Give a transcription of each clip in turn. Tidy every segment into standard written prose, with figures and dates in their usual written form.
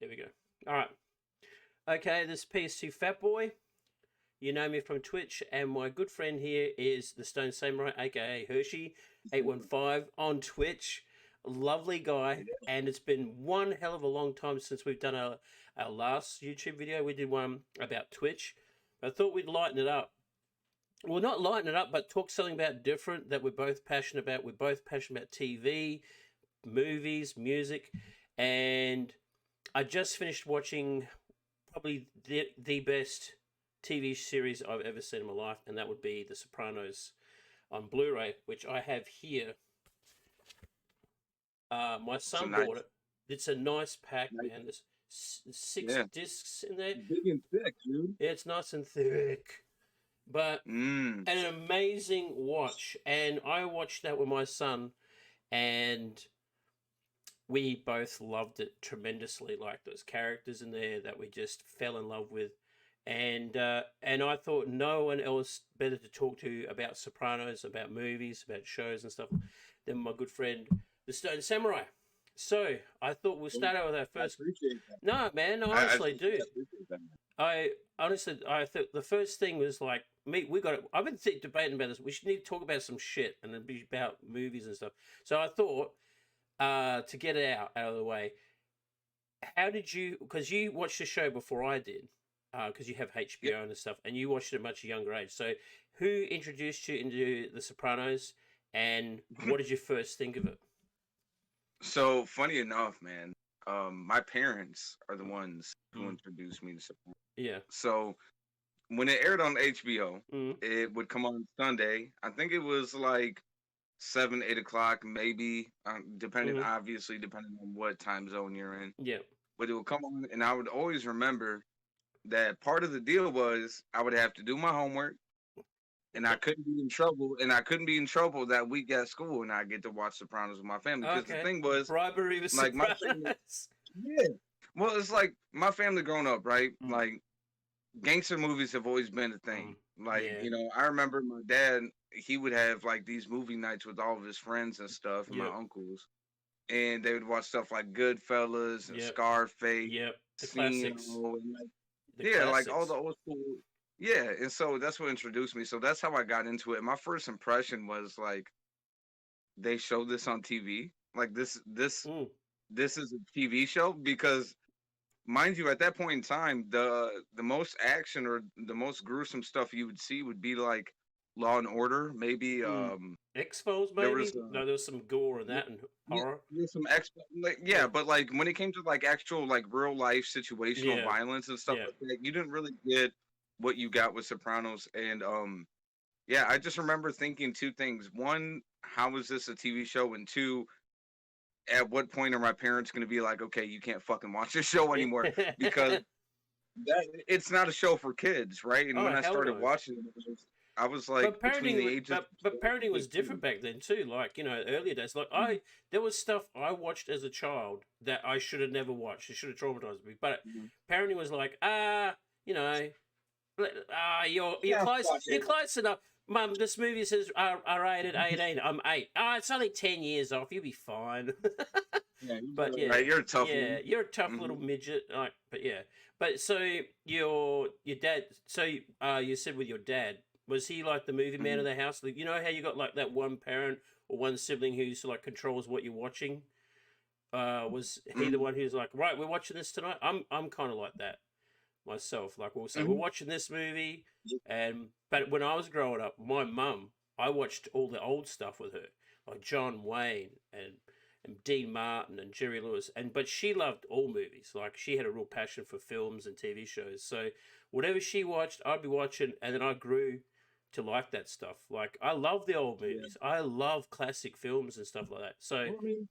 There we go. All right. Okay, this PS2 Fat Boy. You know me from Twitch, and my good friend here is the Stone Samurai, aka Hershey815 on Twitch. Lovely guy, and it's been one hell of a long time since we've done our last YouTube video. We did one about Twitch. I thought we'd lighten it up. Well, not lighten it up, but talk something about different that we're both passionate about. We're both passionate about TV, movies, music, and I just finished watching probably the best TV series I've ever seen in my life, and that would be The Sopranos on Blu-ray, which I have here. My It's a son nice, bought it. It's a nice pack, nice, man. There's six yeah, discs in there. big and thick, dude. Yeah, it's nice and thick, but Mm. an amazing watch. And I watched that with my son, and we both loved it tremendously. Like those characters in there that we just fell in love with, and I thought no one else better to talk to about Sopranos, about movies, about shows and stuff than my good friend the Stone Samurai. So I thought we'll start out with our I first. appreciate that. No, man, I I honestly do. appreciate that. I honestly, I thought the first thing was like me. We got. I've been debating about this. We should need to talk about some shit and then be about movies and stuff. So I thought, to get it out of the way, how did you? Because you watched the show before I did, because you have Yeah. HBO and stuff, and you watched it at a much younger age. So who introduced you into The Sopranos, and what did you first think of it? So funny enough, man, my parents are the ones who Mm. introduced me to Sopranos. Yeah. So when it aired on HBO, Mm. it would come on Sunday. I think it was like 7, 8 o'clock, maybe, depending, Mm. obviously, depending on what time zone you're in. Yeah. But it would come on, and I would always remember that part of the deal was I would have to do my homework, and I couldn't be in trouble, that week at school, and I get to watch Sopranos with my family. Because the Okay. thing was, Bribery with like, my family, Sopranos. yeah. Well, it's like my family growing up, right? Mm. Like, gangster movies have always been a thing. Like, Yeah. I remember my dad, he would have like these movie nights with all of his friends and stuff, and my Yep. uncles, and they would watch stuff like Goodfellas and Yep. Scarface, Yep. The classics. Casino, and like, The yeah, like all classics. the old school. Yeah, and so that's what introduced me. So that's how I got into it. My first impression was like they showed this on TV. Like Mm. this is a TV show because mind you, at that point in time, the most action or the most gruesome stuff you would see would be like Law and Order. Maybe Mm. X-Files, there maybe? was No, there was some gore in yeah, that and yeah, horror. there's some extra like yeah, but like when it came to like actual like real life situational Yeah. violence and stuff Yeah. like that, you didn't really get what you got with Sopranos. And yeah, I just remember thinking two things. One, how is this a TV show? And two, at what point are my parents going to be like, okay, you can't fucking watch this show anymore because it's not a show for kids, right? And Oh, when I hell started no. watching it, I was like But between parenting, the ages but of parenting was 15. different back then too. Like earlier days, like there was stuff I watched as a child that I should have never watched. It should have traumatized me. But Mhm. parenting was like, you know, you're Yeah, close. fuck You're it. close enough. Mum, this movie says R-rated 18. I'm 8. It's only 10 years off. You'll be fine. Yeah, But yeah, right. You're a tough yeah, one. you're a tough little Hmm. midget. Like, but yeah, but so your dad. So you said with your dad, was he like the movie man Hmm. of the house? Like, you know how you got like that one parent or one sibling who like controls what you're watching. Was he the Hmm. one who's like, right, we're watching this tonight? I'm kind of like that myself. Like we'll say we're Hmm. watching this movie, and but when I was growing up, my mum, I watched all the old stuff with her, like John Wayne and Dean Martin and Jerry Lewis, and but she loved all movies. Like she had a real passion for films and TV shows. So whatever she watched, I'd be watching, and then I grew to like that stuff. Like I love the old Yeah. movies. I love classic films and stuff like that. So Well, I mean,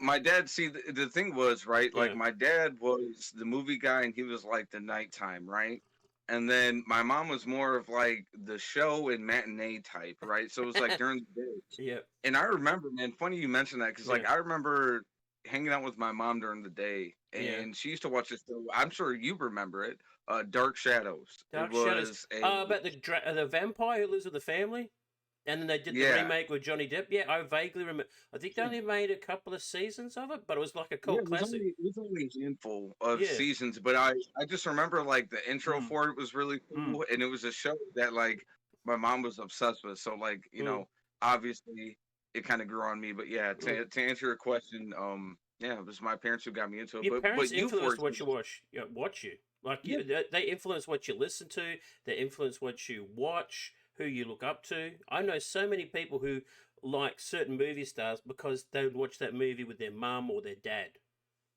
my dad. See, the thing was right. Like yeah, my dad was the movie guy, and he was like the nighttime, right? And then my mom was more of like the show and matinee type, right? So it was like during the day. yeah, And I remember, man, funny you mentioned that because yeah, like I remember hanging out with my mom during the day, yeah. and she used to watch this show. I'm sure you remember it. Dark Shadows. It Dark Shadows. was a About the vampire who lives with the family. And then they did the Yeah. remake with Johnny Depp. Yeah, I vaguely remember. I think they only made a couple of seasons of it, but it was like a Yeah, cult classic. it was only a handful of Yeah. seasons, but I just remember like the intro Mm. for it was really Mm. cool, and it was a show that like my mom was obsessed with. So like Mm. obviously it kind of grew on me. But yeah, Mm. to answer your question, yeah, it was my parents who got me into it. Your parents But you, for influence what you example, watch. Watch you like yeah, they influence what you listen to. They influence what you watch. Who you look up to. I know so many people who like certain movie stars because they would watch that movie with their mum or their dad.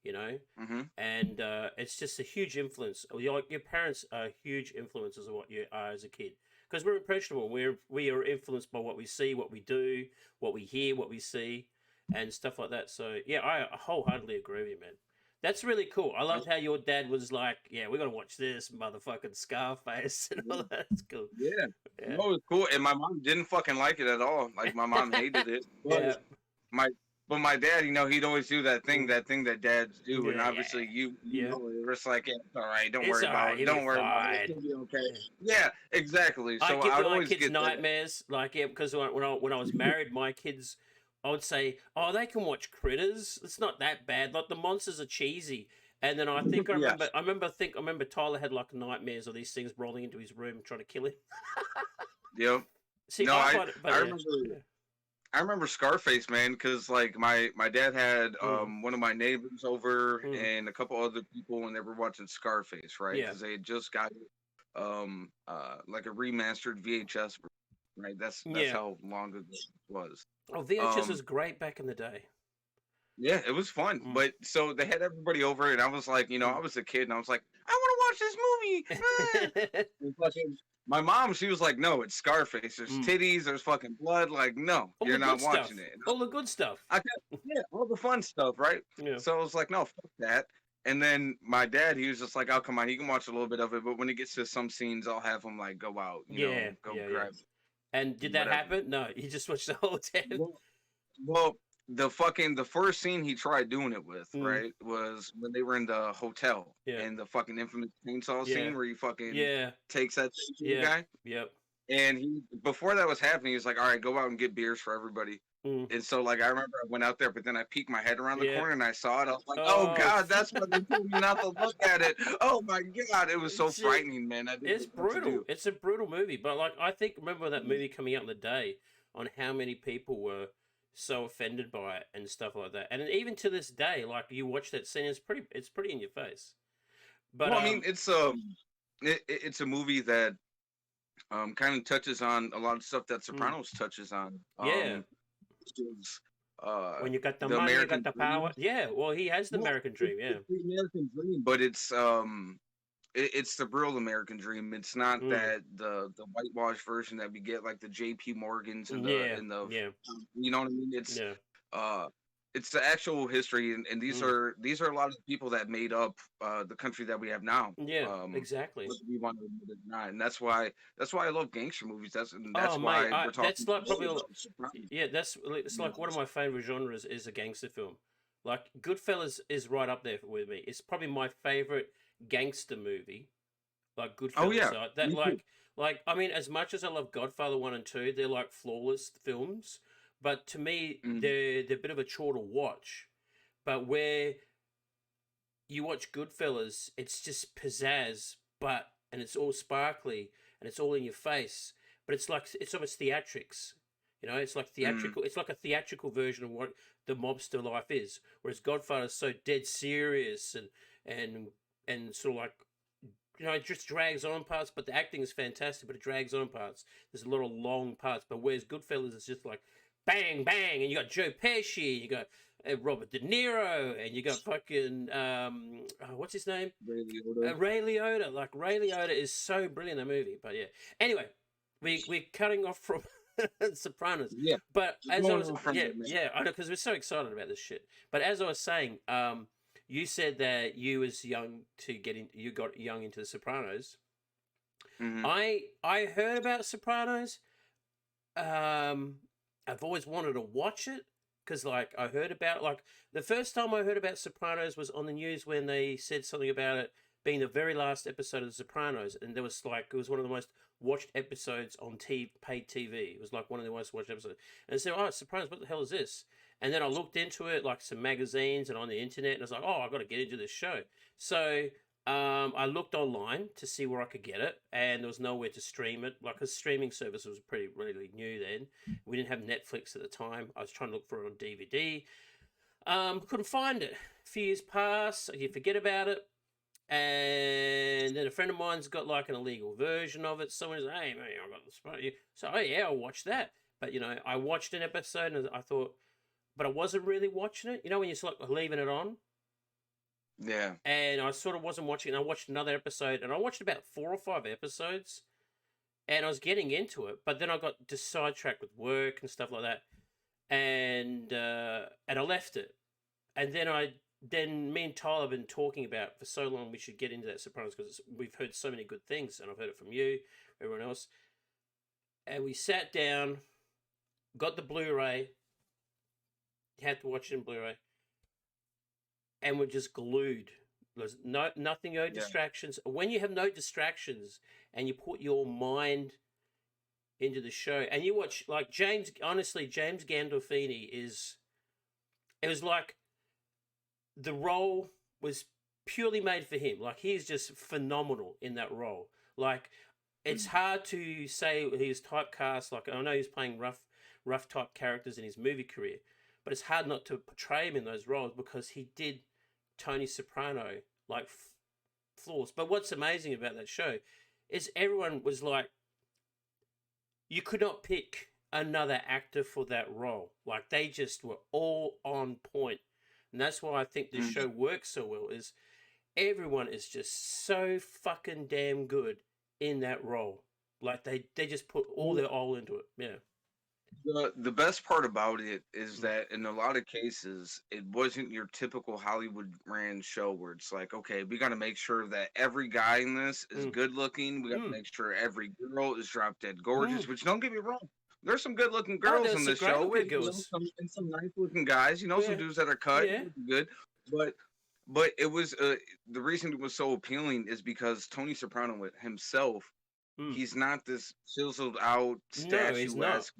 You know, mm-hmm. and it's just a huge influence. Your parents are huge influences of what you are as a kid because we're impressionable. We are influenced by what we see, what we do, what we hear, what we see, and stuff like that. So yeah, I wholeheartedly agree with you, man. That's really cool. I loved how your dad was like, "Yeah, we're gonna watch this motherfucking Scarface and all that." That's cool. Yeah, Yeah, no, it was cool, and my mom didn't fucking like it at all. Like my mom hated it, but yeah, my my dad, he'd always do mm, that thing that dads do, and yeah, yeah, obviously yeah. it's like yeah, it's all right, don't It's worry all right. about it, You'll be don't worry about it, fine. it'll be okay. Yeah. Yeah, exactly. I So give I'd my always kids get that. nightmares, like yeah, because when I was married, my kids, I would say, oh, they can watch Critters. It's not that bad. Like the monsters are cheesy, and then I think Yeah, I remember Tyler had like nightmares of these things rolling into his room trying to kill him. yep. See, No, I find it, but I yeah, remember yeah. I remember Scarface, man, because like my dad had Mm, one of my neighbors over mm, and a couple other people, and they were watching Scarface, right? yeah, Because they had just got like a remastered VHS, right? That's yeah. how long ago it was. Oh, VHS Um, was great back in the day. yeah, it was fun. Mm, But so they had everybody over, and I was like, I mm. was a kid, and I was like, I want to watch this movie. And fucking, my mom, she was like, no, it's Scarface. There's Mm. titties, there's fucking blood. Like, no, All you're the good not watching stuff. it. All the good stuff. I got, yeah, all the fun stuff, right? Yeah, So I was like, no, fuck that. And then my dad, he was just like, oh, come on, he can watch a little bit of it, but when it gets to some scenes, I'll have him like go out, yeah, go yeah, yeah. grab And did that whatever. happen? No, you just watched the whole damn. Well, well, the first scene he tried doing it with, Mm, right, was when they were in the hotel yeah, and the fucking infamous chainsaw yeah, scene where he fucking yeah, takes that chain yeah, guy. yep. And he before that was happening, he was like, all right, go out and get beers for everybody. Mm, And so, like, I remember I went out there, but then I peeked my head around the yeah. corner and I saw it. I was like, "Oh Oh, God, that's why they told me not to look at it." Oh my God, it was so shit. frightening, man. I didn't It's know what to brutal. do. It's a brutal movie. But like, I think remember that movie coming out in the day on how many people were so offended by it and stuff like that. And even to this day, like you watch that scene, it's pretty in your face. But Well, I mean, it's a movie that kind of touches on a lot of stuff that mm, Sopranos touches on. yeah. Which is When you got the the money, you got American the dream. power. Yeah. Well, he has the Well, American dream. Yeah. it's the American dream, but it's the real American dream. It's not Mm, that the whitewash version that we get, like the J.P. Morgans and yeah. the Yeah. you know what I mean. Yeah. Uh it's the actual history, and Mm, these are a lot of the people that made up the country that we have now. yeah. Whether Exactly. we want to admit it or not, and that's why I love gangster movies. Oh That's mate, why we're that's talking like today probably about Sopranos. yeah. That's it's like one of my favorite genres is a gangster film. Like Goodfellas is right up there with me. It's probably my favorite gangster movie. Like Oh Goodfellas, yeah, so that me too. like I mean, as much as I love Godfather 1 and 2, they're like flawless films. But to me, Mm, they're a bit of a chore to watch. But where you watch Goodfellas, it's just pizzazz, but and it's all sparkly and it's all in your face. But it's like it's almost theatrics. You know, it's like mm, theatrical. It's like a theatrical version of what the mobster life is. Whereas Godfather's so dead serious and and sort of like it just drags on parts, but the acting is fantastic, but it drags on parts. There's a lot of long parts, but whereas Goodfellas is just like bang, bang, and you got Joe Pesci, you got Robert De Niro, and you got fucking what's his name? Ray Liotta. Ray Liotta. Like Ray Liotta is so brilliant in that movie. But yeah, anyway, we're cutting off from Sopranos. Yeah, But just as I going was, on from yeah, there, man. yeah, I know because we're so excited about this shit. But as I was saying, you said that you was young to get in. You got young into the Sopranos. Hmm. I heard about Sopranos. Um, I've always wanted to watch it because like I heard about like the first time I heard about Sopranos was on the news when they said something about it being the very last episode of The Sopranos, and there was like it was one of the most watched episodes on paid TV. It was like one of the most watched episodes. And I said, "Oh, Sopranos, what the hell is this?" And then I looked into it, like some magazines and on the internet, and I was like, "Oh, I got to get into this show." So I looked online to see where I could get it, and there was nowhere to stream it. Like a streaming service was really new then. We didn't have Netflix at the time. I was trying to look for it on DVD. Couldn't find it. A few years pass, you forget about it. And then a friend of mine's got like an illegal version of it. Someone's, "Hey, man, I got this." So, oh yeah, I'll watch that. But, I watched an episode and I thought, but I wasn't really watching it. When you're sort of leaving it on? Yeah. And I sort of wasn't watching it. And I watched another episode and I watched about 4 or 5 episodes and I was getting into it. But then I got just sidetracked with work and stuff like that. And I left it. And then me and Tyler have been talking about for so long we should get into that Sopranos because we've heard so many good things, and I've heard it from you, everyone else. And we sat down, got the Blu-ray, had to watch it in Blu-ray, and we're just glued. There's nothing, no distractions. When you have no distractions and you put your mind into the show and you watch, like James Gandolfini it was like the role was purely made for him. Like, he's just phenomenal in that role. Like, it's hard to say he's typecast. Like, I know he's playing rough type characters in his movie career, but it's hard not to portray him in those roles because he did Tony Soprano like flawless. But what's amazing about that show is everyone was like, you could not pick another actor for that role. Like, they just were all on point. And that's why I think this show works so well, is everyone is just so fucking damn good in that role. Like, they just put all their all into it. Yeah. The best part about it is that in a lot of cases, it wasn't your typical Hollywood ran show where it's like, okay, we got to make sure that every guy in this is good looking. We got to make sure every girl is drop dead gorgeous, which, don't get me wrong, there's some good looking girls in this show, and some nice looking guys, some dudes that are cut, good. But it was the reason it was so appealing is because Tony Soprano himself, he's not this chiseled out statuesque.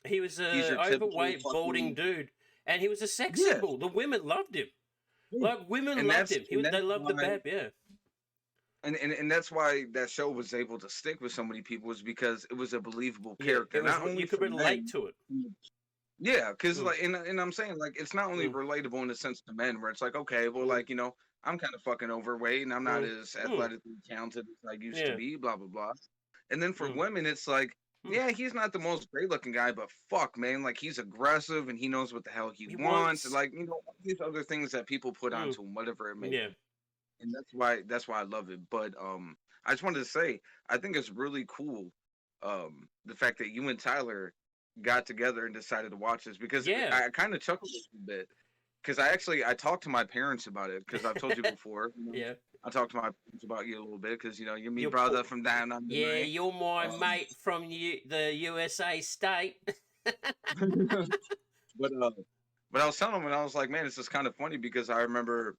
He was an overweight, balding dude, and he was a sex symbol. The women loved him. Like, women loved him. They loved the bad, And that's why that show was able to stick with so many people, is because it was a believable character. Not only you could relate to it. Yeah, because like, and I'm saying, like, it's not only relatable in the sense to men, where it's like, okay, well, like, I'm kind of fucking overweight and I'm not as athletically talented as I used to be, blah blah blah. And then for women, it's like, yeah, he's not the most great looking guy, but fuck, man, like, he's aggressive and he knows what the hell he wants. And, like, these other things that people put onto him, whatever it may be. And that's why I love it. But I just wanted to say, I think it's really cool, the fact that you and Tyler got together and decided to watch this, because I kind of chuckled a little bit, because I talked to my parents about it, because I've told you before. I talked to my parents about you a little bit, because you're my brother from down under. Yeah, right? You're my mate from the USA state. But I was telling them, and I was like, man, it's just kind of funny, because I remember,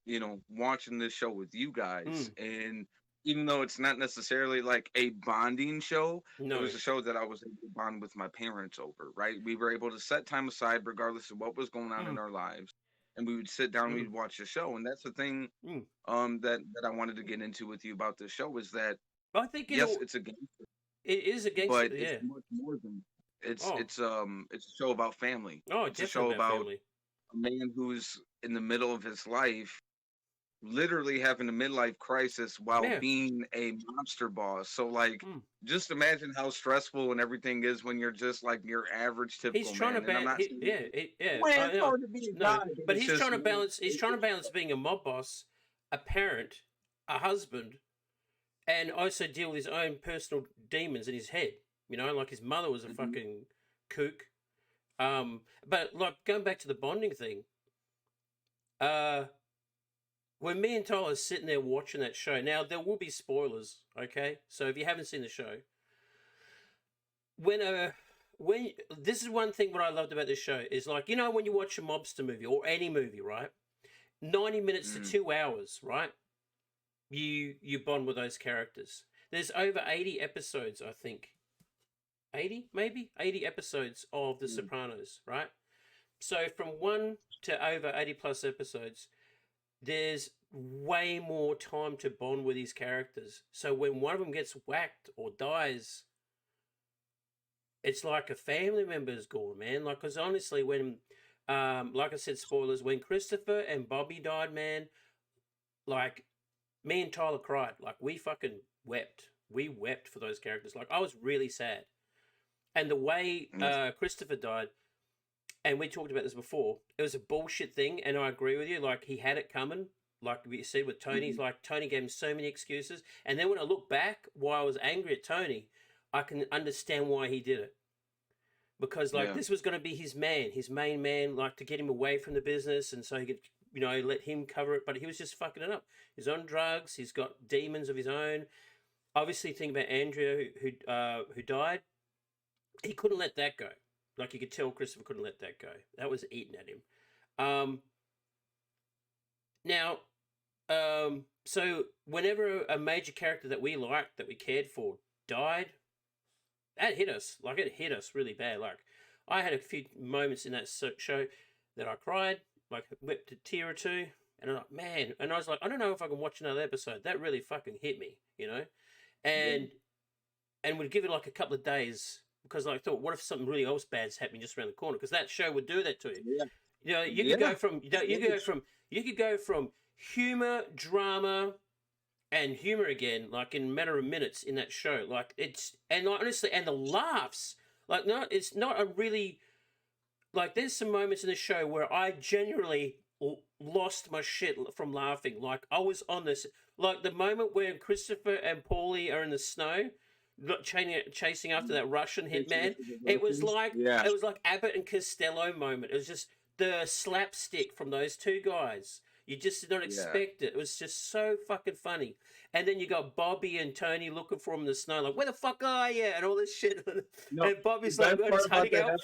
watching this show with you guys, and even though it's not necessarily like a bonding show, it was a show that I was able to bond with my parents over, right? We were able to set time aside regardless of what was going on in our lives, and we would sit down and we'd watch the show. And that's the thing that I wanted to get into with you about this show, is that I think it's a gangster. It is a gangster, but it's much more than it's a show about family. Oh, it's a show about family. A man who's in the middle of his life, literally having a midlife crisis while being a monster boss. So, like, just imagine how stressful and everything is when you're just like your average typical He's trying man. to balance. But he's trying to balance. He's trying to balance being a mob boss, a parent, a husband, and also deal with his own personal demons in his head. Like, his mother was a fucking kook. But like, going back to the bonding thing, when me and Tyler are sitting there watching that show, now there will be spoilers, okay? So if you haven't seen the show, when this is one thing what I loved about this show is, like, when you watch a mobster movie or any movie, right? 90 minutes to 2 hours, right? You bond with those characters. There's over 80 episodes, I think. 80, maybe? 80 episodes of The Sopranos, right? So from 1 to over 80 plus episodes, there's way more time to bond with these characters. So when one of them gets whacked or dies, it's like a family member's gone, man. Like, because honestly, when, like I said, spoilers, when Christopher and Bobby died, man, like, me and Tyler cried. Like, we fucking wept. We wept for those characters. Like, I was really sad. And the way Christopher died, and we talked about this before, it was a bullshit thing, and I agree with you. Like, he had it coming. Like we said with Tony, like Tony gave him so many excuses. And then when I look back, while I was angry at Tony, I can understand why he did it. Because like this was going to be his main man, like to get him away from the business, and so he could, you know, let him cover it. But he was just fucking it up. He's on drugs. He's got demons of his own. Obviously, think about Andrea who died. He couldn't let that go. Like you could tell, Christopher couldn't let that go. That was eating at him. Now, so whenever a major character that we liked, that we cared for, died, that hit us. Like, it hit us really bad. Like, I had a few moments in that show that I cried, like, wept a tear or two, and I'm like, man, and I was like, I don't know if I can watch another episode. That really fucking hit me, you know? And we'd give it like a couple of days, because I thought, what if something really else bad's happening just around the corner? Because that show would do that to you. Yeah. You know, you could go from humor, drama, and humor again, like in a matter of minutes in that show. Like and honestly, and the laughs, like it's not a really, like there's some moments in the show where I genuinely lost my shit from laughing. Like I was on this, like the moment where Christopher and Paulie are in the snow, chasing after that Russian hitman. It was like Abbott and Costello moment. It was just the slapstick from those two guys. You just did not expect it. It was just so fucking funny. And then you got Bobby and Tony looking for him in the snow, like, where the fuck are you? And all this shit. No, and Bobby's like, we're just hunting out.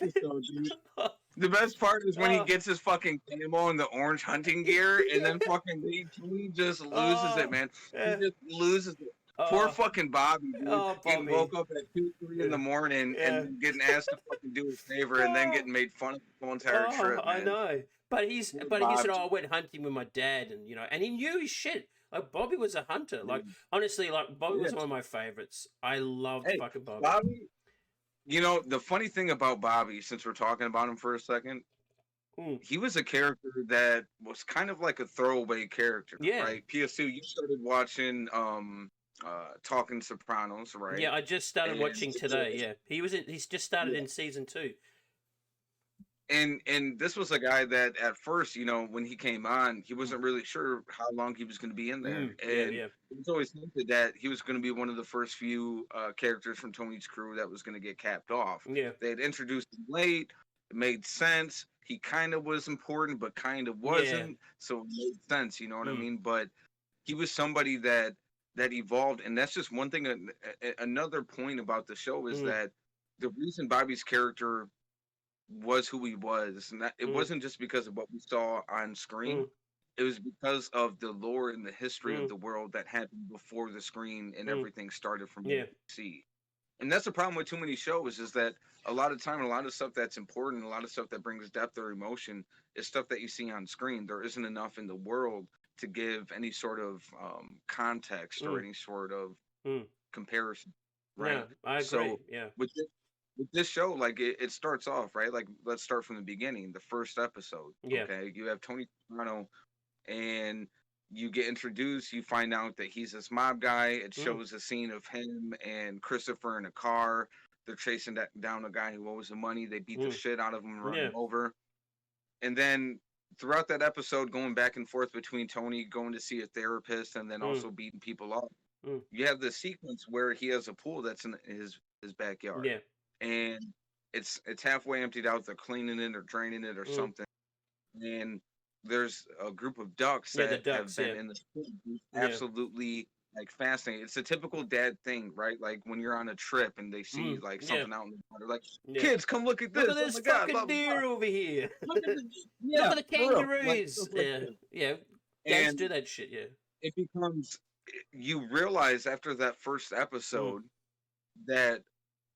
The best part is when he gets his fucking camo and the orange hunting gear, and then fucking he just loses it, man. He just loses it. Poor fucking Bobby, dude. Getting woke up at 2, 3 in the morning and getting asked to fucking do a favor and then getting made fun of the whole entire trip, man. I know. But he said, I went hunting with my dad, and you know, and he knew his shit. Like Bobby was a hunter. Like honestly, like Bobby was one of my favorites. I loved fucking Bobby. You know, the funny thing about Bobby, since we're talking about him for a second, he was a character that was kind of like a throwaway character, right? PS2, you started watching Talking Sopranos, right? Yeah, I just started watching today. Yeah, he's just started in season 2. And this was a guy that at first, you know, when he came on, he wasn't really sure how long he was going to be in there. It was always hinted that he was going to be one of the first few characters from Tony's crew that was going to get capped off. Yeah. They had introduced him late. It made sense. He kind of was important, but kind of wasn't. Yeah. So it made sense, you know what I mean? But he was somebody that evolved. And that's just one thing. Another point about the show is that the reason Bobby's character was who he was, and that it wasn't just because of what we saw on screen. It was because of the lore and the history of the world that happened before the screen and everything started from see. And that's the problem with too many shows, is that a lot of time, a lot of stuff that's important, a lot of stuff that brings depth or emotion is stuff that you see on screen. There isn't enough in the world to give any sort of context or any sort of comparison, right? Yeah, I agree. So with this show, like it starts off, right? Like, let's start from the beginning, the first episode. Yeah. Okay, you have Tony Soprano, and you get introduced. You find out that he's this mob guy. It shows a scene of him and Christopher in a car. They're chasing down a guy who owes them money. They beat the shit out of him and run him over. And then throughout that episode, going back and forth between Tony going to see a therapist and then also beating people up, you have this sequence where he has a pool that's in his backyard. Yeah. And it's halfway emptied out. They're cleaning it or draining it or something. And there's a group of ducks that have been in the pool. Absolutely like fascinating. It's a typical dad thing, right? Like when you're on a trip and they see like something out in the water, like, kids, come look at this. Look at this fucking deer over here. Look at the kangaroos. Dads do that shit. It becomes you realize after that first Mm. episode that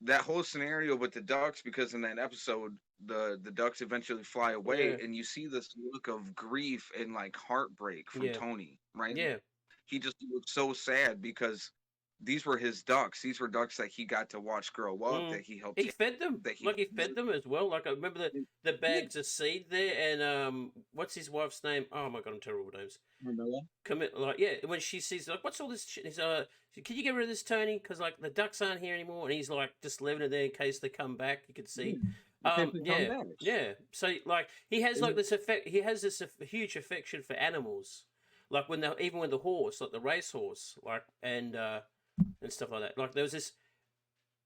that whole scenario with the ducks, because in that episode the ducks eventually fly away, Yeah. and you see this look of grief and like heartbreak from Yeah. Tony, right? Yeah. He just looked so sad because these were his ducks. These were ducks that he got to watch grow up, Mm. that he helped He take, fed them. that he Like he fed them as well. Like I remember the yeah, bags of seed there, and what's his wife's name? Oh my god, I'm terrible with names. Carmella. Commit like yeah. When she sees like, what's all this? He's can you get rid of this, Tony? Because like the ducks aren't here anymore, and he's like just leaving it there in case they come back. You can see. Yeah, in case they come Yeah, back. yeah. So like he has like And this effect. He has this huge affection for animals. Like when the even when the horse, like the racehorse, like and stuff like that. Like there was this.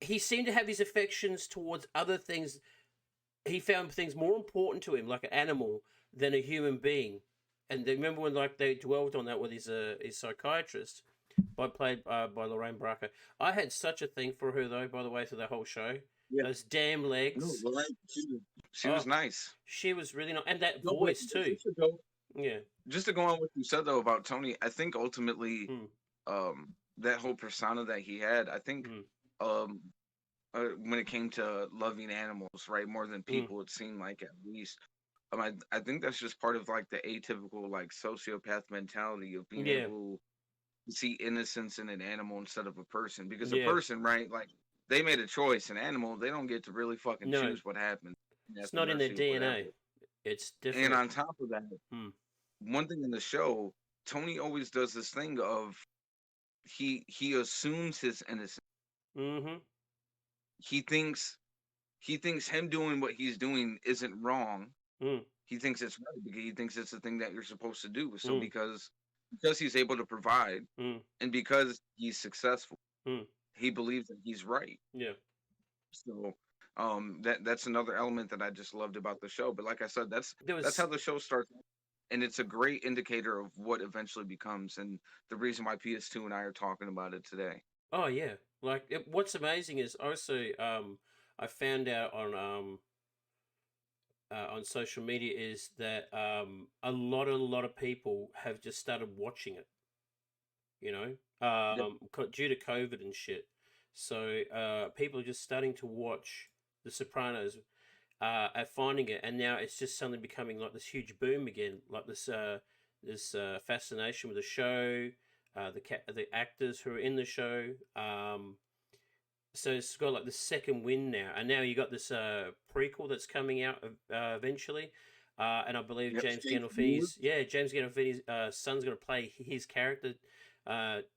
He seemed to have his affections towards other things. He found things more important to him, like an animal, than a human being. And they, remember when like they dwelled on that with his psychiatrist, played by Lorraine Bracco. I had such a thing for her though. By the way, through the whole show, yeah, those damn no, legs. Lorraine, she was Oh, nice. she was really not, and that No, but voice too. Yeah. just to go on what you said though about Tony, I think ultimately, Mm, that whole persona that he had, I think, mm, um, when it came to loving animals, right, more than mm. people, it seemed like, at least. I think that's just part of like the atypical like sociopath mentality of being Yeah. able to see innocence in an animal instead of a person. Because a Yeah. person, right, like they made a choice. An animal, they don't get to really fucking No, choose what happens. At it's the not in their mercy of whatever. DNA. It's And definitely. on top of that, Mm, one thing in the show, Tony always does this thing of he assumes his innocence. mm-hmm. He thinks he thinks him doing what he's doing isn't wrong. Mm, He thinks it's right because he thinks it's the thing that you're supposed to do. So mm, because he's able to provide, mm, and because he's successful, mm. he believes that he's right. Yeah. So that's another element that I just loved about the show. But like I said, There that's how was. the show starts, and it's a great indicator of what eventually becomes, and the reason why PS2 and I are talking about it today. Oh yeah. Like what's amazing is also I found out on social media is that a lot of people have just started watching it. You know, Yep. due to COVID and shit. So people are just starting to watch The Sopranos, are finding it, and now it's just suddenly becoming like this huge boom again, like this fascination with the show, the actors who are in the show. So it's got like the second wind now, and now you got this prequel that's coming out eventually, and I believe Yep. James Gandolfini's James Gandolfini's son's going to play his character,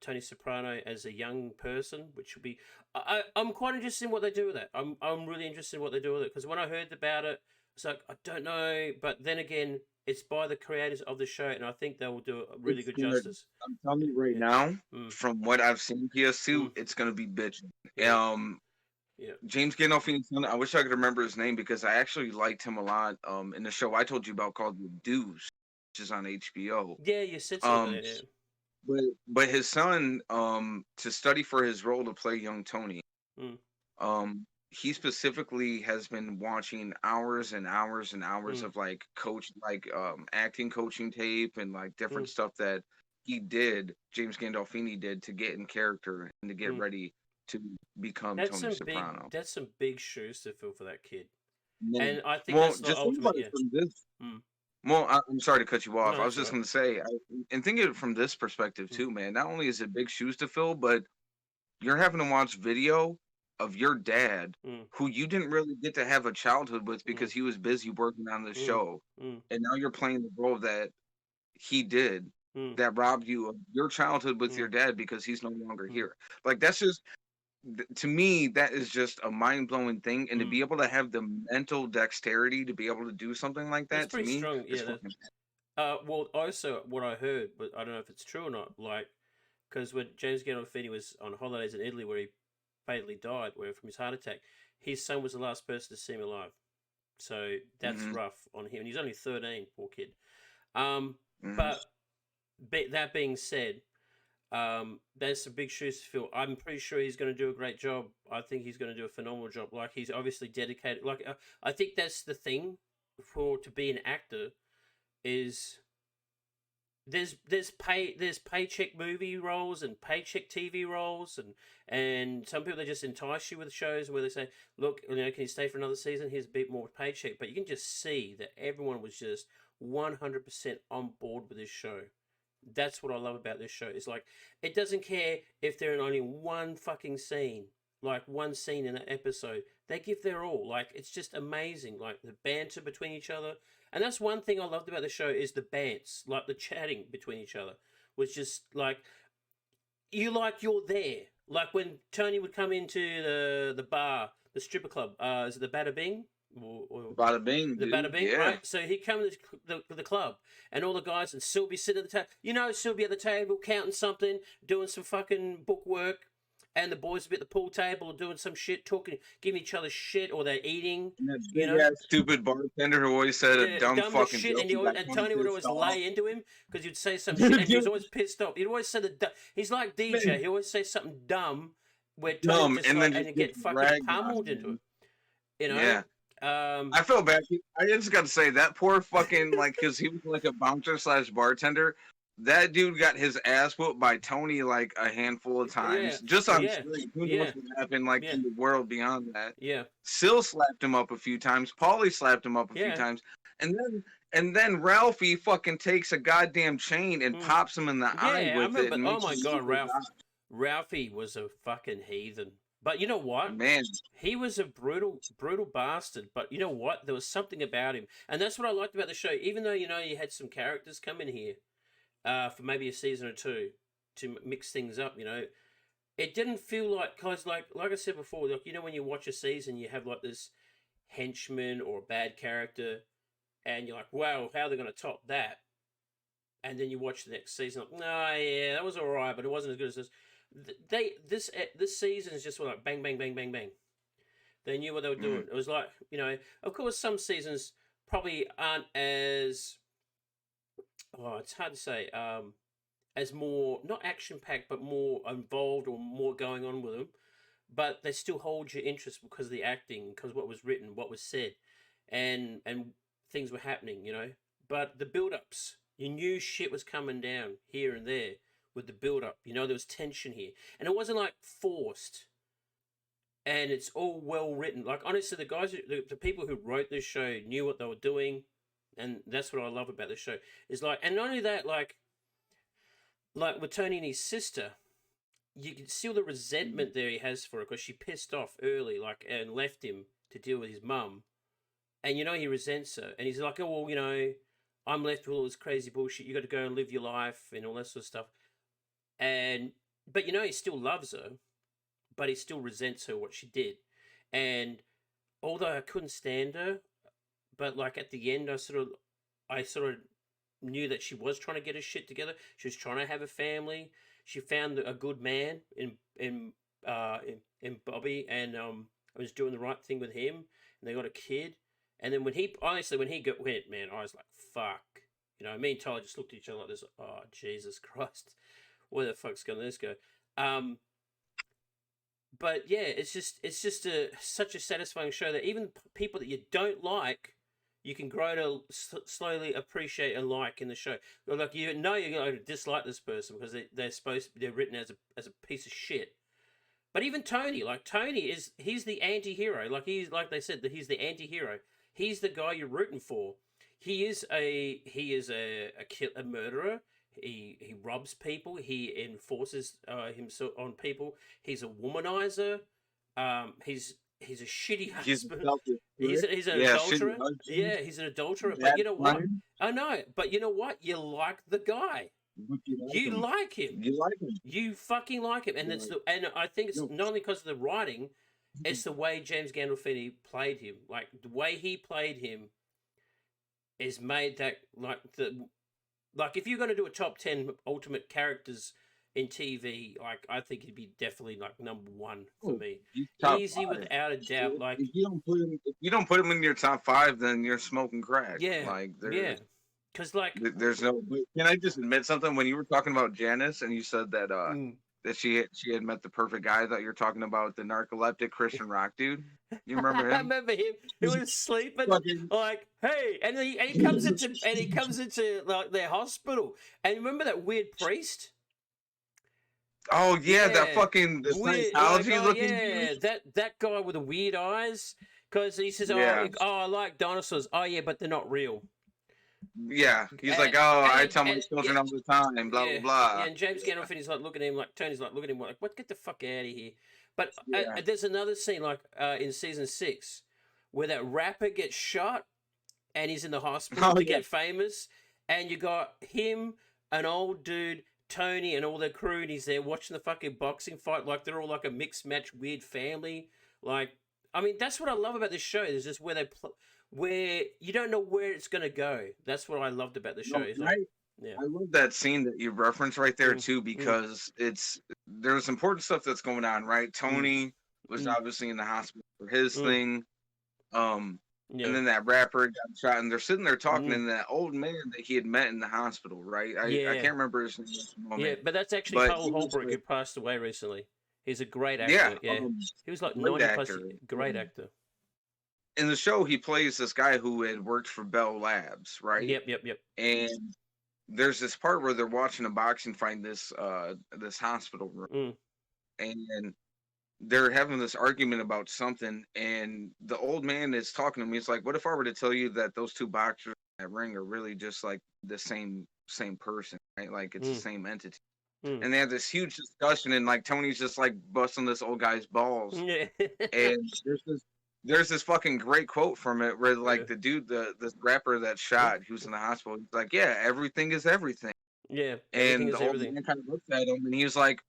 Tony Soprano, as a young person, which will be. I'm quite interested in what they do with that. I'm really interested in what they do with it because when I heard about it, it's like I don't know, but then again, it's by the creators of the show, and I think they will do a really It's good good. justice. I'm telling you right Yeah. now, Mm, from what I've seen PS2, mm, it's gonna be bitching. yeah. Yeah. James Gandolfini's son, I wish I could remember his name because I actually liked him a lot. In the show I told you about called The Deuce, which is on HBO. Yeah, you said something Um, about it. but his son, to study for his role to play young Tony, Yeah. Mm, he specifically has been watching hours and hours and hours mm, of like acting coaching tape and like mm, different stuff that James Gandolfini did to get in character and to get mm. ready to become Tony Soprano. That's some big shoes to fill for that kid. Man. And I think Well, that's the just think about ultimate. it Yeah. from this. Mm. Well, I'm sorry to cut you off. No, I was that's all just right. going to say, and think of it from this perspective Mm. too, man. Not only is it big shoes to fill, but you're having to watch video of your dad, Mm. who you didn't really get to have a childhood with Mm. because he was busy working on the Mm. show, Mm. and now you're playing the role that he did, Mm. that robbed you of your childhood with Mm. your dad because he's no longer Mm. here. Like that's just to me, that is just a mind blowing thing, and to Mm. be able to have the mental dexterity to be able to do something like That's that, to pretty me, strong. is Yeah. fucking. Well, also what I heard, but I don't know if it's true or not. Like, because when James Gandolfini was on holidays in Italy, where he fatally died, where from his heart attack, his son was the last person to see him alive. So that's Hmm. rough on him. And he's only 13, poor kid. Um, Hmm. but that being said, there's some big shoes to fill. I'm pretty sure he's going to do a great job. I think he's going to do a phenomenal job. Like he's obviously dedicated. Like I think that's the thing for to be an actor is there's paycheck movie roles and paycheck TV roles, and some people, they just entice you with shows where they say, look, can you stay for another season? Here's a bit more paycheck. But you can just see that everyone was just 100% on board with this show. That's what I love about this show. It's like, it doesn't care if they're in only one fucking scene, like one scene in an episode. They give their all. Like, it's just amazing. Like, the banter between each other. And that's one thing I loved about the show, is the bants, like the chatting between each other was just like, you're there. Like when Tony would come into the bar, the stripper club, is it the Bada Bing? Bada Bing, the Bada Bing, yeah. right? So he'd come to the club, and all the guys, and Sylvie sit at the table. Sylvie at the table, counting something, doing some fucking book work, and the boys would be at the pool table doing some shit, talking, giving each other shit, or they're eating. And that stupid bartender who always said a dumb fucking shit, joke. and Tony would always lay into him because he'd say some shit, and he was always pissed off. He'd always say he's like DJ. Man. He always say something dumb, where Tony and get fucking pummeled into it. Yeah. I feel bad. I just got to say that poor fucking, like, because he was like a bouncer / bartender. That dude got his ass whooped by Tony like a handful of times, just on screen. Who knows what happened in the world beyond that? Yeah. Sil slapped him up a few times. Paulie slapped him up a few times, and then Ralphie fucking takes a goddamn chain and pops him in the eye with it. Oh my god, Ralphie was a fucking heathen. But you know what? Man, he was a brutal bastard. But you know what? There was something about him, and that's what I liked about the show. Even though you had some characters come in here, for maybe a season or two to mix things up, it didn't feel like, cause like I said before, like when you watch a season, you have like this henchman or a bad character, and you're like, wow, how are they going to top that? And then you watch the next season, like, no, yeah, that was all right, but it wasn't as good as this. This season is just like bang, bang, bang, bang, bang. They knew what they were doing. It was like, of course, some seasons probably aren't as, it's hard to say, as more, not action-packed, but more involved or more going on with them. But they still hold your interest because of the acting, because what was written, what was said, and things were happening, But the build-ups, you knew shit was coming down here and there. With the build-up, there was tension here, and it wasn't like forced. And it's all well written. Like honestly, the guys, the people who wrote this show knew what they were doing, and that's what I love about the show. Is like, and not only that, like with Tony and his sister, you can see all the resentment there he has for her because she pissed off early, and left him to deal with his mum, and he resents her, and he's like, oh well, I'm left with all this crazy bullshit. You got to go and live your life and all that sort of stuff. But he still loves her, but he still resents her what she did. And although I couldn't stand her, but like at the end, I sort of knew that she was trying to get her shit together. She was trying to have a family. She found a good man in Bobby, and was doing the right thing with him. And they got a kid. And then when he went, man, I was like, fuck. Me and Tyler just looked at each other like this. Oh, Jesus Christ. Where the fuck's going to this go? But yeah, it's just such a satisfying show that even people that you don't like, you can grow to slowly appreciate and like in the show. Like you're going to dislike this person because they're written as a piece of shit. But even Tony, he's the anti-hero. Like they said, that he's the anti-hero. He's the guy you're rooting for. He is a murderer. He robs people. He enforces himself on people. He's a womanizer. He's a shitty husband. He's an adulterer. Yeah, he's an adulterer. But you know what? I know. But you know what? You like the guy. You like him. You like him. You fucking like him. And and I think it's not only because of the writing, it's the way James Gandolfini played him. Like the way he played him is made that like if you're going to do a top 10 ultimate characters in TV, like I think he'd be definitely like number one for me. Easy 5. Without a doubt. Like if you don't put him in your top 5, then you're smoking crack. Yeah. Because there's no. Can I just admit something? When you were talking about Janice and you said that that she had met the perfect guy that you're talking about, the narcoleptic Christian Rock dude. You remember I him? remember him. He He's was sleeping, fucking like, hey, and he comes into like their hospital. And remember that weird priest? oh yeah, that Yeah, fucking the weird. Like, Scientology oh looking dude. yeah, that guy with the weird eyes. Because he says, Yeah, I like dinosaurs. Oh yeah, but they're not real. yeah. He's like, And oh, I tell my and yeah, children all the time, blah blah yeah, yeah. blah. And James Gandolfini's like looking at him, like Tony's like looking at him, like, what? Get the fuck out of here. But Yeah. there's another scene like in season 6 where that rapper gets shot and he's in the hospital Oh to yeah. get famous, and you got him, an old dude, Tony, and all their crew, and he's there watching the fucking boxing fight like they're all like a mixed match weird family. Like, I mean, that's what I love about this show. Is just where where you don't know where it's gonna go. That's what I loved about the show. No, It's like, yeah, I love that scene that you referenced right there mm, too, mm, because there's important stuff that's going on, right? mm, Tony was mm, obviously in the hospital for his mm, thing. Um, and yeah, then that rapper got shot, and they're sitting there talking, mm, and that old man that he had met in the hospital, right? I yeah, can't remember his name at the yeah. moment, But that's actually but Paul he was Holbrook, who like, passed away recently. He's a great yeah, actor. Yeah, he was like great 90 plus. actor. Great actor. In the show, he plays this guy who had worked for Bell Labs, right? Yep, yep, yep. And there's this part where they're watching a boxing fight in this hospital room, Mm, and they're having this argument about something, and the old man is talking to me. He's like, "What if I were to tell you that those two boxers in that ring are really just like the same person, right? Like it's the mm, same entity." mm. And they have this huge discussion, and like Tony's just like busting this old guy's balls, Yeah. and there's this fucking great quote from it where Yeah. like the dude, the rapper that shot, he was in the hospital. He's like, "Yeah, everything is everything." Yeah. Everything And the is old everything. man kind of looked at him, and he was like,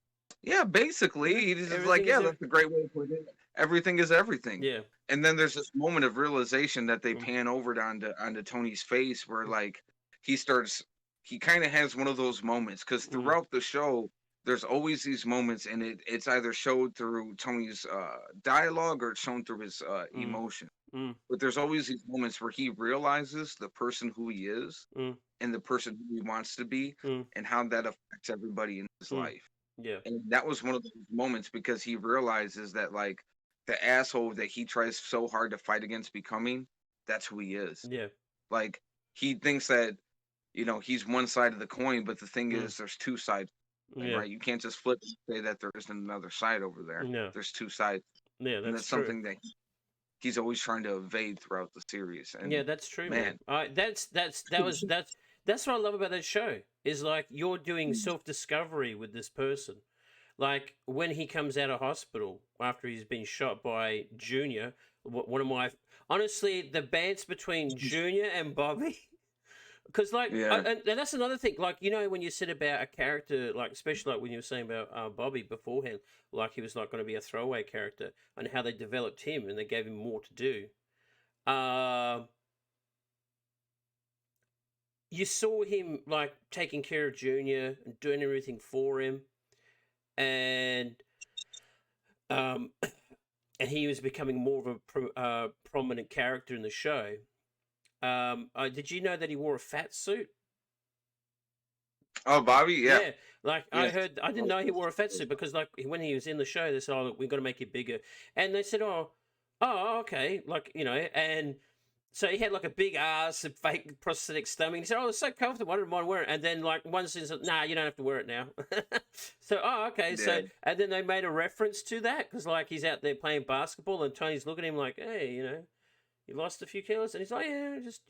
"Yeah, Yeah. basically." He's just like, Everything is "Yeah, that's a great way to put it. Everything is everything." yeah. And then there's this moment of realization that they Mm, pan over onto Tony's face, where mm, like he starts, he kind of has one of those moments because mm, throughout the show, there's always these moments, and it's either showed through Tony's dialogue or it's shown through his mm, emotion. mm, But there's always these moments where he realizes the person who he is mm, and the person who he wants to be mm, and how that affects everybody in his mm. life. Yeah. And that was one of those moments because he realizes that like the asshole that he tries so hard to fight against becoming, that's who he is. Yeah. Like he thinks that, he's one side of the coin, but the thing Mm, is there's two sides, yeah. right? You can't just flip and say that there isn't another side over there. No. There's two sides. Yeah, And that's that's true. something that he's always trying to evade throughout the series. Yeah, And that's true, man. man, That's what I love about that show. Is like you're doing self-discovery with this person. Like when he comes out of hospital after he's been shot by Junior, one of my honestly the bands between Junior and Bobby. Because like, yeah. and that's another thing. Like when you said about a character, like especially like when you were saying about Bobby beforehand, like he was not going to be a throwaway character, and how they developed him and they gave him more to do. Uh, you saw him like taking care of Junior and doing everything for him, and um, and he was becoming more of a prominent character in the show. Did you know that he wore a fat suit? Oh, Bobby, yeah. Yeah, like I Yeah. heard, I didn't know he wore a fat suit because like when he was in the show, they said, "Oh, look, we've got to make it bigger," and they said, "Oh, okay," like and so he had like a big ass and fake prosthetic stomach. He said, "Oh, it's so comfortable. I didn't mind wearing it." And then like one says, "Nah, you don't have to wear it now." So, okay. So, Yeah. and then they made a reference to that because like he's out there playing basketball and Tony's looking at him like, "Hey, you lost a few kilos," and he's like, "Yeah, just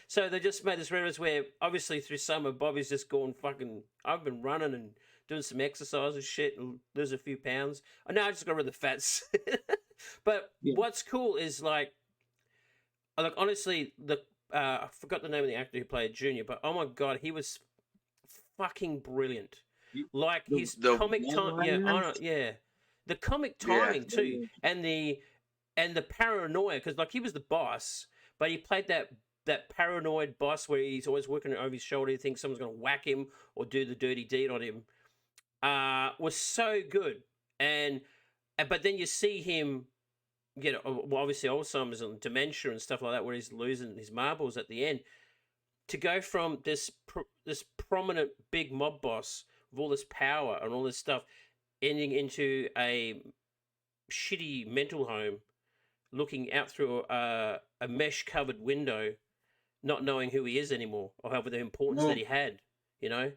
So they just made this reference where obviously through summer Bobby's just gone fucking. I've been running and doing some exercise and shit and lose a few pounds. I know I just got rid of the fats. But Yeah. what's cool is like honestly the I forgot the name of the actor who played Junior, but oh my god, he was fucking brilliant. Like his The comic time, yeah, one-liner? yeah, the comic Yeah. timing too, and the paranoia because like he was the boss, but he played that paranoid boss where he's always working over his shoulder. He thinks someone's going to whack him or do the dirty deed on him. Was so good, and but then you see him get well, obviously Alzheimer's and dementia and stuff like that, where he's losing his marbles at the end. To go from this prominent big mob boss with all this power and all this stuff, ending into a shitty mental home, looking out through a mesh covered window, not knowing who he is anymore or how the importance that Well, he had. You know,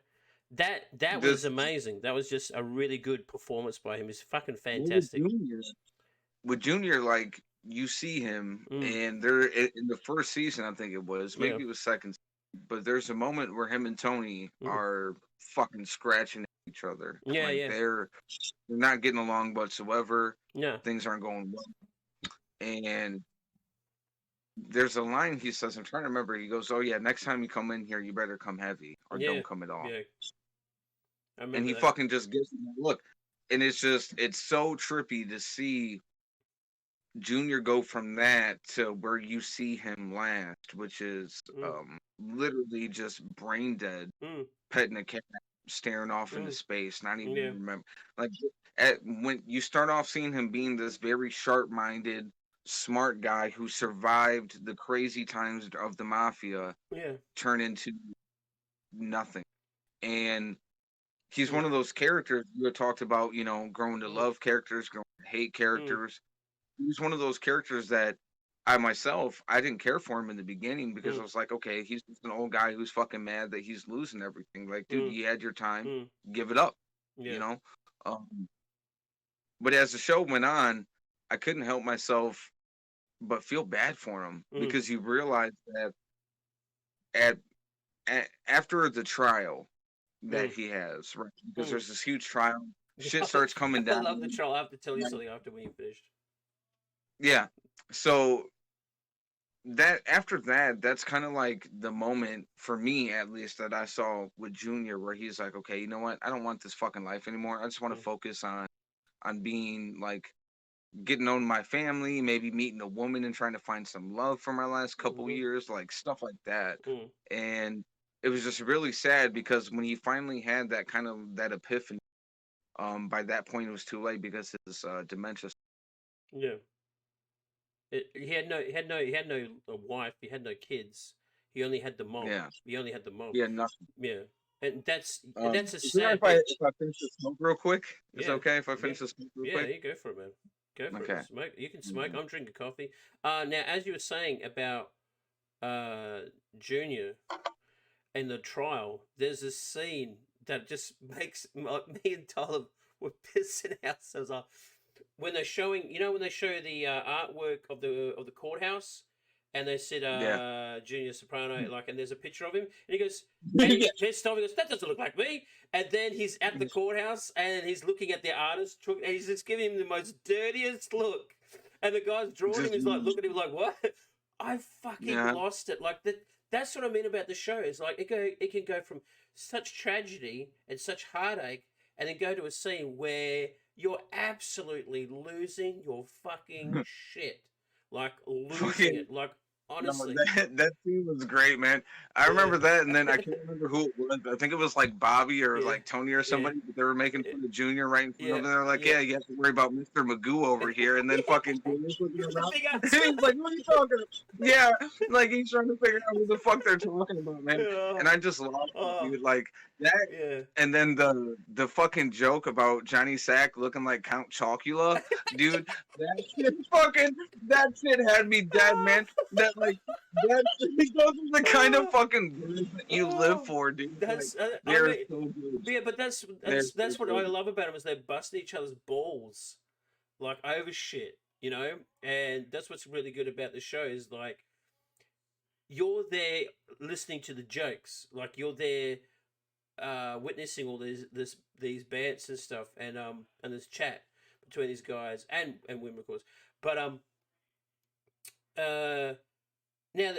that was this amazing. That was just a really good performance by him. He's fucking well, with fantastic. Junior, like you see him, Mm, and there in the first season, I think it was, yeah. maybe it was second, but there's a moment where him and Tony Mm, are fucking scratching at each other, yeah. like Yeah. they're not getting along whatsoever. Yeah. Things aren't going well, and there's a line he says, I'm trying to remember. He goes, "Oh yeah, next time you come in here, you better come heavy or Yeah. don't come at all." Yeah. I And remember he that. fucking just gives him a look, and it's so trippy to see Junior go from that to where you see him last, which is Mm, literally just brain dead, mm, petting a cat, staring off into mm, space, not even yeah. remember. Like at when you start off seeing him being this very sharp-minded, smart guy who survived the crazy times of the mafia, Yeah. turn into nothing. And he's Mm, one of those characters you had talked about, growing to mm, love characters, growing to hate mm, characters. He's one of those characters that I didn't care for him in the beginning because I mm, was like, okay, he's just an old guy who's fucking mad that he's losing everything. Like, dude, mm, you had your time, mm, give it up, you yeah. know. Um, but as the show went on, I couldn't help myself but feel bad for him Mm, because you realize that at, after the trial that mm, he has, right? Because mm. there's this huge trial, shit starts coming I love the down. troll. I have to tell you something after when you finished. Yeah. So that after that, that's kind of like the moment for me, at least, that I saw with Junior, where he's like, okay, you know what? I don't want this fucking life anymore. I just want to Mm, focus on being like getting to know my family, maybe meeting a woman and trying to find some love for my last couple mm-hmm, years, like stuff like that. mm, And it was just really sad because when he finally had that kind of that epiphany, by that point it was too late because his dementia. yeah. He had no wife. He had no kids. He only had the mom. Yeah, He only had the mom. yeah, nothing. Yeah, and that's a Is it all right sad bit. if I finish the smoke real quick? Is it Yeah, okay if I yeah, finish the smoke real yeah. quick? You go for it, man. Go for it. Okay. Smoke. You can smoke. Mhm. I'm drinking coffee. Now as you were saying about uh Junior and the trial, there's a scene that just makes me and Tyler were pissing ourselves off when they're showing. You know when they show the artwork of the courthouse, and they said Yeah. Junior Soprano, like, and there's a picture of him, and he goes, and Yeah. he's pissed off. He goes, "That doesn't look like me." And then he's at the courthouse and he's looking at the artist, and he's just giving him the most dirtiest look. And the guy's drawing him. Just He's like looking at him like, "What?" I fucking yeah. lost it. Like that. That's what I mean about the show. Is like it can go from such tragedy and such heartache, and then go to a scene where you're absolutely losing your fucking shit. Like losing Fucking it. Like no, honestly. that scene was great, man. I Yeah. remember that, and then I can't remember who it was. I think it was like Bobby or Yeah. like Tony or Yeah. somebody. But they were making fun of Junior right in front Yeah. of them. They're like, Yeah. "Yeah, you have to worry about Mr. Magoo over here." And then fucking Junior's looking With the around. big ass. He's like, "What are you talking about?" Yeah, like he's trying to figure out what the fuck they're talking about, man. Yeah. And I just lost it, Oh. dude. Like that. Yeah. And then the fucking joke about Johnny Sack looking like Count Chocula, dude. That shit had me dead, man. That like that those are the kind of fucking words that you live Oh, for, dude. Like that's I they're mean, so good. yeah, but They're so that's what I good. love about them is they're busting each other's balls like over shit, you know, and that's what's really good about the show is like you're there listening to the jokes, like you're there witnessing all these bants and stuff, and this chat between these guys and women of course, but uh now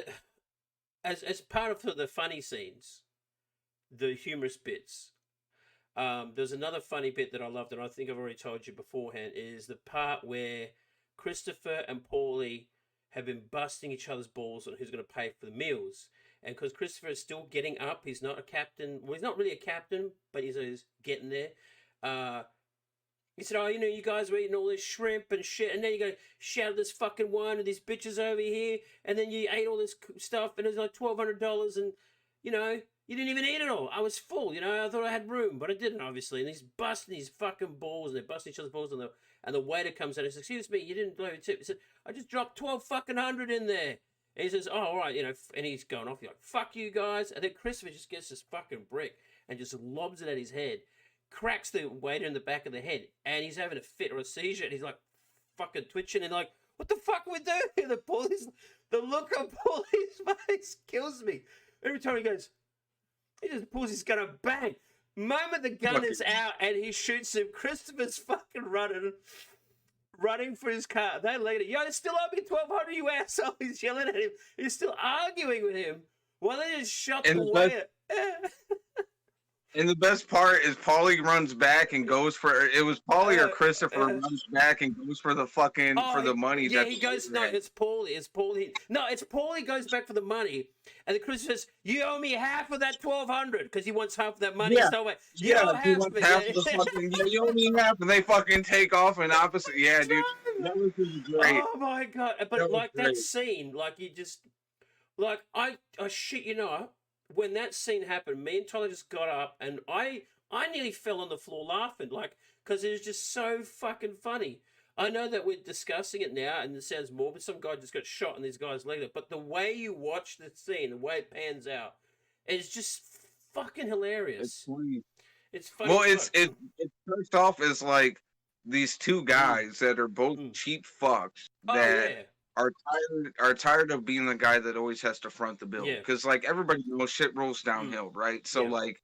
as part of the funny scenes, the humorous bits. There's another funny bit that I loved, and I think I've already told you beforehand, is the part where Christopher and Paulie have been busting each other's balls on who's going to pay for the meals. And because Christopher is still getting up, he's not a captain. Well, he's not really a captain, but he's getting there. Uh, he said, "Oh, you know, you guys were eating all this shrimp and shit, and then you go shout this fucking wine and these bitches over here, and then you ate all this stuff, and it's like $1,200, and you know, You didn't even eat it all. I was full, you know. I thought I had room, but I didn't, obviously. And he's busting his fucking balls, and they're busting each other's balls, and the waiter comes out and says, "Excuse me, you didn't blow your tip." He said, "I just dropped 12 fucking hundred in there." And he says, "Oh, all right, you know," and he's going off. He's like, "Fuck you guys." And then Christopher just gets this fucking brick and just lobs it at his head, cracks the waiter in the back of the head, and he's having a fit or a seizure, and he's like fucking twitching and like, "What the fuck are we doing?" The look on Paulie's face kills me. Every time he just pulls his gun and bang. Moment the gun is out and he shoots him, Christopher's fucking running for his car. They later, "Yo, it's still owe me 1,200, you asshole." He's yelling at him. He's still arguing with him. Well, they just shot the waiter. And the best part is Paulie runs back and goes for it. Was Paulie or Christopher runs back and goes for the fucking for the money. Yeah, he goes. No, it's Paulie. It's Paulie. No, it's Paulie goes back for the money, and the Christopher says, "You owe me half of that 1,200," because he wants half of that money. Yeah, So he wants half of the fucking. Yeah, you owe me half, and they fucking take off in opposite. Yeah, dude, that was great. Oh my god! But like that scene, like you just, like I shit you not. When that scene happened, me and Tyler just got up, and I nearly fell on the floor laughing, like, because it was just so fucking funny. I know that we're discussing it now, and it sounds morbid. Some guy just got shot in these guy's leg, but the way you watch the scene, the way it pans out, is just fucking hilarious. It's funny. It's funny. Well, it starts off as like these two guys that are both cheap fucks that are tired of being the guy that always has to front the bill, because like everybody knows shit rolls downhill, right? So like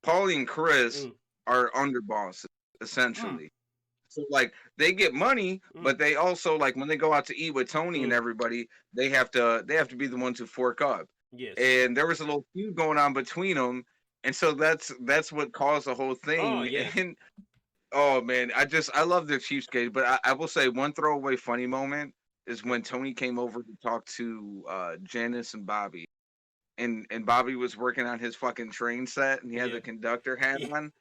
Paulie and Chris are underbosses essentially. So like they get money, but they also, like, when they go out to eat with Tony and everybody, they have to be the ones who fork up. Yes. And there was a little feud going on between them, and so that's what caused the whole thing. Oh yeah. And oh man, I love their cheapskate. But I will say one throwaway funny moment is when Tony came over to talk to Janice and Bobby, and Bobby was working on his fucking train set, and he had the conductor hat on,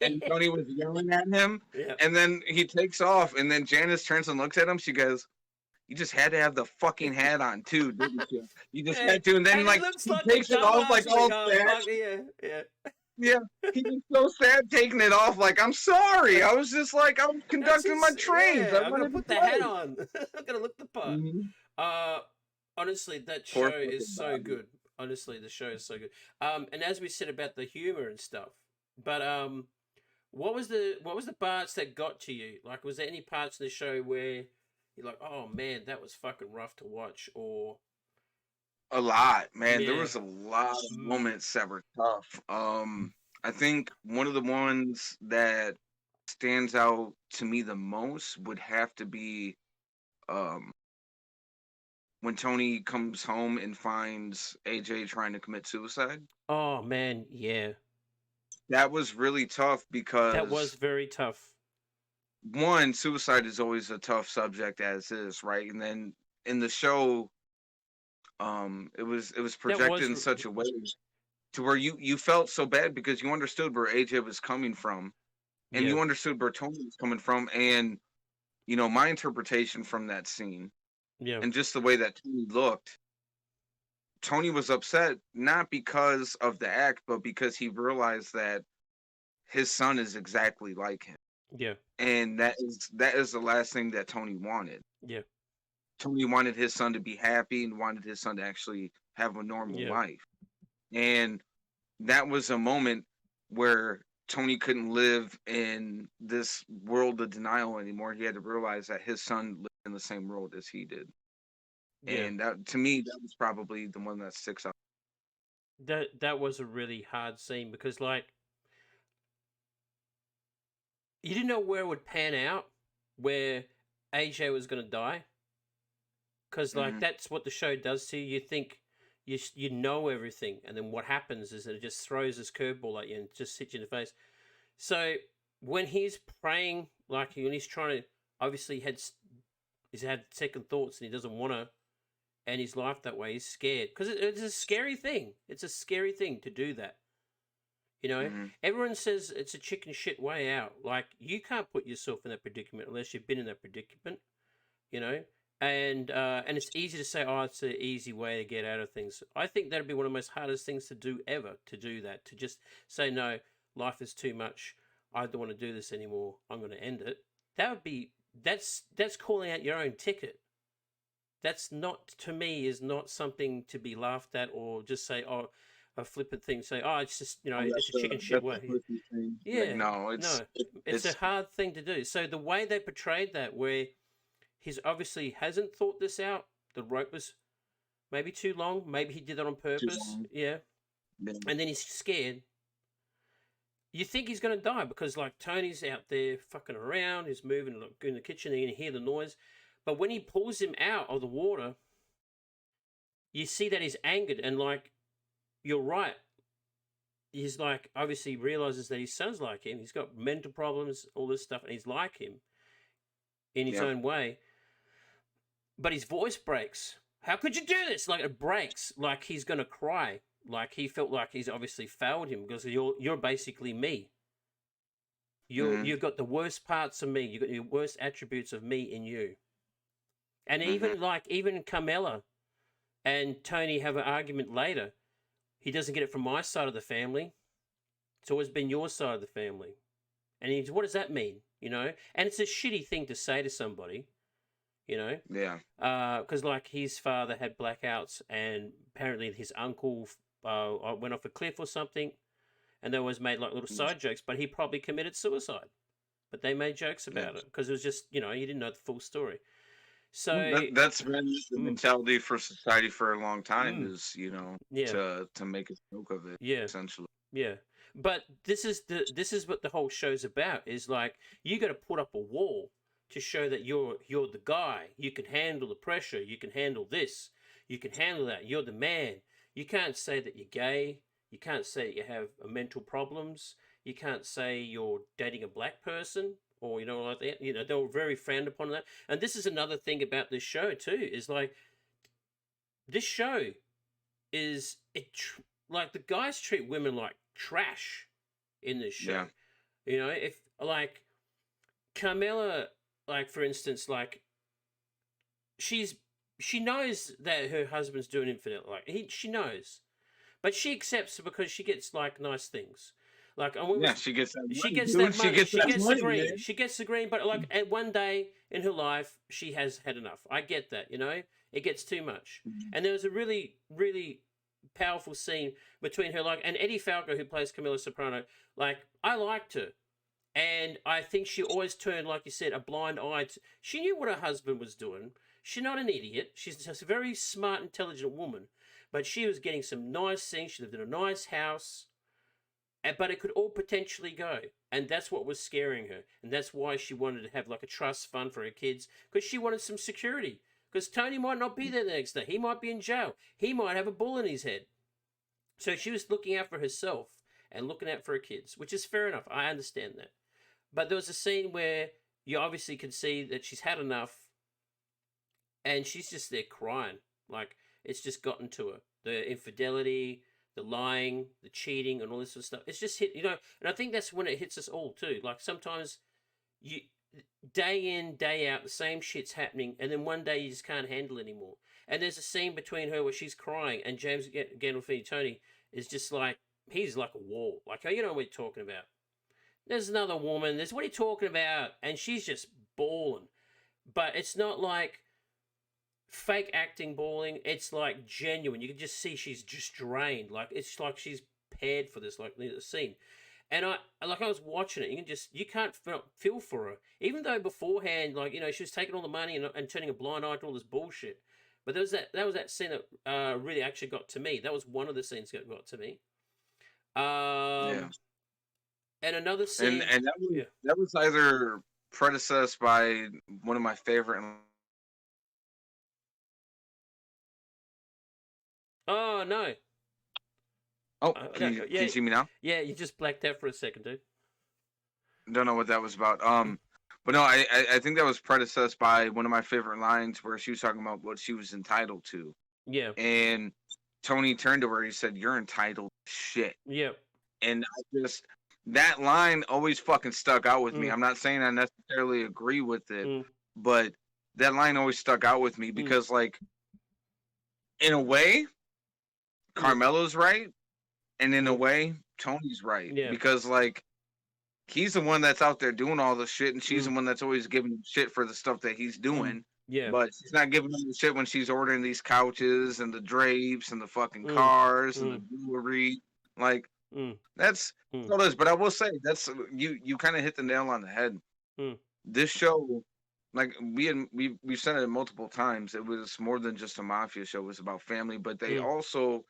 and Tony was yelling at him, and then he takes off, and then Janice turns and looks at him. She goes, "You just had to have the fucking hat on too, didn't you? You just had to." And then like he takes it off like all sad. Yeah, he was so sad taking it off. Like, "I'm sorry. I was just like, I'm conducting my trains. I'm gonna put the hat on. I'm gonna look the part." Honestly, that show is so good. Honestly, the show is so good. And as we said about the humor and stuff, but what was the parts that got to you? Like, was there any parts in the show where you're like, "Oh man, that was fucking rough to watch"? Or a lot, man. There was a lot of moments that were tough. I think one of the ones that stands out to me the most would have to be when Tony comes home and finds AJ trying to commit suicide. Oh man, yeah. That was really tough because that was very tough. One, suicide is always a tough subject as is, right? And then in the show, it was projected in such a way to where you felt so bad because you understood where AJ was coming from, and you understood where Tony was coming from, and you know my interpretation from that scene, and just the way that Tony looked. Tony was upset not because of the act, but because he realized that his son is exactly like him. Yeah, and that is the last thing that Tony wanted. Yeah. Tony wanted his son to be happy and wanted his son to actually have a normal life. And that was a moment where Tony couldn't live in this world of denial anymore. He had to realize that his son lived in the same world as he did. And that, to me, that was probably the one that sticks out. That was a really hard scene because, like, you didn't know where it would pan out, where AJ was going to die. Because, like, that's what the show does to you. You think you know everything, and then what happens is that it just throws this curveball at you and just hits you in the face. So when he's praying, like, when he's trying to, obviously he's had second thoughts and he doesn't want to end his life that way. He's scared because it's a scary thing. It's a scary thing to do that. You know, everyone says it's a chicken shit way out. Like, you can't put yourself in that predicament unless you've been in that predicament, you know. and it's easy to say, oh, it's an easy way to get out of things. I think that'd be one of the most hardest things to do ever, to do that, to just say, no, life is too much. I don't want to do this anymore. I'm going to end it. That would be, that's calling out your own ticket. That's not, to me, is not something to be laughed at or just say, oh, a flippant thing. Say, oh, it's just, it's a chicken shit way. Yeah, like, no, it's a hard thing to do. So the way they portrayed that, where he's obviously hasn't thought this out. The rope was maybe too long. Maybe he did that on purpose. Yeah. And then he's scared. You think he's going to die because, like, Tony's out there fucking around. He's moving in the kitchen. You can hear the noise. But when he pulls him out of the water, you see that he's angered. And, like, you're right. He's, like, obviously realizes that his son's like him. He's got mental problems, all this stuff. And he's like him in his own way. But his voice breaks. How could you do this? Like, it breaks. Like he's going to cry. Like he felt like he's obviously failed him because you're basically me. You've got the worst parts of me. You've got the worst attributes of me in you. And even Carmela and Tony have an argument later. He doesn't get it from my side of the family. It's always been your side of the family. And what does that mean? And it's a shitty thing to say to somebody. Yeah. Because like his father had blackouts, and apparently his uncle went off a cliff or something, and they always made like little side jokes. But he probably committed suicide. But they made jokes about it because it was just you didn't know the full story. So that's been the mentality for society for a long time. Is to make a joke of it. Yeah. Essentially. Yeah. But this is what the whole show's about. Is like you got to put up a wall to show that you're the guy. You can handle the pressure. You can handle this. You can handle that. You're the man. You can't say that you're gay. You can't say that you have mental problems. You can't say you're dating a black person or like that. They were very frowned upon that. And this is another thing about this show too. Is like this show is like the guys treat women like trash in this show. Yeah. If like Carmela. Like, for instance, like, she knows that her husband's doing infidel. Like, she knows. But she accepts it because she gets, like, nice things. Like, she gets that money. She gets that money. She gets the green. Man. She gets the green, but, like, at one day in her life, she has had enough. I get that, It gets too much. And there was a really, really powerful scene between her, like, and Eddie Falco, who plays Camilla Soprano. Like, I liked her. And I think she always turned, like you said, a blind eye. She knew what her husband was doing. She's not an idiot. She's just a very smart, intelligent woman. But she was getting some nice things. She lived in a nice house. But it could all potentially go. And that's what was scaring her. And that's why she wanted to have like a trust fund for her kids. Because she wanted some security. Because Tony might not be there the next day. He might be in jail. He might have a bullet in his head. So she was looking out for herself and looking out for her kids. Which is fair enough. I understand that. But there was a scene where you obviously can see that she's had enough and she's just there crying. Like, it's just gotten to her. The infidelity, the lying, the cheating, and all this sort of stuff. It's just hit, and I think that's when it hits us all too. Like, sometimes day in, day out, the same shit's happening, and then one day you just can't handle it anymore. And there's a scene between her where she's crying, and James Gandolfini, Tony, is just like, he's like a wall. Like, what you're talking about. There's another woman. What are you talking about? And she's just bawling. But it's not like fake acting bawling. It's like genuine. You can just see she's just drained. Like, it's like she's paired for this, like the scene. And I was watching it. You can't feel for her. Even though beforehand, like, she was taking all the money and turning a blind eye to all this bullshit. But there was that scene that really actually got to me. That was one of the scenes that got to me. Yeah. And another scene, and that was either predecessed by one of my favorite. Oh no! Oh, can you see me now? Yeah, you just blacked out for a second, dude. Don't know what that was about. But no, I think that was predecessed by one of my favorite lines where she was talking about what she was entitled to. Yeah. And Tony turned to her. He said, "You're entitled to shit." Yeah. And that line always fucking stuck out with me. I'm not saying I necessarily agree with it, but that line always stuck out with me because, like, in a way, Carmelo's right, and in a way, Tony's right. Yeah. Because, like, he's the one that's out there doing all the shit, and she's the one that's always giving him shit for the stuff that he's doing. Yeah. But she's not giving him the shit when she's ordering these couches and the drapes and the fucking cars and the jewelry. Like, that's all it is. But I will say, that's you kind of hit the nail on the head. This show, like we've said it multiple times, it was more than just a mafia show. It was about family, but they also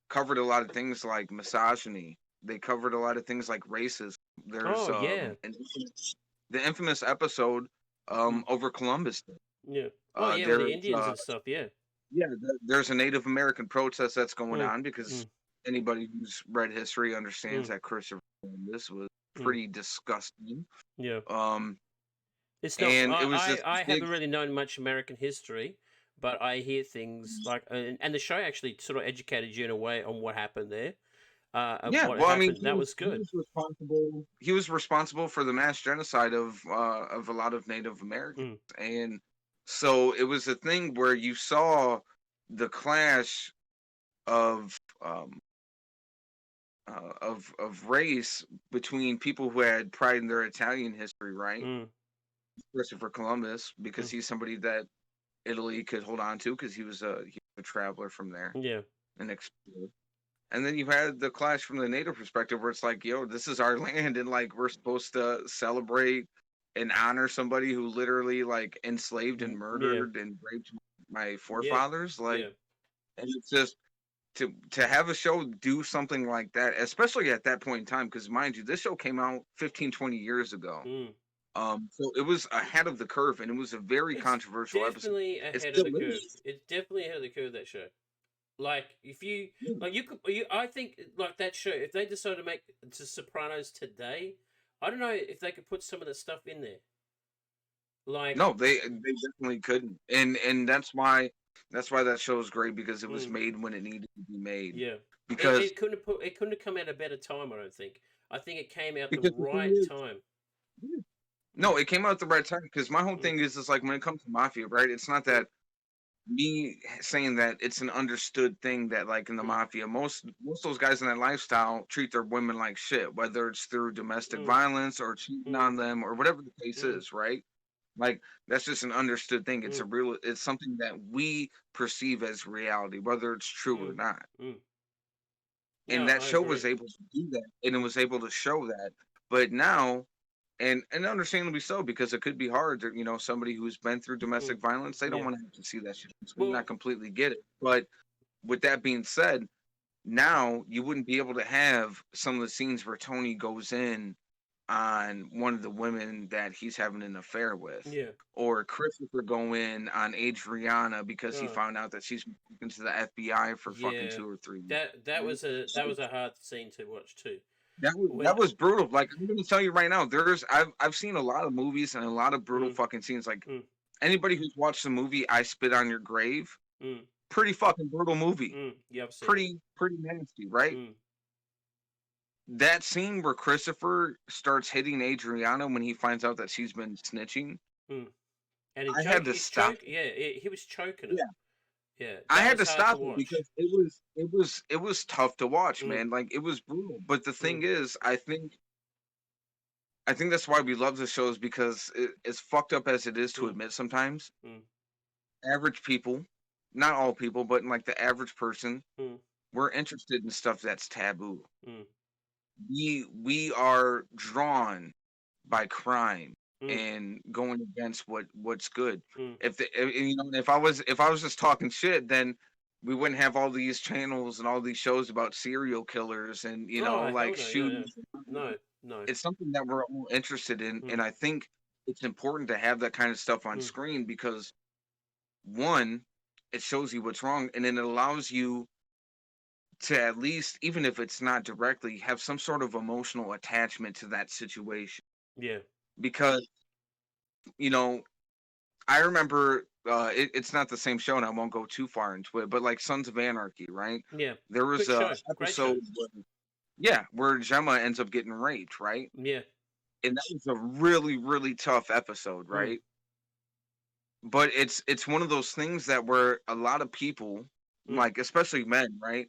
covered a lot of things like misogyny. They covered a lot of things like racism. There's the infamous episode over Columbus Day. Yeah. Oh yeah, with the Indians and stuff. Yeah. Yeah, there's a Native American protest that's going on because anybody who's read history understands that Christopher Columbus was pretty disgusting. Yeah. It's not. And it was I haven't really known much American history, but I hear things like, and the show actually sort of educated you in a way on what happened there. Yeah, what well, I happened. mean, That was good. He was responsible for the mass genocide of a lot of Native Americans, and so it was a thing where you saw the clash of race between people who had pride in their Italian history, right? Christopher Columbus, because he's somebody that Italy could hold on to because he was a traveler from there, an explorer. And then you had the clash from the native perspective where it's like, yo, this is our land, and like we're supposed to celebrate and honor somebody who literally like enslaved and murdered and raped my forefathers. Like, and it's just to have a show do something like that, especially at that point in time, because mind you, this show came out 15, 20 years ago. So it was ahead of the curve, and it was a very controversial episode. It's definitely ahead of the curve, that show. Like, if you like, I think like that show. If they decided to make The Sopranos today, I don't know if they could put some of the stuff in there. Like, no, they definitely couldn't, and that's why that show is great, because it was made when it needed to be made. Yeah, because it couldn't have come at a better time. I don't think. I think it came out the right time. No, it came out at the right time, because my whole thing is like, when it comes to mafia, right? It's not that me saying that it's an understood thing that, like, in the mafia, most of those guys in that lifestyle treat their women like shit, whether it's through domestic violence or cheating on them or whatever the case is, right? Like, that's just an understood thing. It's it's something that we perceive as reality, whether it's true or not. And that show was able to do that, and it was able to show that. But now, and understandably so, because it could be hard to, somebody who's been through domestic violence, they don't want to have to see that shit. So we not completely get it. But with that being said, now you wouldn't be able to have some of the scenes where Tony goes in on one of the women that he's having an affair with, or Christopher go in on Adriana because he found out that she's been to the FBI for fucking 2 or 3 years. That was a hard scene to watch too. That was brutal. Like, I'm gonna tell you right now, I've seen a lot of movies and a lot of brutal fucking scenes. Like, anybody who's watched the movie I Spit on Your Grave, pretty fucking brutal movie. Pretty nasty, right? That scene where Christopher starts hitting Adriana when he finds out that she's been snitching, and I had to stop. He was choking her. Yeah, I had to stop it because it was tough to watch, man. Like, it was brutal. But the thing is, I think that's why we love the shows, because as fucked up as it is to admit sometimes, average people, not all people, but like the average person, we're interested in stuff that's taboo. We are drawn by crime and going against what's good. If I was just talking shit, then we wouldn't have all these channels and all these shows about serial killers and shootings. No. It's something that we're all interested in, and I think it's important to have that kind of stuff on screen, because one, it shows you what's wrong, and then it allows you to, at least, even if it's not directly, have some sort of emotional attachment to that situation. Yeah. Because, I remember, it's not the same show, and I won't go too far into it, but like Sons of Anarchy, right? Yeah. There was an episode where Gemma ends up getting raped, right? Yeah. And that was a really, really tough episode, right? but it's one of those things that where a lot of people, Mm, like especially men, right?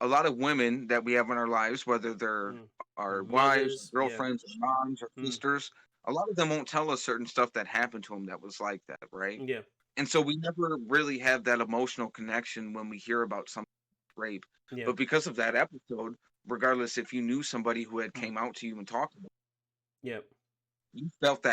A lot of women that we have in our lives, whether they're mm. our wives, Mothers, our yeah. girlfriends, our moms, our Mm, sisters, a lot of them won't tell us certain stuff that happened to them that was like that, right? yeah, And so we never really have that emotional connection when we hear about some rape. yeah, But because of that episode, regardless if you knew somebody who had mm, came out to you and talked about yeah, it, you felt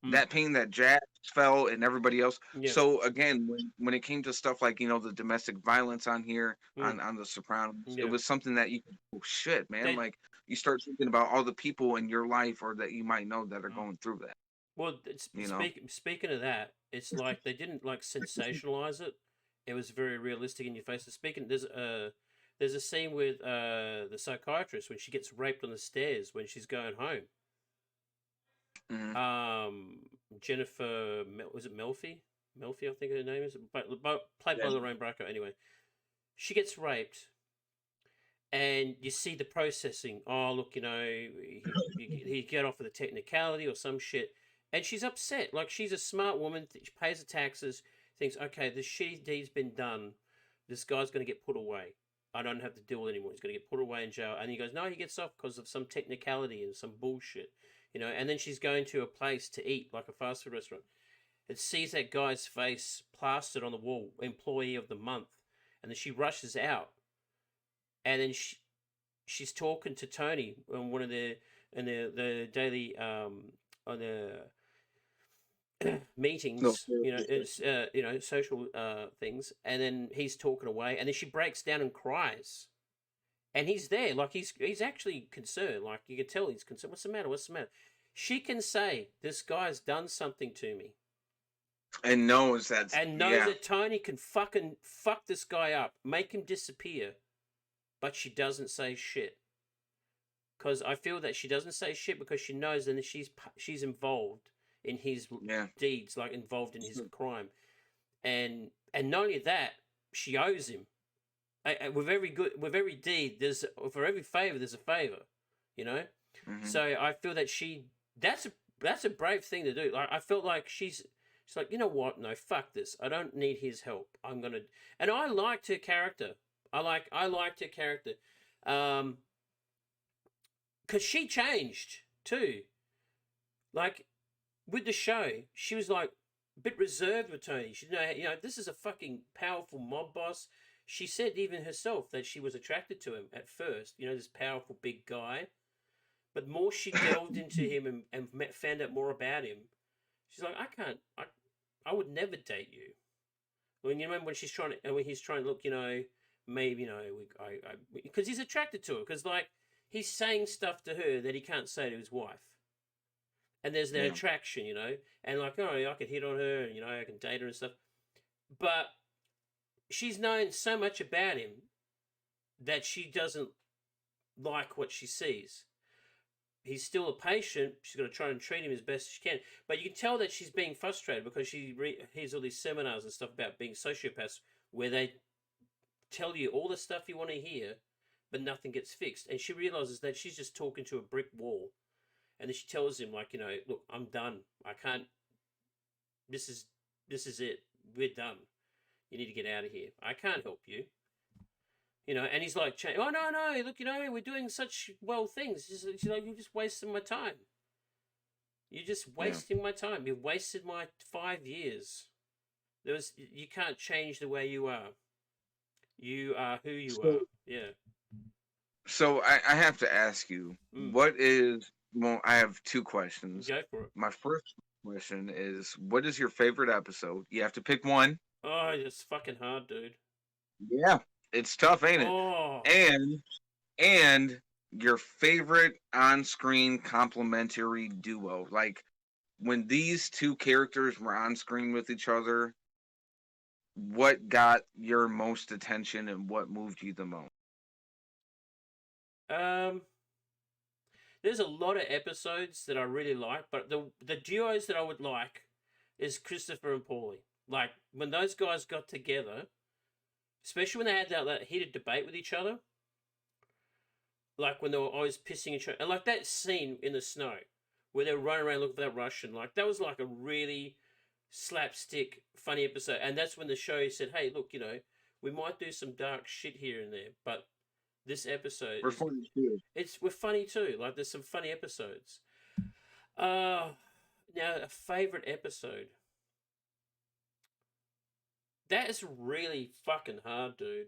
mm, that pain that Jax felt and everybody else. yeah, So again, when it came to stuff like the domestic violence on here mm, on the Sopranos, it yeah. was something that you could, oh shit, man, They like you start thinking about all the people in your life or that you might know that are mm. going through that, Well, you know. speaking of that, it's like they didn't like sensationalize it. It was very realistic in your face. And speaking, there's a scene with the psychiatrist when she gets raped on the stairs when she's going home. Hmm. Jennifer, was it Melfi? Melfi, I think her name is, but played by Yeah. Lorraine Bracco. Anyway, she gets raped, and you see the processing. Oh, look, he get off with a technicality or some shit, and she's upset. Like she's a smart woman. She pays her taxes. Thinks, okay, this shitty deed's been done. This guy's going to get put away. I don't have to deal with it anymore. He's going to get put away in jail. And he goes, no, he gets off because of some technicality and some bullshit, And then she's going to a place to eat, like a fast food restaurant, and sees that guy's face plastered on the wall, employee of the month, and then she rushes out, and then she's talking to Tony on one of the daily on the No. meetings, it's social things, and then he's talking away, and then she breaks down and cries, and he's there, like he's actually concerned, like you can tell he's concerned. What's the matter? What's the matter? She can say this guy's done something to me, And knows that's, and knows yeah. that Tony can fucking fuck this guy up, make him disappear, but she doesn't say shit. Because I feel that she doesn't say shit because she knows that she's involved in his Yeah. deeds, like involved in his crime, and not only that, she owes him. With every deed, there's for every favor there's a favor, you know. Hmm. So I feel that that's a brave thing to do. Like I felt like she's like, you know what? No, fuck this. I don't need his help. I'm gonna. And I liked her character. I liked her character. Um, because she changed too. Like with the show, she was like a bit reserved with Tony. She didn't know, this is a fucking powerful mob boss. She said even herself that she was attracted to him at first. This powerful big guy. But more she delved into him and found out more about him, she's like, I can't. I would never date you. When you remember when she's trying to, and when he's trying to look, maybe because he's attracted to her because like he's saying stuff to her that he can't say to his wife, and there's that Yeah. attraction, and like I could hit on her, and I can date her and stuff, but she's known so much about him that she doesn't like what she sees. He's still a patient. She's going to try and treat him as best as she can. But you can tell that she's being frustrated because she hears all these seminars and stuff about being sociopaths where they tell you all the stuff you want to hear, but nothing gets fixed. And she realizes that she's just talking to a brick wall. And then she tells him, like, look, I'm done. I can't. This is it. We're done. You need to get out of here. I can't help you. And he's like, oh no, look, we're doing such well things. She's like, you're just wasting my time. You're just Yeah. wasting my time. You've wasted my 5 years. You can't change the way you are. You are who you So are. Yeah. so I have to ask you, Mm. what is well, I have two questions. Go for it. My first question is, what is your favorite episode? You have to pick one. Oh, it's fucking hard, dude. Yeah. It's tough, ain't it? Oh, And your favorite on-screen complementary duo. Like when these two characters were on screen with each other, what got your most attention and what moved you the most? um, there's a lot of episodes that I really like, but the duos that I would like is Christopher and Paulie. Like when those guys got together, especially when they had that heated debate with each other, like when they were always pissing each other, and like that scene in the snow where they were running around looking for that Russian, like that was like a really slapstick funny episode, and that's when the show said, "Hey, look, we might do some dark shit here and there, but this episode We're is funny too. we're funny too. Like there's some funny episodes." Uh Now a favorite episode. That is really fucking hard, dude.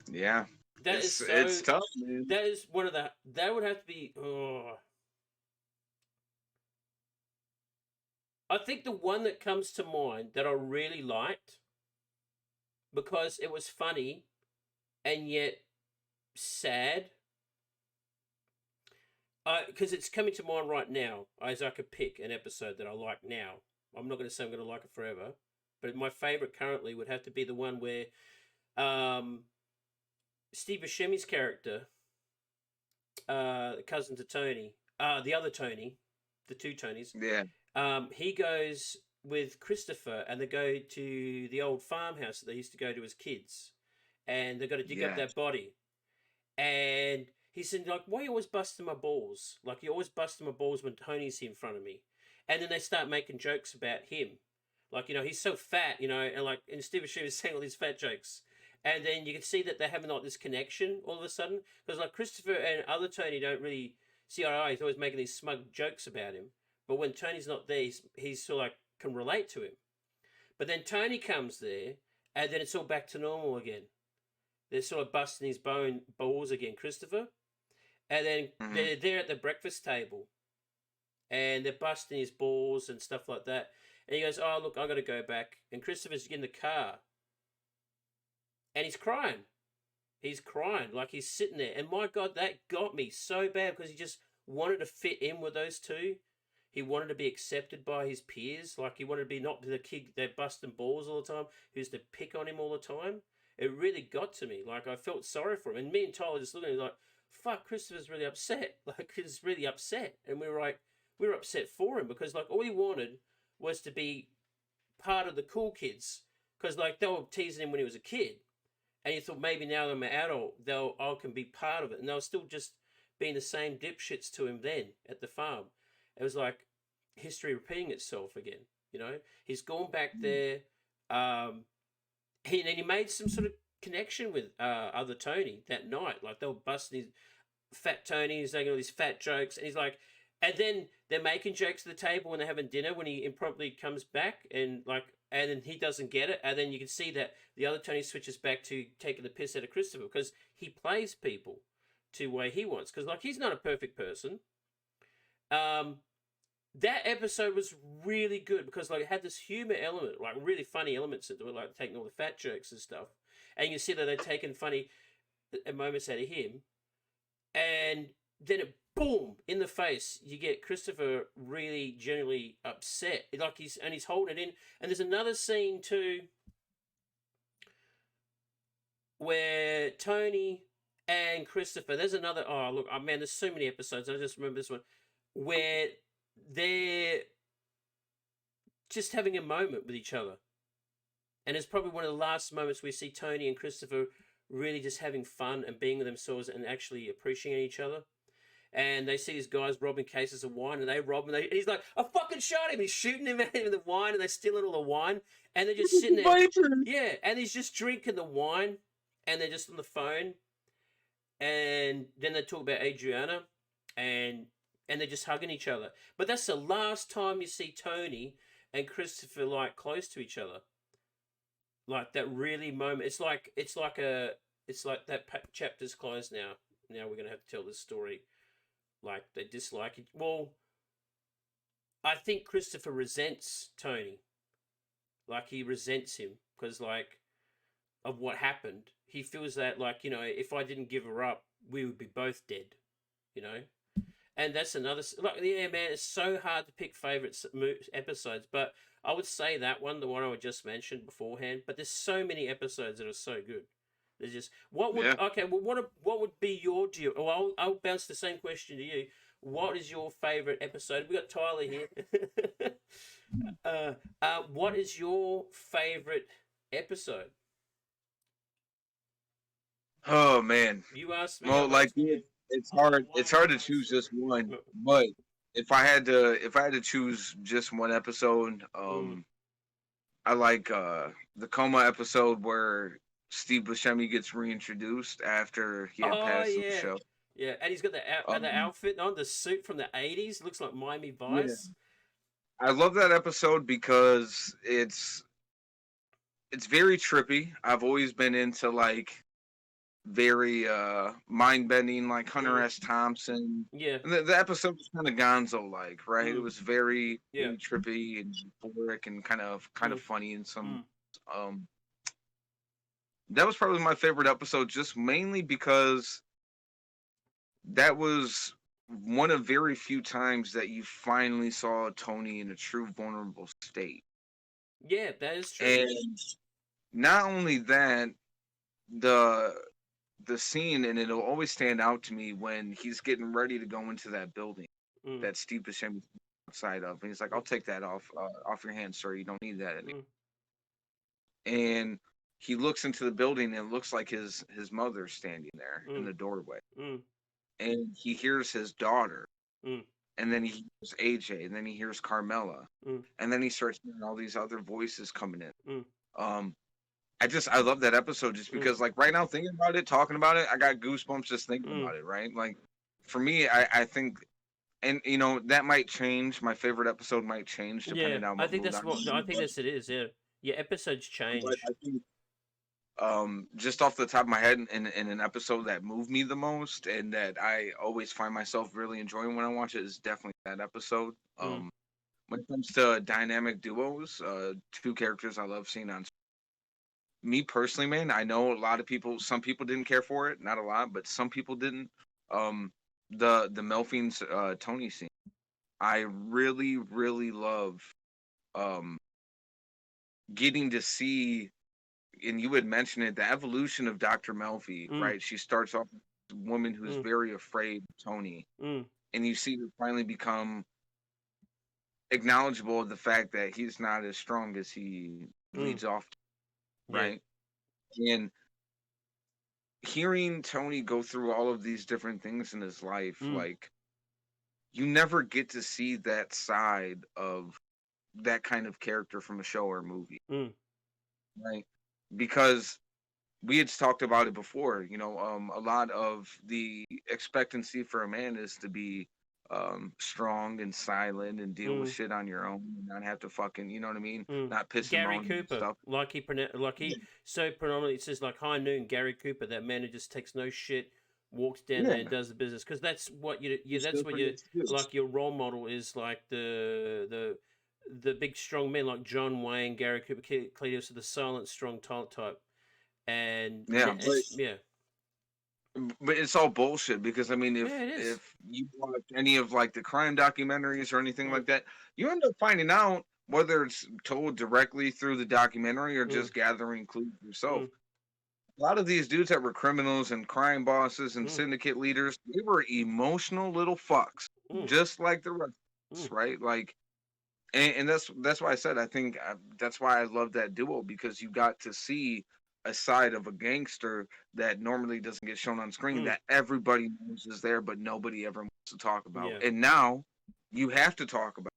Yeah, That is it's so. tough, man. That is one of the. That would have to be. Oh, I think the one that comes to mind that I really liked because it was funny and yet sad. Because it's coming to mind right now, as I could pick an episode that I like now. I'm not going to say I'm going to like it forever, but my favorite currently would have to be the one where Steve Buscemi's character, cousin to Tony, the other Tony, the two Tonys, Yeah, he goes with Christopher and they go to the old farmhouse that they used to go to as kids, and they've got to dig up yeah, that body. And he said, like, why are you always busting my balls? Like, you're always busting my balls when Tony's here in front of me. And then they start making jokes about him. Like, he's so fat, and like, and Steve Buscemi was saying all these fat jokes. And then you can see that they're having like this connection all of a sudden. Because like Christopher and other Tony don't really see eye to eye. He's always making these smug jokes about him. But when Tony's not there, he's sort of like can relate to him. But then Tony comes there, and then it's all back to normal again. They're sort of busting his balls again, Christopher. And then they're there at the breakfast table, and they're busting his balls and stuff like that. And he goes, "Oh, look, I got to go back." And Christopher's in the car, and he's crying. He's crying like he's sitting there. And my God, that got me so bad because he just wanted to fit in with those two. He wanted to be accepted by his peers. Like he wanted to be not the kid they're busting balls all the time, who's to pick on him all the time. It really got to me. Like I felt sorry for him. And me and Tyler just looking at him like, fuck, Christopher's really upset. Like he's really upset. And we were upset for him because like all he wanted was to be part of the cool kids. Because like they were teasing him when he was a kid. And you thought maybe now that I'm an adult, I can be part of it. And they were still just being the same dipshits to him then at the farm. It was like history repeating itself again. He's gone back there. He made some sort of connection with other Tony that night. Like they were busting his fat Tony. He's making all these fat jokes, and he's like, and then they're making jokes at the table when they're having dinner. When he impromptu comes back, and then he doesn't get it, and then you can see that the other Tony switches back to taking the piss out of Christopher because he plays people to the way he wants. Because like he's not a perfect person. That episode was really good because like it had this humor element, like really funny elements into it, like taking all the fat jokes and stuff. And you see that they're taking funny moments out of him. And then it boom in the face. You get Christopher really genuinely upset. Like he's holding it in. And there's another scene too where Tony and Christopher, there's another look, oh man, there's so many episodes. I just remember this one where they're just having a moment with each other. And it's probably one of the last moments we see Tony and Christopher really just having fun and being with themselves and actually appreciating each other. And they see these guys robbing cases of wine, and they rob him. He's like, I fucking shot him. He's shooting him at him with the wine, and they're stealing all the wine. And they're just sitting there. Yeah, and he's just drinking the wine, and they're just on the phone. And then they talk about Adriana, and they're just hugging each other. But that's the last time you see Tony and Christopher like close to each other. Like that really moment. It's like that chapter's closed now. Now we're gonna have to tell this story. Like they dislike it. Well, I think Christopher resents Tony. Like he resents him because like of what happened. He feels that like if I didn't give her up, we would be both dead. And that's another like yeah man. It's so hard to pick favorite episodes, but I would say that one, the one I just mentioned beforehand. But there's so many episodes that are so good. There's just what would okay. Well, what would be your deal? Well, I'll bounce the same question to you. What is your favorite episode? We got Tyler here. What is your favorite episode? Oh man. You asked me. Well, like it's hard. It's hard to choose just one, but if I had to choose just one episode, Mm. I like the coma episode where Steve Buscemi gets reintroduced after he had Oh passed in the yeah, show. yeah, and he's got the Um, outfit on, the suit from the '80s. Looks like Miami yeah, Vice. I love that episode because it's very trippy. I've always been into like very mind bending, like Hunter Mm. S. Thompson. Yeah. And the episode was kind of Gonzo like, right? It Mm. was very Yeah. very trippy and euphoric and kind of Mm. funny in some. Mm. Um, that was probably my favorite episode, just mainly because that was one of very few times that you finally saw Tony in a true vulnerable state. Yeah, that is true. And not only that, the the scene, and it'll always stand out to me when he's getting ready to go into that building Mm. that Steve Buscemi outside of, and he's like, "I'll Mm. take that off your hands, sir. You don't need that anymore." Mm. And he looks into the building, and it looks like his mother's standing there in Mm. the doorway, Mm. and he hears his daughter, Mm. and then he hears AJ, and then he hears Carmela, Mm. and then he starts hearing all these other voices coming in. Mm. Um, I love that episode just Mm. because like right now thinking about it, talking about it, I got goosebumps just thinking Mm. about it, right? Like for me, I think, and you know, that might change. My favorite episode might change Yeah, depending on I what think mood that's I'm what. No, I in. think that's it is. Yeah, yeah. Episodes But change. I think just off the top of my head, in an episode that moved me the most and that I always find myself really enjoying when I watch it is definitely that episode. Mm. When it comes to dynamic duos, two characters I love seeing on me personally, man, I know a lot of people. Some people didn't care for it, not a lot, but some people didn't. Um, the Melfing's Tony scene, I really really love. Um, getting to see, and you had mentioned it, the evolution of Dr. Melfi. Mm. Right, she starts off as a woman who's Mm. very afraid of Tony, Mm. and you see her finally become acknowledgeable of the fact that he's not as strong as he Mm. leads off. To, Yeah. right, and hearing Tony go through all of these different things in his life, Mm. like you never get to see that side of that kind of character from a show or a movie, Mm. right? Because we had talked about it before, you know, a lot of the expectancy for a man is to be strong and silent and deal with Mm. shit on your own and not have to fucking, you know what I mean? Mm. Not piss and Gary moan and Cooper, stuff. like Yeah. he so predominantly it says like high noon. Gary Cooper, that man who just takes no shit, walks down there and Yeah. does the business because that's what you. He's That's still what pretty you excused. like. Your role model is like the big strong men like John Wayne, Gary Cooper, Cletus, the silent strong type, and Yeah, yeah, but it's all bullshit because I mean, yeah, it is. if you watch any of like the crime documentaries or anything Mm. like that, you end up finding out whether it's told directly through the documentary or Mm. just gathering clues yourself. Mm. A lot of these dudes that were criminals and crime bosses and Mm. syndicate leaders, they were emotional little fucks, Mm. just like the rest of Mm. us, right? Like, and that's why I said I think that's why I love that duo because you got to see a side of a gangster that normally doesn't get shown on screen Mm. that everybody knows is there, but nobody ever wants to talk about. Yeah. And now you have to talk about,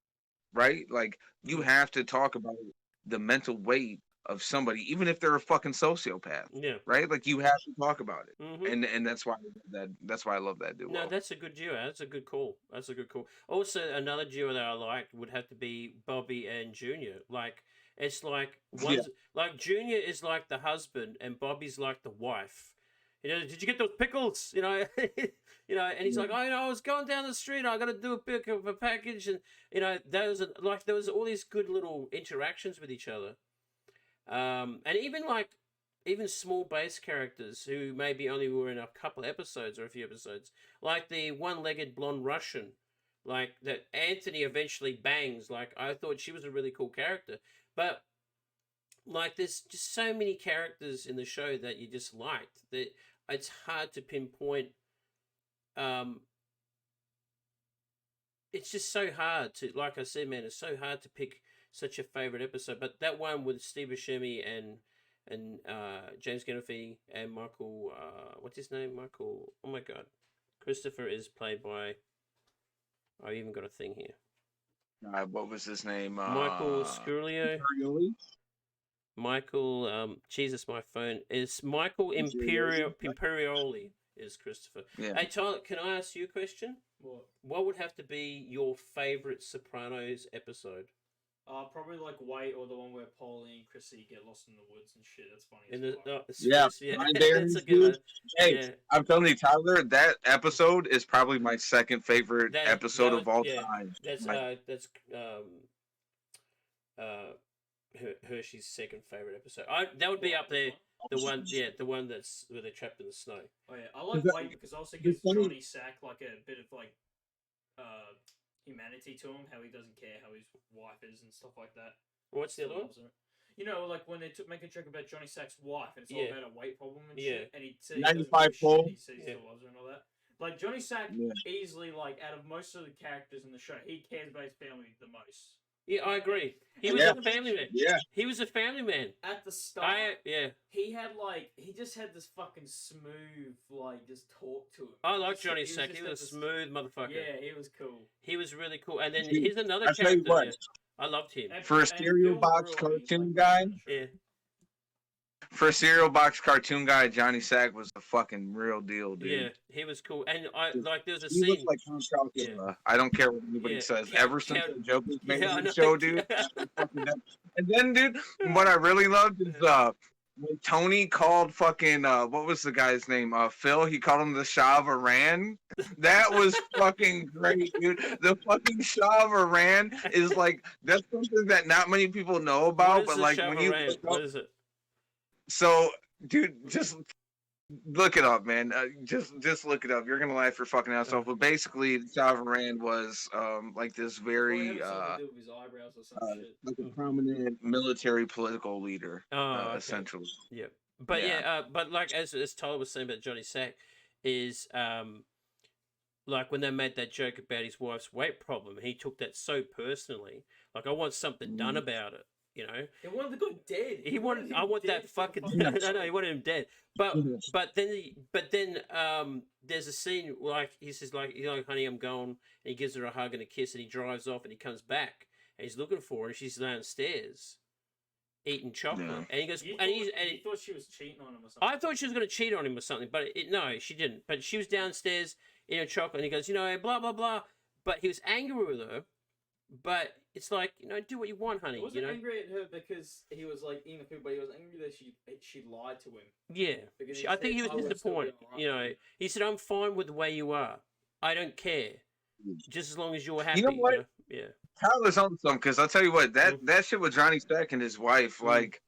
right? Like you Mm. have to talk about the mental weight of somebody, even if they're a fucking sociopath, Yeah. right? Like you have to talk about it, Mm-hmm. and that's why that's why I love that No, duo. that's a good duo. That's a good call. That's a good call. Also, another duo that I liked would have to be Bobby and Junior. Like, it's like Yeah, one's like Junior is like the husband, and Bobby's like the wife. You know, did you get those pickles? You know, and he's yeah, like, oh, I was going down the street. I got to do a pick of a package, and there was all these good little interactions with each other. And even small base characters who maybe only were in a couple episodes or a few episodes, like the one-legged blonde Russian, like that Anthony eventually bangs. Like I thought she was a really cool character, but like there's just so many characters in the show that you just liked that it's hard to pinpoint. Um, it's just so hard to, like I said, man, it's so hard to pick such a favorite episode. But that one with Steve Buscemi and James Gandolfini and Michael, what's his name? Michael. Oh my God, Christopher is played by I even got a thing here. What was his name? Michael Scurio. Imperioli? Michael, Jesus, my phone is Michael Imperioli is Christopher. Yeah. Hey, Tyler, can I ask you a question? What would have to be your favorite Sopranos episode? Probably like White or the one where Paulie and Chrissy get lost in the woods and shit. That's funny. In as the, fuck. Yeah, Ryan Barron's that's a good one. Hey, Yeah. I'm telling you, Tyler, that episode is probably my second favorite episode of all time. That's Like, Hershey's second favorite episode. That would be up there. The one that's where they're trapped in the snow. Oh yeah, I like that- White because also gives funny- Johnny Sack like a bit of like humanity to him, how he doesn't care how his wife is and stuff like that. What's the other one? You know, like when they make a joke about Johnny Sack's wife, and it's all Yeah. about a weight problem and Yeah. shit, and he says he doesn't give 95 a shit, pole. he says he Yeah. still loves her and all that. Like Johnny Sack, Yeah. easily like out of most of the characters in the show, he cares about his family the most. Yeah, I agree. He was Yeah. a family man. Yeah. He was a family man. At the start, Yeah. he just had this fucking smooth, like, just talk to him. I like Just- Johnny just Sack. He had was a this- smooth motherfucker. Yeah, he was cool. He was really cool. And then Dude, here's another I'll tell you character. what. Yeah. I loved him. For a And cereal Bill box Burr, he's, cartoon like, guy? on the show. Yeah. for a cereal box cartoon guy, Johnny Sack was the fucking real deal, dude. Yeah, he was cool. And I Dude, like there was a He scene. looks like Count Chocula. I don't care what anybody Yeah, says. Count- Ever since Count- the joke was made Yeah, I in know. the show, dude. And then, dude, what I really loved is when Tony called fucking what was the guy's name? Phil. He called him the Shah of Iran. That was fucking great, dude. The fucking Shah of Iran is like that's something that not many people know What about, is but the like when you Chavaran? What is it? so, dude, just look it up, man. Just look it up. You're gonna laugh your fucking ass off. But basically, Shah of Iran was like this very Probably having something to do with his eyebrows or some shit. Like a prominent. military political leader, Oh, okay. essentially. Yeah, but Yeah. but like as Tyler was saying about Johnny Sack, is like when they made that joke about his wife's weight problem, he took that so personally. Like I want something done about it, you know. He wanted the guy dead. He wanted. him I want dead that for fucking. the No, he wanted him dead. But Yes. but then there's a scene like he says like honey I'm gone, and he gives her a hug and a kiss and he drives off and he comes back and he's looking for her and she's downstairs eating chocolate Yeah. and he goes You and you thought she was cheating on him or something. I thought she was going to cheat on him or something, but no, she didn't. But she was downstairs in her chocolate, and he goes, blah blah blah. But he was angry with her. But it's like, do what you want, honey. He wasn't angry at her because he was like eating the food, but he was angry that she lied to him. Yeah, Because I think he said, was "I will still be disappointed. alright." He said, "I'm fine with the way you are. I don't care, just as long as you're happy." You know what? Yeah. Tyler's on something because I'll tell you what that shit with Johnny Stack and his wife, like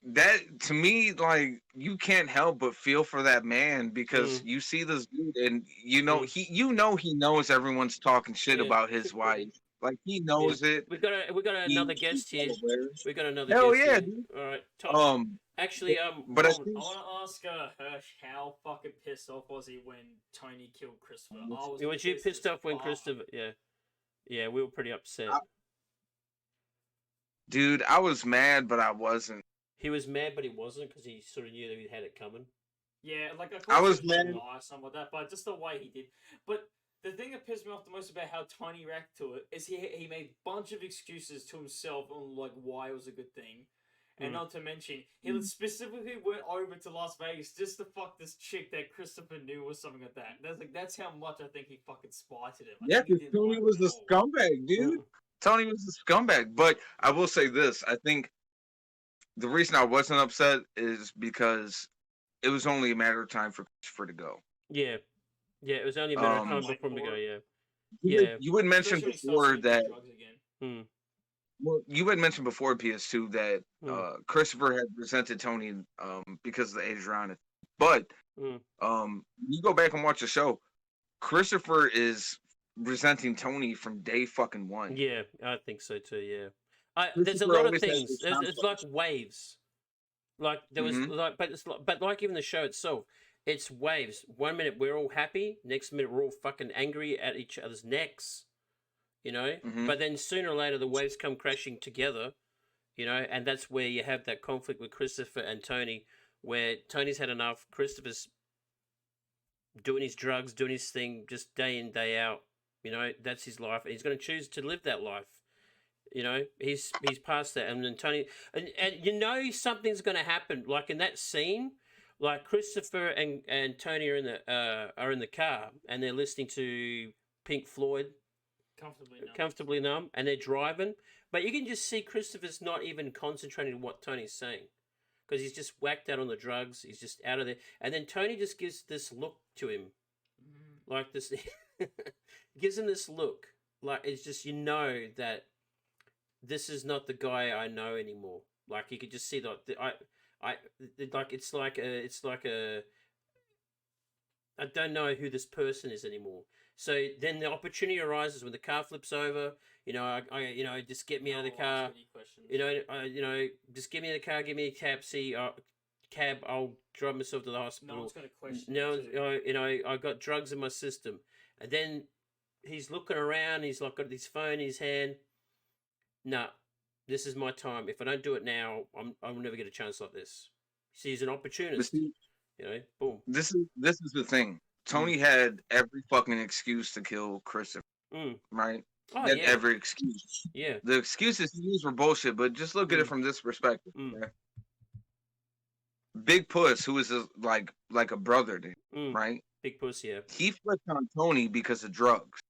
that to me, like you can't help but feel for that man because you see this dude and he knows everyone's talking shit Yeah. about his wife. Like he knows it. We got another guest here. Aware. We got another Hell guest yeah, here. dude. All right, Tom. Actually, but I I think want to ask Hirsch how fucking pissed off was he when Tony killed Christopher? I was was you pissed as off when fuck. Christopher? Yeah, we were pretty upset. dude, I was mad, but I wasn't. He was mad, but he wasn't because he sort of knew that he had it coming. Yeah, like I was mad, mad. something like that, but just the way he did. But the thing that pissed me off the most about how Tony reacted to it is he made a bunch of excuses to himself on like why it was a good thing. And not to mention, he specifically went over to Las Vegas just to fuck this chick that Christopher knew or something like that. That's how much I think he fucking spited him. I Yeah, think he because didn't Tony like was him a at all. scumbag, dude. Tony was a scumbag. But I will say this: I think the reason I wasn't upset is because it was only a matter of time for Christopher to go. Yeah, it was only a matter of time Wait before him to for go. it. Yeah, yeah. You had mentioned Especially when he starts before taking that drugs again. Well, you had mentioned before PS2 that Mm. Christopher had resented Tony because of the Adriana. But Mm. you go back and watch the show, Christopher is resenting Tony from day fucking one. Yeah, I think so too. Yeah, there's a Christopher lot of always has things. this It's like conflict. waves. Like there was Mhm. but like even the show itself, it's waves. 1 minute we're all happy, next minute we're all fucking angry at each other's necks. Mhm. But then sooner or later the waves come crashing together. And that's where you have that conflict with Christopher and Tony, where Tony's had enough. Christopher's doing his drugs, doing his thing, just day in day out. You know, that's his life, and he's going to choose to live that life. You know, he's past that, and then Tony, and you know something's going to happen. Like in that scene, like Christopher and Tony are in the car, and they're listening to Pink Floyd, Comfortably Numb, and they're driving, but you can just see Christopher's not even concentrating on what Tony's saying, because he's just whacked out on the drugs. He's just out of there, and then Tony just gives this look to him, like this, gives him this look, like it's just, you know, that this is not the guy I know anymore. Like you could just see that it's like a I don't know who this person is anymore. So then the opportunity arises when the car flips over. You know, I just get me out of the car. You know, just get me in the car, give me a taxi, cab. I'll drive myself to the hospital. No one's going to question. No, you know, I got drugs in my system, and then he's looking around. He's like got his phone in his hand. Nah, this is my time. If I don't do it now, I'll never get a chance like this. See, he's an opportunist. You know, boom. This is the thing. Tony had every fucking excuse to kill Christopher. Right? Oh, He had yeah. every excuse. Yeah. The excuses he used were bullshit, but just look at it from this perspective. Okay? Big Puss, who is like a brother to him, right? Big Puss, yeah. He flipped on Tony because of drugs.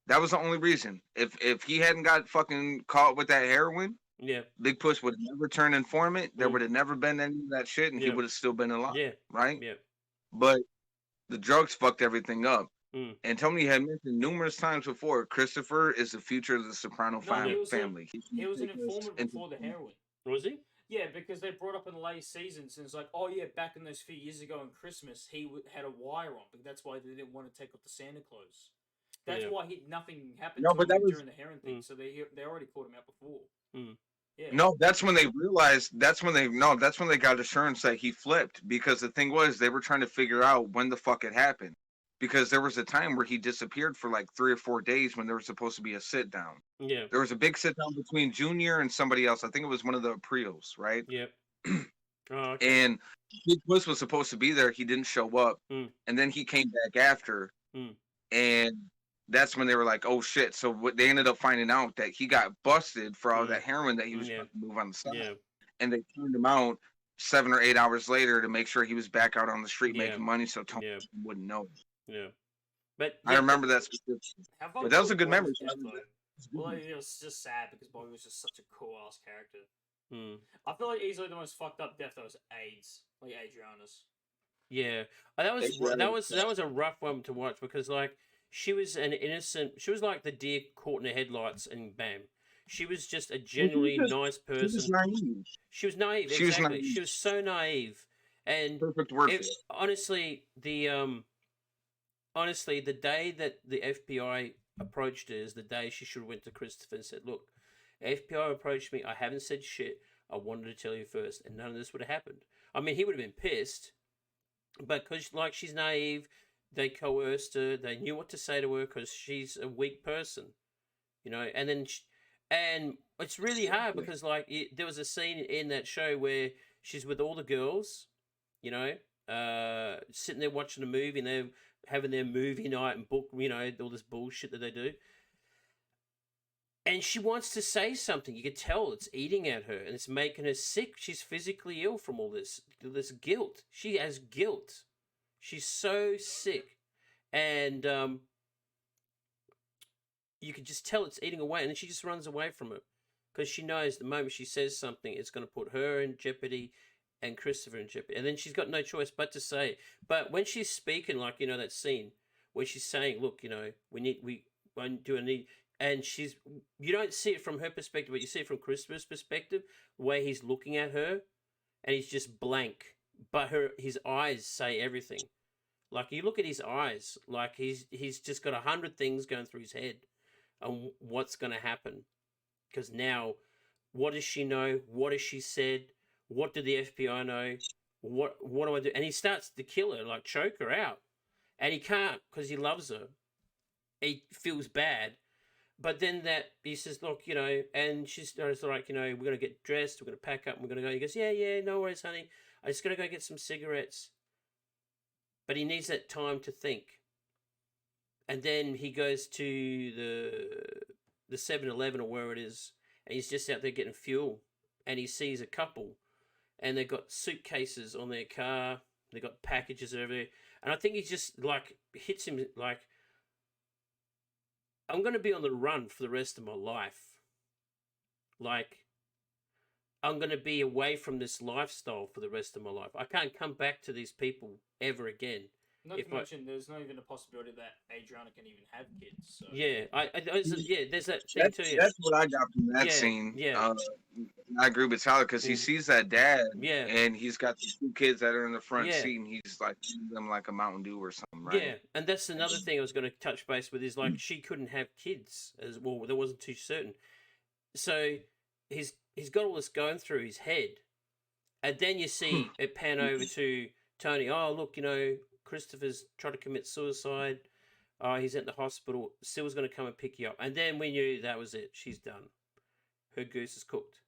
That was the only reason. If he hadn't got fucking caught with that heroin, yeah, Big Puss would have never turned informant. There would have never been any of that shit, and he would have still been alive. Yeah. Right? Yeah. But the drugs fucked everything up. And Tony had mentioned numerous times before, Christopher is the future of the Soprano family. He was an informant before the heroin. Was he? Yeah, because they brought up in the later seasons, and it's like, oh yeah, back in those few years ago on Christmas, he had a wire on, but that's why they didn't want to take off the Santa clothes. That's why nothing happened to him during the heroin thing, so they already caught him out before. Yeah. No, that's when they realized. That's when they got assurance that he flipped, because the thing was they were trying to figure out when the fuck it happened, because there was a time where he disappeared for like 3 or 4 days when there was supposed to be a sit down. Yeah, there was a big sit down between Junior and somebody else. I think it was one of the Prios, right? Yep. Oh, okay. And Big Puss was supposed to be there. He didn't show up, and then he came back after, and that's when they were like, "Oh shit!" So they ended up finding out that he got busted for all that heroin that he was trying to move on the side, and they turned him out 7 or 8 hours later to make sure he was back out on the street making money, so Tony wouldn't know. Yeah, but I remember that specifically. But that was a good memory. Well, it was just sad because Bobby was just such a cool ass character. I feel like easily the most fucked up death though was AIDS, like Adriana's. Yeah, that was a rough one to watch, because like she was an innocent. She was like the deer caught in the headlights, and bam, she was just a genuinely nice person. She was naive. She was naive. Exactly. She was so naive, and perfect word. Honestly, the day that the FBI approached her is the day she should have went to Christopher and said, "Look, FBI approached me. I haven't said shit. I wanted to tell you first, and none of this would have happened." I mean, he would have been pissed, but because like she's naive, they coerced her. They knew what to say to her because she's a weak person, you know. And then, and it's really hard because like there was a scene in that show where she's with all the girls, you know, sitting there watching a movie, and they're having their movie night and book, you know, all this bullshit that they do. And she wants to say something. You could tell it's eating at her, and it's making her sick. She's physically ill from all this guilt. She has guilt. She's so sick, and you could just tell it's eating away. And then she just runs away from it because she knows the moment she says something, it's going to put her in jeopardy and Christopher in jeopardy. And then she's got no choice but to say it. But when she's speaking, like, you know, that scene where she's saying, "Look, you know, and you don't see it from her perspective, but you see it from Christopher's perspective, the way he's looking at her, and he's just blank. But his eyes say everything. Like, you look at his eyes, like he's just got 100 things going through his head on what's going to happen. Because now, what does she know? What has she said? What did the FBI know? What do I do? And he starts to kill her, like choke her out. And he can't because he loves her. He feels bad. But then he says, "Look, you know," and she's like, "You know, we're going to get dressed, we're going to pack up, and we're going to go." He goes, yeah, no worries, honey. I'm just going to go get some cigarettes. But he needs that time to think. and then he goes to the 7-Eleven or where it is, and he's just out there getting fuel, and he sees a couple, and they've got suitcases on their car, they've got packages everywhere, and I think he just like hits him like, I'm gonna be on the run for the rest of my life. Like, I'm going to be away from this lifestyle for the rest of my life. I can't come back to these people ever again. Not to mention, there's not even a possibility that Adriana can even have kids. So. Yeah, there's that thing too. That's what I got from that Yeah, scene. yeah. I agree with Tyler because he sees that dad, Yeah. and he's got the two kids that are in the front Yeah. seat, and he's like giving them like a Mountain Dew or something, right? Yeah, and that's another thing I was going to touch base with is like she couldn't have kids as well. That wasn't too certain. So he's got all this going through his head, and then you see it pan over to Tony. Oh, look, you know, Christopher's trying to commit suicide. He's at the hospital. Syl's going to come and pick you up. And then we knew that was it. She's done. Her goose is cooked.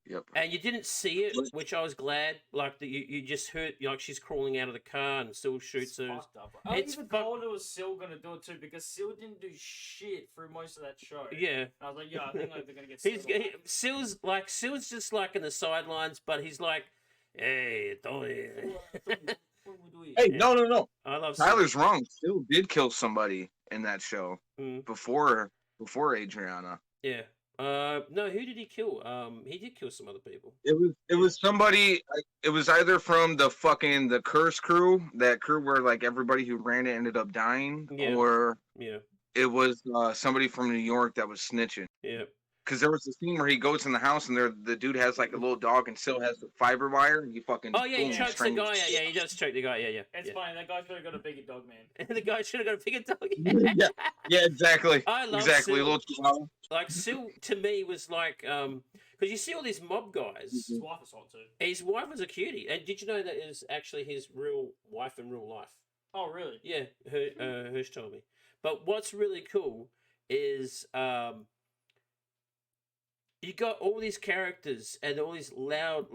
Yep. And you didn't see it, which I was glad. Like that, you just heard like she's crawling out of the car and Syl shoots her. I even told it was Syl gonna do it too because Syl didn't do shit through most of that show. Yeah. And I was like, yeah, I think like, they're gonna get Syl's just like in the sidelines, but he's like, hey, Tony. Hey, no. I love Tyler's wrong. Syl did kill somebody in that show Mm. before Adriana. Yeah. No, who did he kill? He did kill some other people. It was somebody. It was either from the curse crew, that crew where like everybody who ran it ended up dying, or it was somebody from New York that was snitching. Yeah. Because there was a scene where he goes in the house and the dude has like a little dog and still has the fiber wire and he fucking he chokes the guy. Yeah, he does choke the guy. Yeah. It's fine. That guy should have got a bigger dog, man. The guy should have got a bigger dog. Yeah, exactly. I love exactly. Syl. A little chihuahua. Like Syl to me was like because you see all these mob guys. His wife is hot too. His wife was a cutie, and did you know that is actually his real wife in real life? Oh, really? Yeah, Hirsch told me. But what's really cool is you got all these characters and all these loud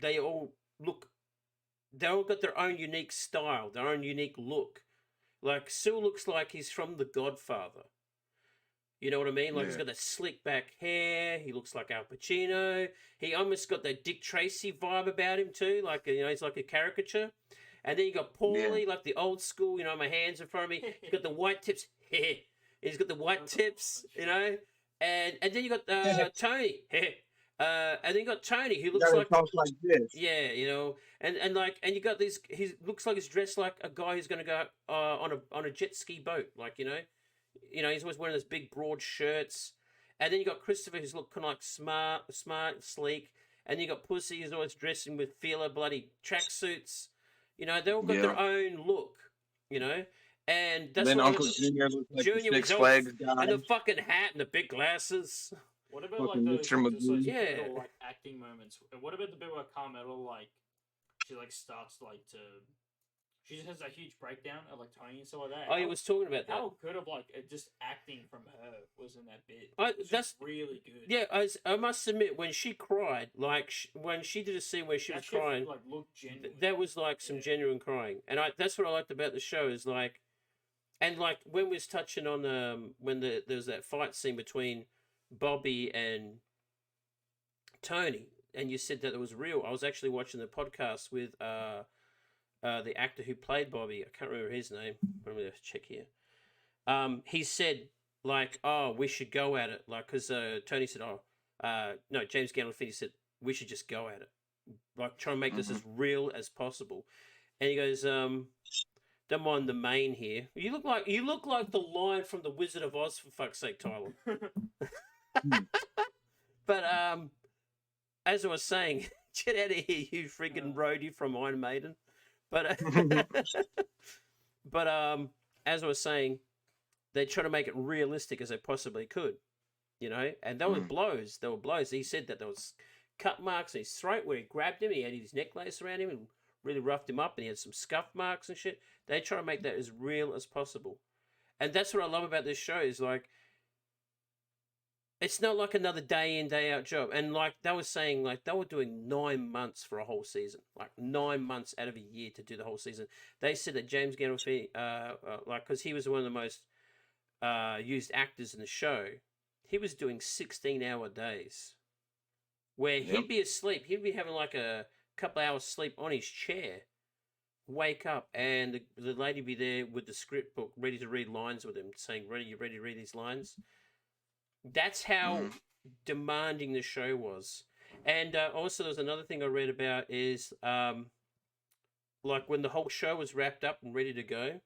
they all got their own unique style, their own unique look. Like Syl looks like he's from The Godfather. You know what I mean? Like he's got that slick back hair. He looks like Al Pacino. He almost got that Dick Tracy vibe about him too. Like he's like a caricature. And then you got Paulie, like the old school. You know, my hands in front of me. He's got the white tips. He's got the white tips. You know. And then you got Tony. And then you got Tony, who looks like this. Yeah, you know, and you got these. He looks like he's dressed like a guy who's going to go on a jet ski boat, like you know, he's always wearing those big broad shirts. And then you got Christopher, who's look kind of like smart, sleek. And then you got Pussy, who's always dressing with feeler bloody tracksuits. You know, they all got their own look. You know. And that's then what Uncle Junior looks like Junior the Six was Flags guy. and the fucking hat and the big glasses. What about Fucking like those Mr. like, just, like, Yeah. little, like acting moments? What about the bit where Carmela like she like starts like to she just has that huge breakdown of like Tony and stuff like that? Oh, he was talking about that. How good of like just acting from her was in that bit? That's really good. Yeah, I must admit when she cried, like when she did a scene where she was crying, like looked genuine. that was like some genuine crying, and that's what I liked about the show is like, and like when we was touching on when there was that fight scene between Bobby and Tony, and you said that it was real. I was actually watching the podcast with the actor who played Bobby. I can't remember his name. Let me check here. He said like, "Oh, we should go at it," like because Tony said, "Oh, no." James Gandolfini said, "We should just go at it, like try and make this as real as possible." And he goes, "Don't mind the mane here. You look like the lion from the Wizard of Oz, for fuck's sake, Tyler." But as I was saying, get out of here, you freaking roadie from Iron Maiden. But as I was saying, they try to make it realistic as they possibly could, you know. And there were blows. There were blows. He said that there was cut marks in his throat where he grabbed him. He had his necklace around him and really roughed him up, and he had some scuff marks and shit. They try to make that as real as possible, and that's what I love about this show. Is like It's not like another day in, day out job. And like they were saying, like they were doing 9 months for a whole season, like 9 months out of a year to do the whole season. They said that James Gandolfini, like, because he was one of the most used actors in the show, he was doing 16-hour days where Yep. he'd be asleep. He'd be having like a couple hours sleep on his chair, wake up, and the lady be there with the script book ready to read lines with him, saying, "Ready, you ready to read these lines?" That's how demanding the show was. And also, there's another thing I read about is like when the whole show was wrapped up and ready to go,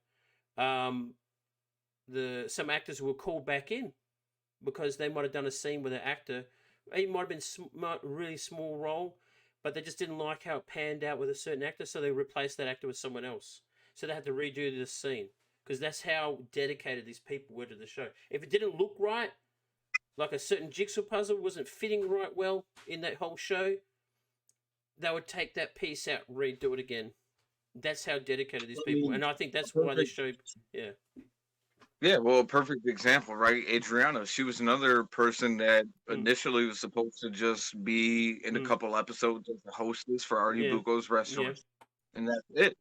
some actors were called back in because they might have done a scene with an actor. It might have been really small role, but they just didn't like how it panned out with a certain actor, so they replaced that actor with someone else. So they had to redo the scene because that's how dedicated these people were to the show. If it didn't look right, like a certain jigsaw puzzle wasn't fitting right well in that whole show, they would take that piece out and redo it again. That's how dedicated these people, and I think that's why this show, yeah. Yeah, well, a perfect example, right? Adriana, she was another person that initially was supposed to just be in a couple episodes as the hostess for Artie Bucco's restaurant, and that's it.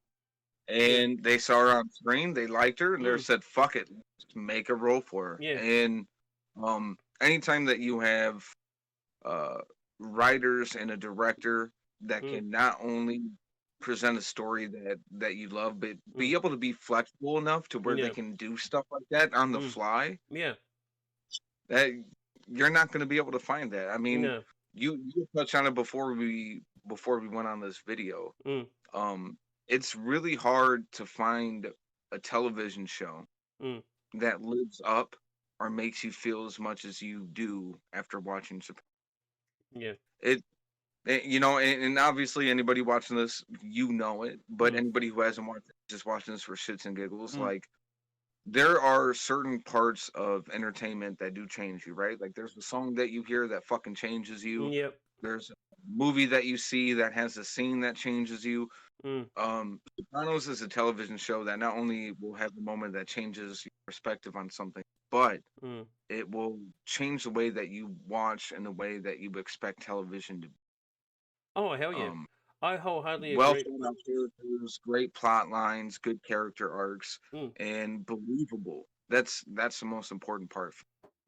And they saw her on screen, they liked her, and they said, "Fuck it, let's make a role for her." Yeah. And anytime that you have writers and a director that can not only present a story that you love, but be able to be flexible enough to where they can do stuff like that on the fly. Yeah. That you're not going to be able to find that. I mean, No. you touched on it before we went on this video. It's really hard to find a television show that lives up or makes you feel as much as you do after watching Sopranos. Yeah. You know, and obviously anybody watching this, you know it, but anybody who hasn't watched it, just watching this for shits and giggles, like there are certain parts of entertainment that do change you, right? Like there's a song that you hear that fucking changes you. Yep. There's a movie that you see that has a scene that changes you. Sopranos is a television show that not only will have a moment that changes your perspective on something, but it will change the way that you watch and the way that you expect television to be. Oh, hell yeah. I wholeheartedly Well agree. thought out characters, great plot lines, good character arcs, and believable. That's the most important part.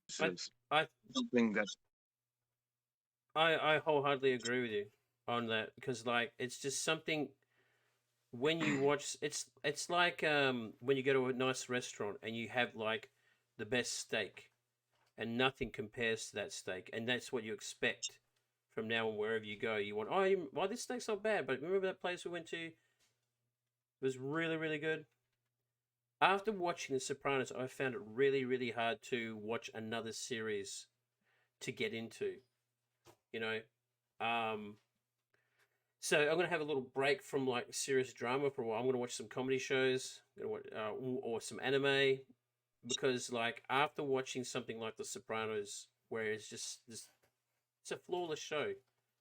Something that's. I wholeheartedly agree with you on that because like it's just something when you watch it's like when you go to a nice restaurant and you have like the best steak and nothing compares to that steak and that's what you expect from now on wherever you go. You want well this steak's not bad, but remember that place we went to? It was really, really good. After watching The Sopranos, I found it really, really hard to watch another series to get into. You know, so I'm gonna have a little break from like serious drama for a while. I'm gonna watch some comedy shows, or some anime, because like after watching something like The Sopranos, where it's just this, it's a flawless show.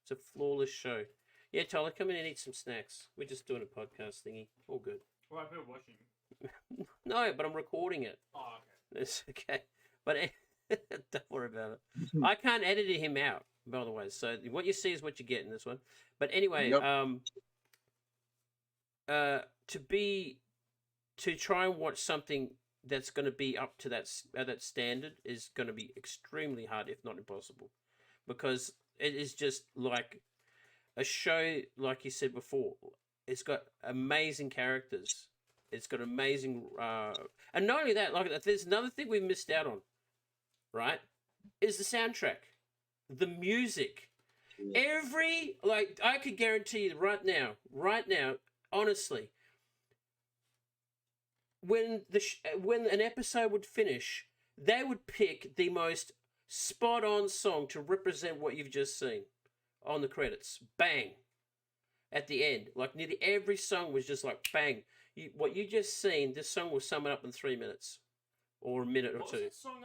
It's a flawless show. Yeah, Tyler, come in and eat some snacks. We're just doing a podcast thingy. All good. Well, I've been watching. No, but I'm recording it. Oh, okay. It's okay. But don't worry about it. I can't edit him out, by the way. So what you see is what you get in this one. But anyway, to try and watch something that's going to be up to that standard is going to be extremely hard, if not impossible, because it is just like a show, like you said before. It's got amazing characters. It's got amazing, and not only that, like there's another thing we missed out on, right? Is the soundtrack, the music. I could guarantee you right now, honestly, when an episode would finish, they would pick the most spot on song to represent what you've just seen on the credits. Bang. At the end, like nearly every song was just like bang. What you just seen, this song will sum it up in 3 minutes, or a minute or two. What was that song?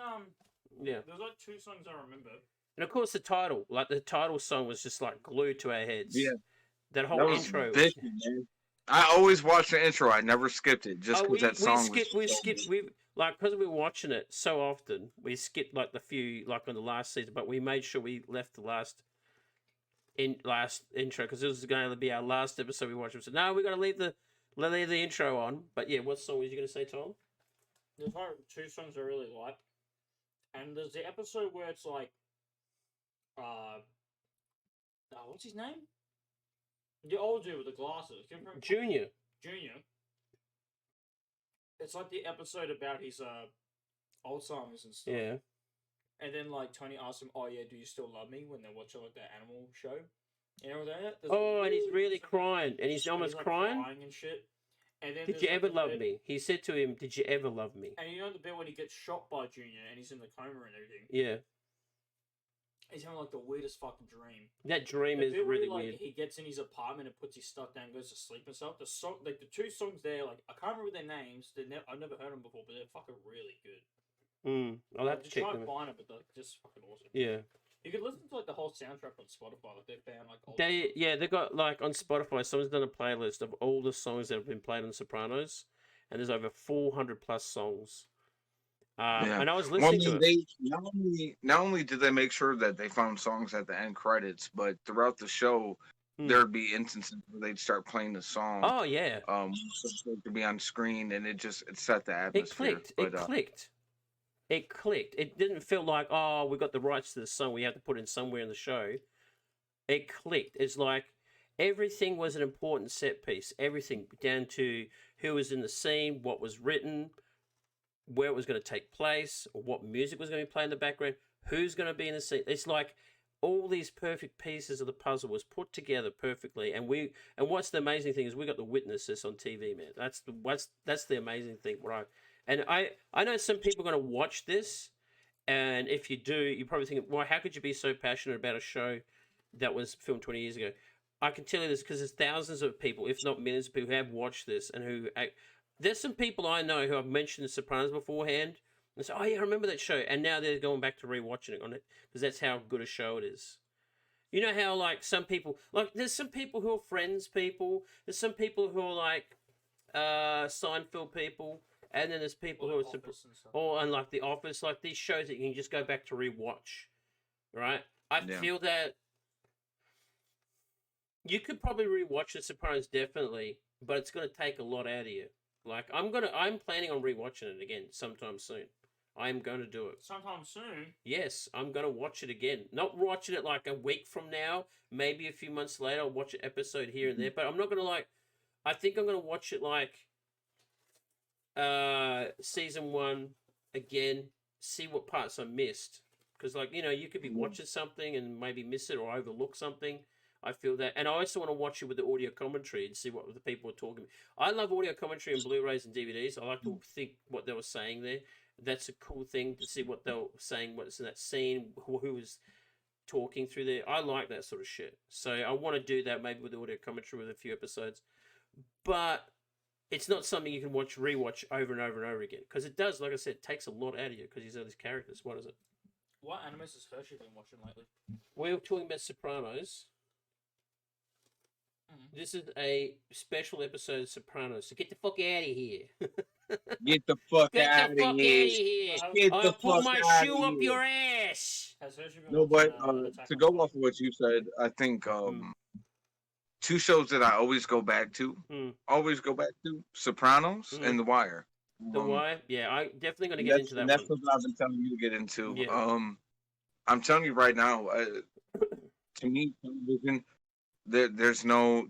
Yeah. There's like 2 songs I remember. And of course, the title song was just like glued to our heads. Yeah. That whole intro. Man. I always watched the intro. I never skipped it just because that song. We like because we were watching it so often, we skipped like the few like on the last season, but we made sure we left the last intro because this was going to be our last episode we watched. So no, we got to leave the intro on. But yeah, what song was you going to say, Tom? There's like 2 songs I really like, and there's the episode where it's like, what's his name? The old dude with the glasses. Junior. Junior. It's like the episode about his Alzheimer's and stuff. Yeah. And then like Tony asks him, "Oh yeah, do you still love me?" When they're watching like that animal show. You know that? Oh, and he's really crying, and he's almost like, crying and shit. And then did you ever love me? He said to him, "Did you ever love me?" And you know the bit when he gets shot by Junior and he's in the coma and everything. Yeah. He's having like the weirdest fucking dream. That dream is really weird. He gets in his apartment and puts his stuff down, and goes to sleep and stuff. The song, like the 2 songs there, like I can't remember their names. I've never heard them before, but they're fucking really good. I'll have to check them. Try and find them, but they're just fucking awesome. Yeah. You can listen to like the whole soundtrack on Spotify. Like they found like they got like on Spotify. Someone's done a playlist of all the songs that have been played on Sopranos, and there's over 400 plus songs. And I was listening to it. Not only did they make sure that they found songs at the end credits, but throughout the show, there'd be instances where they'd start playing the song. Oh yeah. To be on screen, and it set the atmosphere. It clicked. It clicked. It didn't feel like, oh, we got the rights to the song, we have to put it in somewhere in the show. It clicked. It's like everything was an important set piece. Everything down to who was in the scene, what was written, where it was going to take place, or what music was going to be playing in the background, who's going to be in the scene. It's like all these perfect pieces of the puzzle was put together perfectly. And what's the amazing thing is we got to witness this on TV, man. That's the amazing thing, right? And I know some people are going to watch this, and if you do, you probably think, well, how could you be so passionate about a show that was filmed 20 years ago? I can tell you this because there's thousands of people, if not millions of people, who have watched this and who... There's some people I know who have mentioned The Sopranos beforehand and say, oh yeah, I remember that show, and now they're going back to rewatching it on it because that's how good a show it is. You know how like some people, like there's some people who are Friends people, there's some people who are like Seinfeld people, and then there's people who are and like The Office, like these shows that you can just go back to rewatch, right? I feel that you could probably rewatch The Sopranos definitely, but it's going to take a lot out of you. Like I'm planning on rewatching it again sometime soon. I'm going to do it. Sometime soon? Yes, I'm going to watch it again. Not watching it like a week from now, maybe a few months later. I'll watch an episode here and there, but I'm not going to I think I'm going to watch it like season 1 again, see what parts I missed. Because you could be watching something and maybe miss it or overlook something. I feel that. And I also want to watch it with the audio commentary and see what the people are talking about. I love audio commentary and Blu-rays and DVDs. I like to think what they were saying there. That's a cool thing to see what they were saying, what's in that scene, who was talking through there. I like that sort of shit. So I want to do that maybe with audio commentary with a few episodes. But it's not something you can rewatch over and over and over again. Because it does, like I said, takes a lot out of you because he's all these characters. What is it? What animes has Hershey been watching lately? We're talking about Sopranos. This is a special episode of Sopranos. So get the fuck out of here. Get the fuck out of here. I'll put my shoe up your ass. No, but to go off of what you said, I think 2 shows that I always go back to, Sopranos and The Wire. The Wire? Yeah, I definitely going to get into that That's what I've been telling you to get into. Yeah. I'm telling you right now, to me, television... There's no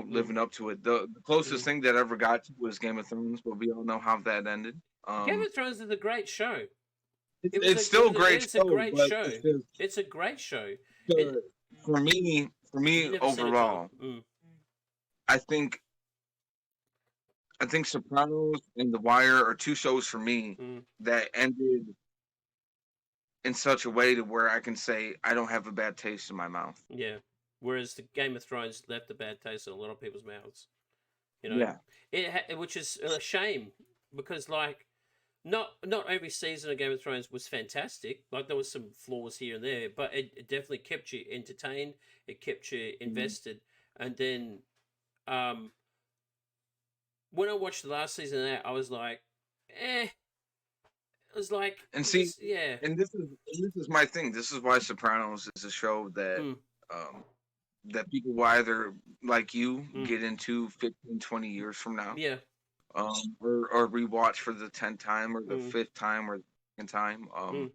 living up to it. The closest thing that ever got to was Game of Thrones, but we all know how that ended. Game of Thrones is a great show. It's still a great show. It's a great show. For me overall, I think Sopranos and The Wire are 2 shows for me that ended in such a way to where I can say I don't have a bad taste in my mouth. Yeah. Whereas the Game of Thrones left a bad taste in a lot of people's mouths, which is a shame because not every season of Game of Thrones was fantastic. Like there was some flaws here and there, but it definitely kept you entertained. It kept you invested, and then when I watched the last season of that, I was like, it was like, And see, yeah. and this is my thing. This is why Sopranos is a show that Mm, that people will either like you mm, get into 15, 20 years from now, yeah. or rewatch for the 10th time or the Mm, 5th time or the second time. mm,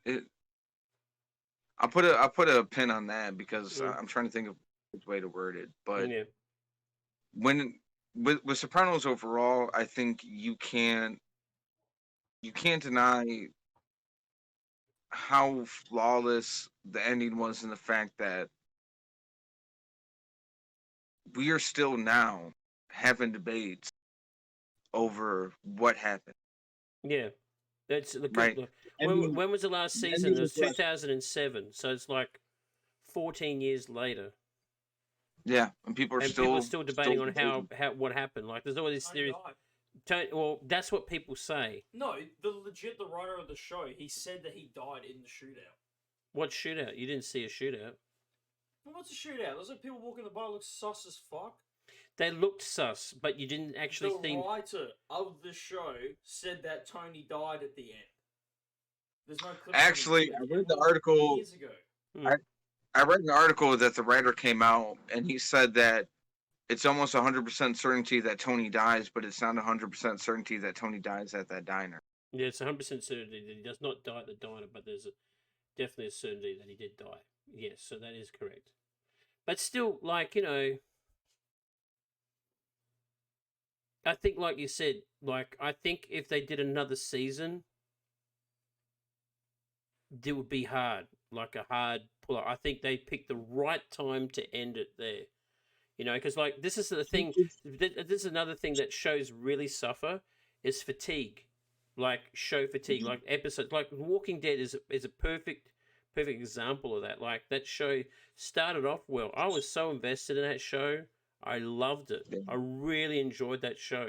It, I'll put a pin on that because mm, I'm trying to think of which way to word it. But yeah. when with Sopranos overall, I think you can't deny how flawless the ending was in the fact that we are still now having debates over what happened, Yeah. That's the right? good. Ending, When was the last the season? ending It was was left. 2007. So it's like 14 years later. Yeah, and people are And people are still still debating on debating. how what happened. Like, there's all these Tony theories. died. Well, that's what people say. No, the writer of the show, he said that he died in the shootout. What shootout? You didn't see a shootout. Well, what's a shootout? Those like people walking the bar look sus as fuck. They looked sus, but you didn't actually The see. writer of the show said that Tony died at the end. There's no clip. Actually, I read the article. Years ago. I read an article that the writer came out and he said that it's almost 100% certainty that Tony dies, but it's not 100% certainty that Tony dies at that diner. Yeah, it's 100% certainty that he does not die at the diner, but there's definitely a certainty that he did die. Yes, so that is correct. But still, like, I think, like you said, like, I think if they did another season, it would be hard, like a hard pull. I think they picked the right time to end it there. Because like this is the thing. This is another thing that shows really suffer is fatigue, like show fatigue, like episodes. Like Walking Dead is a perfect example of that. Like that show started off well. I was so invested in that show. I loved it. I really enjoyed that show,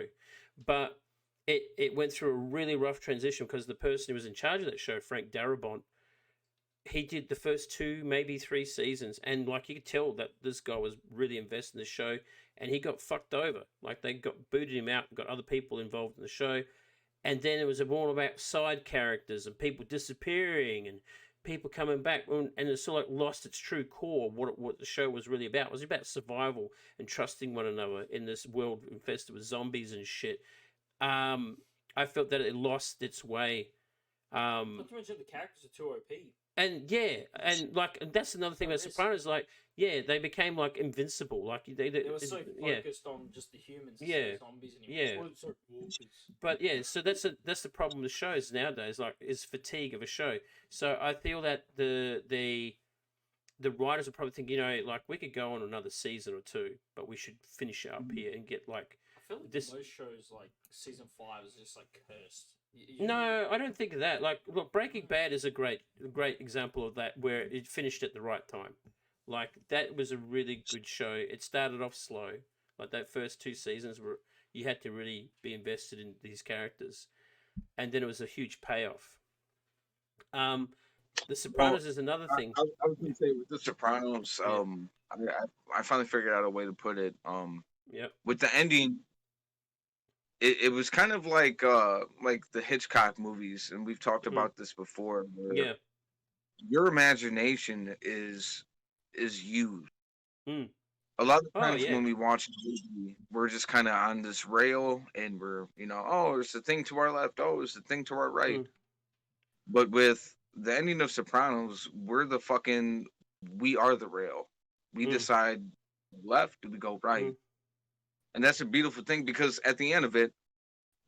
but it went through a really rough transition because the person who was in charge of that show, Frank Darabont, he did the first 2, maybe 3 seasons, and like you could tell that this guy was really invested in the show, and he got fucked over. Like they got booted him out, got other people involved in the show, and then it was all about side characters and people disappearing and people coming back, and it sort of like lost its true core. What the show was really about. It was about survival and trusting one another in this world infested with zombies and shit. I felt that it lost its way. Not to mention the characters are too OP. And that's another thing about Sopranos. Like, yeah, they became like invincible. Like they were so focused on just the humans, yeah, zombies anymore. Yeah. But yeah, so that's the problem with shows nowadays. Like, is fatigue of a show. So I feel that the writers are probably thinking, like we could go on another season or 2, but we should finish it up here and get like. I feel like most shows like season 5 is just like cursed. No, I don't think of that. Like, look, Breaking Bad is a great example of that, where it finished at the right time. Like, that was a really good show. It started off slow. Like, that first 2 seasons you had to really be invested in these characters, and then it was a huge payoff. The Sopranos is another thing. I was going to say with the Sopranos, I finally figured out a way to put it. Yep. With the ending. It was kind of like the Hitchcock movies, and we've talked about this before. Yeah, your imagination is used. Mm. A lot of times when we watch a movie, we're just kind of on this rail, and we're oh, there's the thing to our left, oh, there's the thing to our right. But with the ending of Sopranos, we are the rail. We decide left, do we go right? And that's a beautiful thing because at the end of it,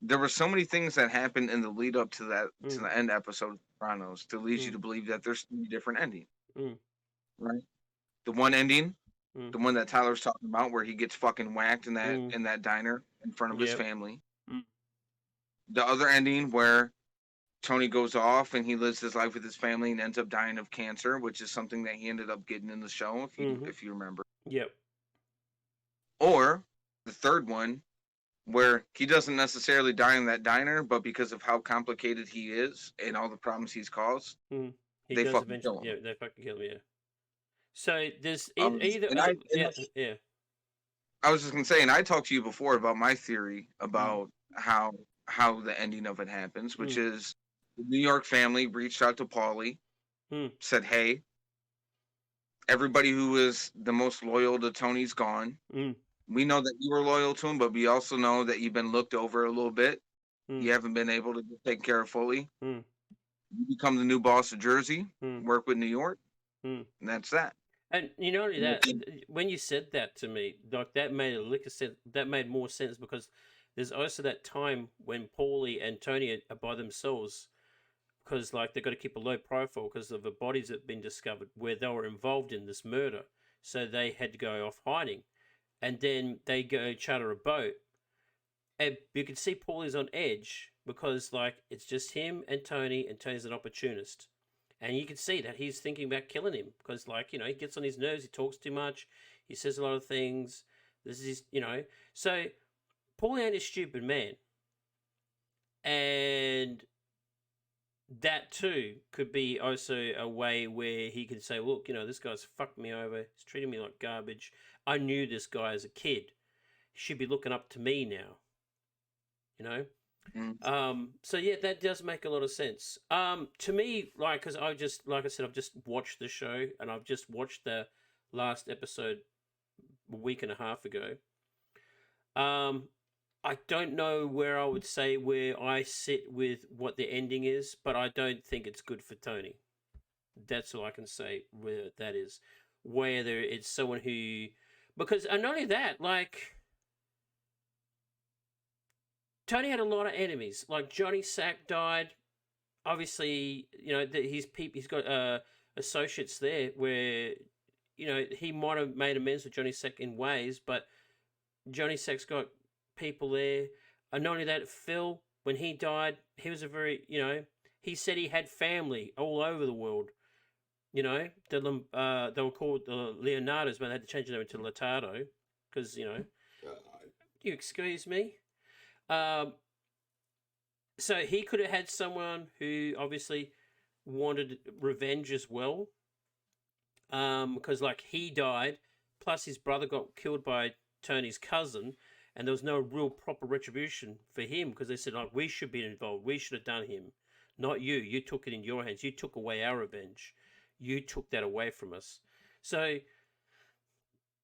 there were so many things that happened in the lead up to that to the end episode of Sopranos to lead you to believe that there's 3 different endings. Right? The one ending, the one that Tyler's talking about, where he gets fucking whacked in that diner in front of his family. The other ending where Tony goes off and he lives his life with his family and ends up dying of cancer, which is something that he ended up getting in the show, if you remember. Yep. Or the third one, where he doesn't necessarily die in that diner, but because of how complicated he is and all the problems he's caused, they fucking kill him. Yeah, they fucking kill him. Yeah. So there's either. I was just gonna say, and I talked to you before about my theory about how how the ending of it happens, which is the New York family reached out to Paulie, said, "Hey, everybody who is the most loyal to Tony's gone. We know that you were loyal to him, but we also know that you've been looked over a little bit. You haven't been able to take care of fully. You become the new boss of Jersey, work with New York, and that's that." And you know only that, when you said that to me, like that made a lick of sense. That made more sense because there's also that time when Paulie and Tony are by themselves because like they've got to keep a low profile because of the bodies that have been discovered where they were involved in this murder. So they had to go off hiding. And then they go charter a boat. And you can see Paulie's on edge because like it's just him and Tony's an opportunist. And you can see that he's thinking about killing him because, like, you know, he gets on his nerves. He talks too much. He says a lot of things. This is his, you know. So, Paulie ain't a stupid man. And that, too, could be also a way where he can say, look, you know, this guy's fucked me over. He's treating me like garbage. I knew this guy as a kid. He should be looking up to me now. You know? So yeah, that does make a lot of sense. To me, like, because I just, like I said, I've just watched the show and I've just watched the last episode a week and a half ago. I don't know where I would say where I sit with what the ending is, but I don't think it's good for Tony. That's all I can say where that is. Whether it's someone who, because and not only that, like. Tony had a lot of enemies. Like Johnny Sack died. Obviously, you know he's got associates there where, you know, he might have made amends with Johnny Sack in ways, but Johnny Sack's got people there. And not only that, Phil, when he died, he was a very, you know, he said he had family all over the world. You know, they were called the Leonardos, but they had to change their name to Latardo because, you know, you excuse me. So he could have had someone who obviously wanted revenge as well. Because like he died, plus his brother got killed by Tony's cousin, and there was no real proper retribution for him because they said like we should be involved, we should have done him, not you. You took it in your hands. You took away our revenge. You took that away from us. So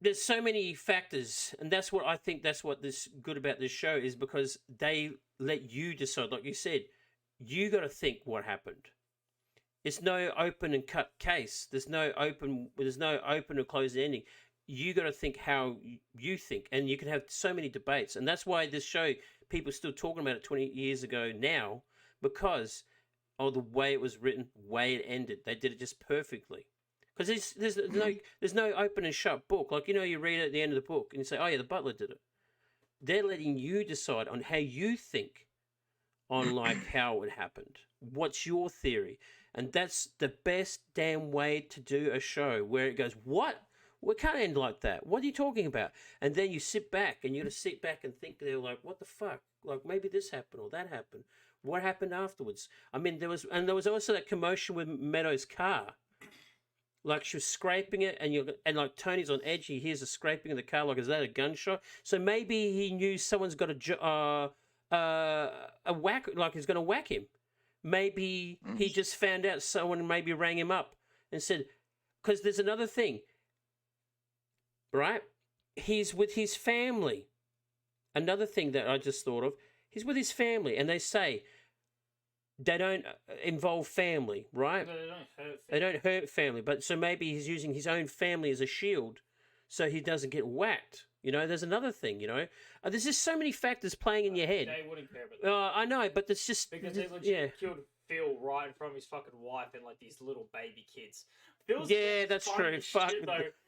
there's so many factors, and that's what I think. That's what this good about this show is because they let you decide. Like you said, you got to think what happened. It's no open and cut case. There's no open or closed ending. You got to think how you think, and you can have so many debates, and that's why this show people are still talking about it 20 years ago now because of the way it was written, way it ended. They did it just perfectly. Because there's no open and shut book. Like, you know, you read it at the end of the book and you say, oh, yeah, the butler did it. They're letting you decide on how you think on, like, how it happened. What's your theory? And that's the best damn way to do a show where it goes, what? We can't end like that. What are you talking about? And then you sit back and you got to sit back and think, they're like, what the fuck? Like, maybe this happened or that happened. What happened afterwards? I mean, there was also that commotion with Meadows' car. Like she was scraping it, and like Tony's on edge. He hears the scraping of the car. Like, is that a gunshot? So maybe he knew someone's got a whack. Like he's going to whack him. Maybe he just found out someone maybe rang him up and said, because there's another thing, right? He's with his family. Another thing that I just thought of. He's with his family, and they say. They don't involve family, right? No, they don't hurt family. They don't hurt family. But so maybe he's using his own family as a shield so he doesn't get whacked. You know, there's another thing, you know. There's just so many factors playing in your head. They wouldn't care about that. I know, but it's just... Because they legit killed Phil right in front of his fucking wife and, like, these little baby kids. Phil's that's true. Fuck.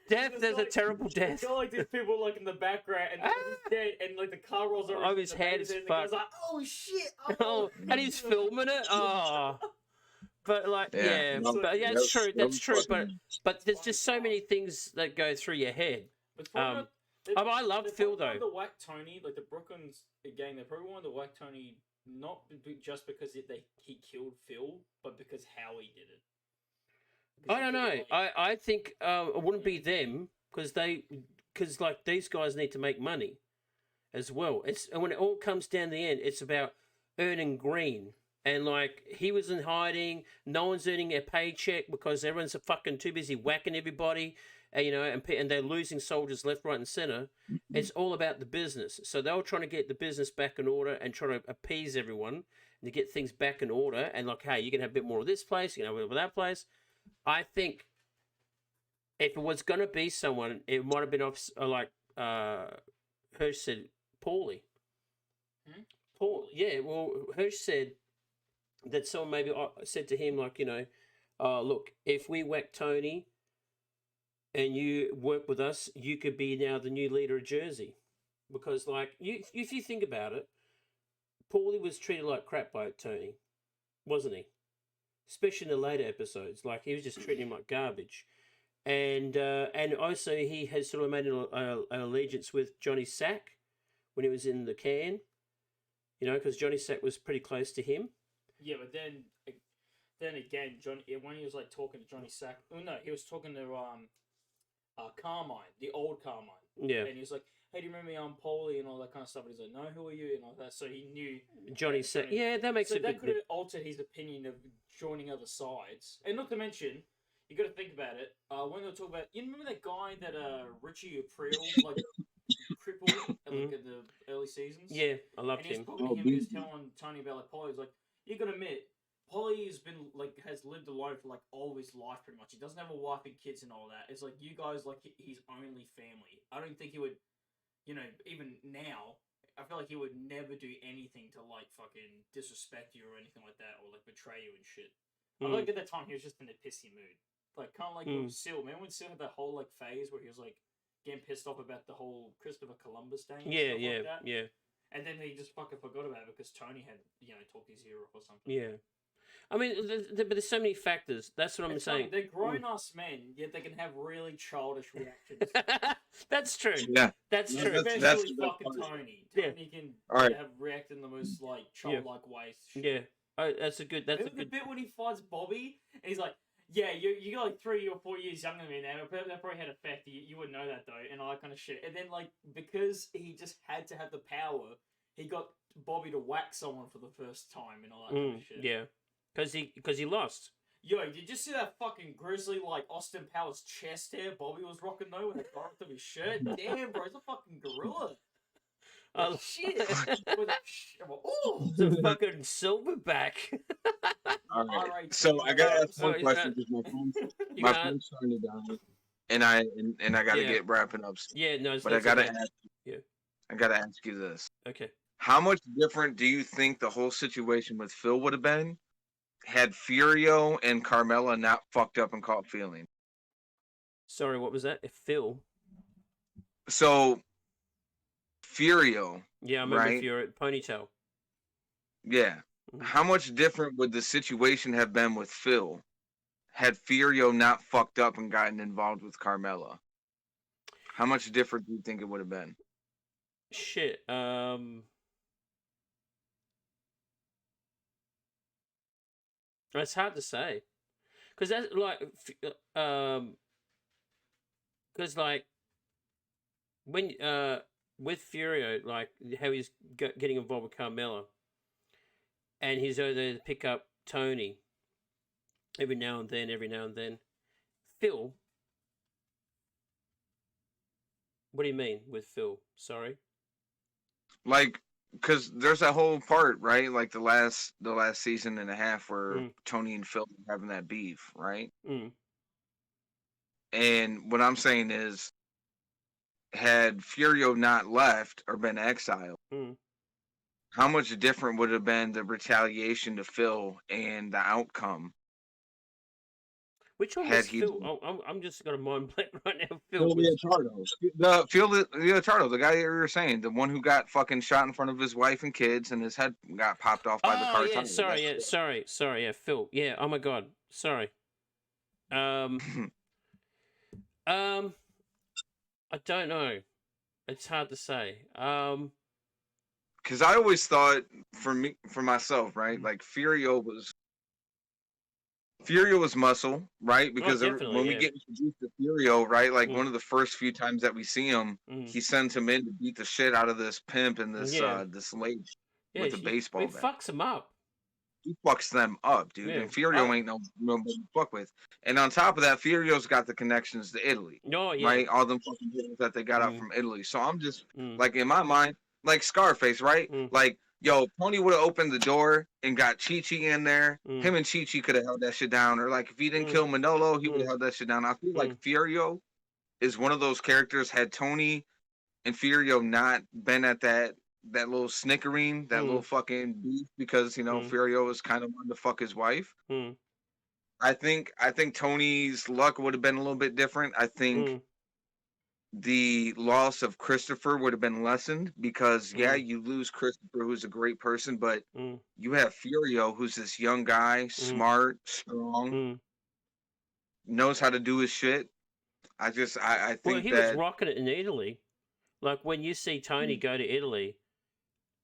Death, there's a terrible death. It's got, like, these people, like, in the background, and he's dead, and, like, the car rolls over. Oh, his head is fucked. Like, oh, shit. Oh, and he's filming it? Oh. But, like, it's true. That's true. But there's just so many things that go through your head. I love Phil, though. They probably wanted to whack Tony, like, the Brooklyns gang, they probably wanted to whack Tony not just because he killed Phil, but because how he did it. I don't know. I think it wouldn't be them because like these guys need to make money as well. And when it all comes down to the end, it's about earning green. And like he was in hiding, no one's earning a paycheck because everyone's fucking too busy whacking everybody, and they're losing soldiers left, right, and center. It's all about the business. So they were trying to get the business back in order and trying to appease everyone and to get things back in order. And like, hey, you can have a bit more of this place, you can have a bit of that place. I think if it was going to be someone, it might have been Hirsch said, Paulie. Paul, yeah. Well, Hirsch said that someone maybe said to him, like, look, if we whack Tony and you work with us, you could be now the new leader of Jersey. Because, like, if you think about it, Paulie was treated like crap by Tony, wasn't he? Especially in the later episodes. Like, he was just treating him like garbage. And also he has sort of made an allegiance with Johnny Sack when he was in the can. Because Johnny Sack was pretty close to him. Yeah, but then again, when he was like talking to Johnny Sack, he was talking to Carmine, the old Carmine. Yeah. And he was like, "Hey, do you remember me? I'm Paulie," and all that kind of stuff. And he's like, "No, who are you?" and all that. So he knew Johnny Sack. Yeah, that makes so it. that could have altered his opinion of joining other sides. And not to mention, you got to think about it. When they talk about, you remember that guy that Richie April like crippled in the early seasons? Yeah, I loved him. And he's talking to him. He was telling Tony about like Polly. He's like, "You got to admit, Polly has lived alone for like all of his life pretty much. He doesn't have a wife and kids and all that. It's like you guys like his only family. I don't think he would, even now." I feel like he would never do anything to like fucking disrespect you or anything like that, or like betray you and shit. I feel like at that time he was just in a pissy mood, like kind of like with Sil. Remember when Sil had that whole like phase where he was like getting pissed off about the whole Christopher Columbus thing? Yeah. And then he just fucking forgot about it because Tony had talked his ear off or something. Yeah. I mean, but there's so many factors. That's what I'm saying. They're grown-ass men, yet they can have really childish reactions. That's true. Yeah. That's true. Especially fucking Tony. Tony can have reacted in the most, like, childlike ways. Yeah. Oh, that's a good... The bit when he fights Bobby, and he's like, "Yeah, you're like 3 or 4 years younger than me now. That probably had an effect. You wouldn't know that, though," and all that kind of shit. And then, like, because he just had to have the power, he got Bobby to whack someone for the first time and all that kind of shit. Yeah. Because he lost. Yo, did you see that fucking grizzly, like, Austin Powers chest hair Bobby was rocking, though, with the garment of his shirt? Damn, bro, it's a fucking gorilla. Oh, shit. Ooh. It's a fucking silverback. All right. So I gotta ask one question because my phone's starting to die, and I gotta get wrapping up. Yeah, no, but I gotta ask. Yeah. I gotta ask you this. Okay. How much different do you think the whole situation with Phil would have been had Furio and Carmella not fucked up and caught feeling? Sorry, what was that? Phil? So, Furio. Yeah, I remember Furio. Ponytail. Yeah. How much different would the situation have been with Phil had Furio not fucked up and gotten involved with Carmella? How much different do you think it would have been? Shit. It's hard to say, because that's like, because like when with Furio, like how he's getting involved with Carmella, and he's over there to pick up Tony every now and then. Phil, what do you mean with Phil? Sorry. Like, because there's that whole part, right? Like the last season and a half where Tony and Phil are having that beef, right? And what I'm saying is, had Furio not left or been exiled, how much different would it have been the retaliation to Phil and the outcome? Which one was Phil? I'm just got a mind blank right now. Phil Leotardo. Phil Leotardo, the guy you were saying, the one who got fucking shot in front of his wife and kids, and his head got popped off by the car. Yeah, sorry, yeah, Phil. Yeah, oh my god, sorry. I don't know. It's hard to say. Because I always thought, for myself, right, like Furio was muscle, right? Because when we get introduced to Furio, right, like one of the first few times that we see him, he sends him in to beat the shit out of this pimp and this this lady. Yeah, with a baseball he bat. fucks him up. He fucks them up, dude. Yeah. And Furio ain't nobody to fuck with. And on top of that, Furio's got the connections to Italy. Oh yeah. Right? All them fucking things that they got out Mm. from Italy. So I'm just Mm. like in my mind, like Scarface, right? Mm. Like, yo, Tony would have opened the door and got Chi-Chi in there. Mm. Him and Chi-Chi could have held that shit down. Or like if he didn't Mm. kill Manolo, he would Mm. have held that shit down. I feel like Mm. Furio is one of those characters. Had Tony and Furio not been at that little snickering, that Mm. little fucking beef, because you know Mm. Furio was kind of wanting to fuck his wife. Mm. I think Tony's luck would have been a little bit different. I think Mm. the loss of Christopher would have been lessened because yeah, Mm. you lose Christopher, who's a great person, but Mm. you have Furio, who's this young guy, smart, strong, Mm. knows how to do his shit. I Well, think he was that rocking it in Italy. Like when you see Tony go to Italy,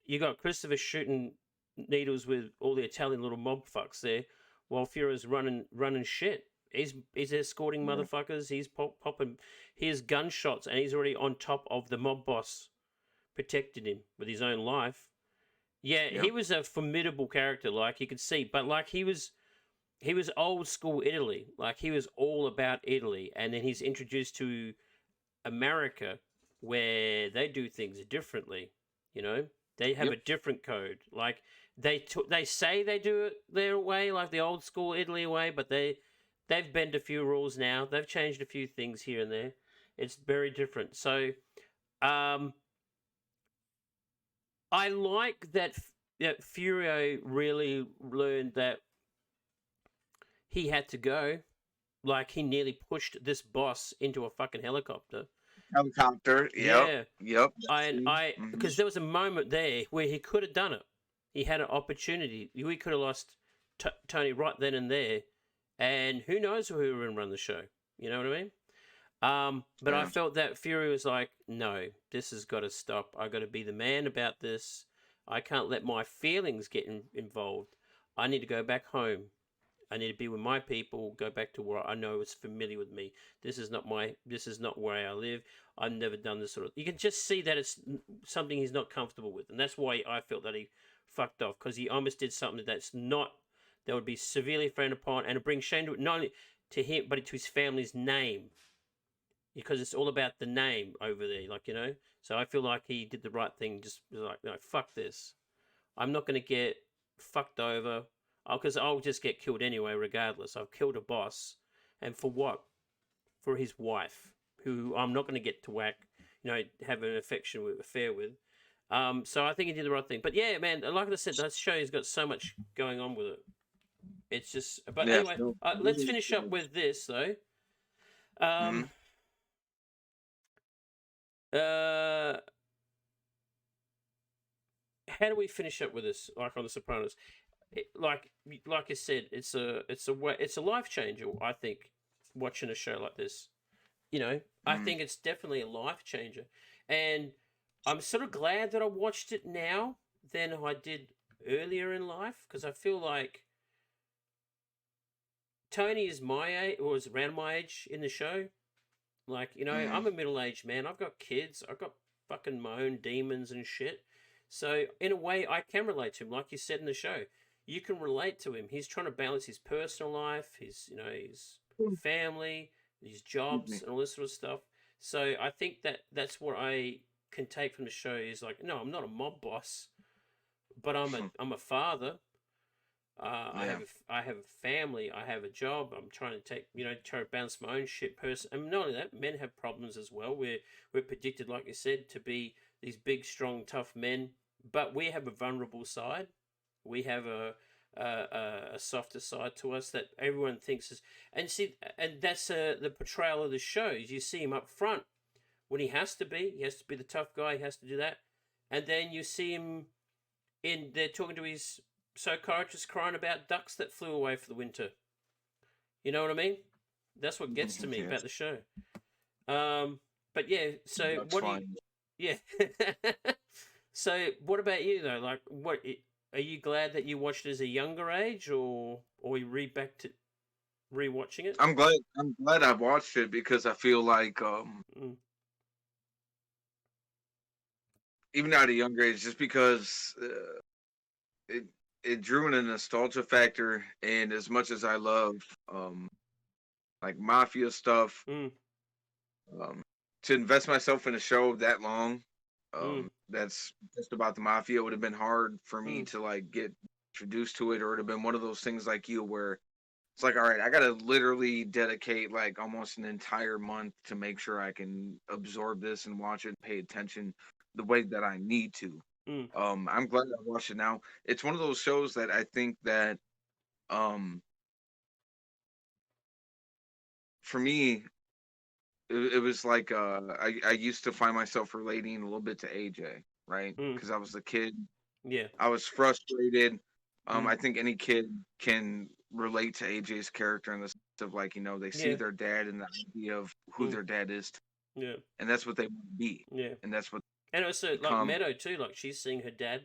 you got Christopher shooting needles with all the Italian little mob fucks there, while Furio's running shit. He's escorting motherfuckers. He's popping his gunshots, and he's already on top of the mob boss, protecting him with his own life. Yeah, he was a formidable character. Like you could see, but like he was old school Italy. Like he was all about Italy, and then he's introduced to America, where they do things differently. You know, they have a different code. Like they say they do it their way, like the old school Italy way, but they've bent a few rules now. They've changed a few things here and there. It's very different. So, I like that Furio really learned that he had to go. Like he nearly pushed this boss into a fucking helicopter. Helicopter. Yep. Because there was a moment there where he could have done it. He had an opportunity. We could have lost Tony right then and there, and who knows who would run the show. You know what I mean? But I felt that Fury was like, no, this has got to stop. I got to be the man about this. I can't let my feelings get involved. I need to go back home. I need to be with my people, go back to where I know is familiar with me. This is not where I live. I've never done this sort of. You can just see that it's something he's not comfortable with, and that's why I felt that he fucked off, because he almost did something that would be severely frowned upon, and it brings shame to not only to him but to his family's name, because it's all about the name over there, like, you know. So I feel like he did the right thing. Just like, no, fuck this. I'm not going to get fucked over. Because I'll just get killed anyway, regardless. I've killed a boss, and for what? For his wife, who I'm not going to get to whack, have an affair with. So I think he did the right thing. But yeah, man, like I said, that show's got so much going on with it. It's just. But anyway, let's finish up with this though. How do we finish up with this? Like on The Sopranos. Like I said, it's a life changer. I think watching a show like this, I think it's definitely a life changer, and I'm sort of glad that I watched it now than I did earlier in life, because I feel like Tony is my age, or is around my age in the show. Like, I'm a middle-aged man. I've got kids. I've got fucking my own demons and shit. So in a way, I can relate to him, like you said in the show. You can relate to him. He's trying to balance his personal life, his family, his jobs, and all this sort of stuff. So I think that's what I can take from the show is like, no, I'm not a mob boss, but I'm a father. I have a family. I have a job. I'm trying to balance my own shit person. And not only that, men have problems as well. We're predicted, like you said, to be these big, strong, tough men, but we have a vulnerable side. We have a softer side to us that everyone thinks is, and that's the portrayal of the shows. You see him up front when he has to be the tough guy. He has to do that, and then you see him they're talking to his psychiatrist, crying about ducks that flew away for the winter. You know what I mean? That's what gets to me about the show. But yeah, so So what about you though? Like, what are you glad that you watched it as a younger age, or you back to rewatching it? I'm glad I watched it, because I feel like even at a younger age, just because it drew in a nostalgia factor, and as much as I love like mafia stuff, Mm, to invest myself in a show that long, mm, that's just about the mafia, would have been hard for me mm, to like get introduced to it, or it would have been one of those things like you where it's like, all right, I gotta literally dedicate like almost an entire month to make sure I can absorb this and watch it and pay attention the way that I need to. mm, I'm glad I watched it now. It's one of those shows that I think that um for me it was like I used to find myself relating a little bit to AJ, right? mm. Because I was a kid, Yeah. I was frustrated. Mm, I think any kid can relate to AJ's character in the sense of like, they see yeah. their dad and the idea of who Mm, their dad is, yeah. and that's what they want to be, Yeah. and that's what And also like become. Meadow too, like she's seeing her dad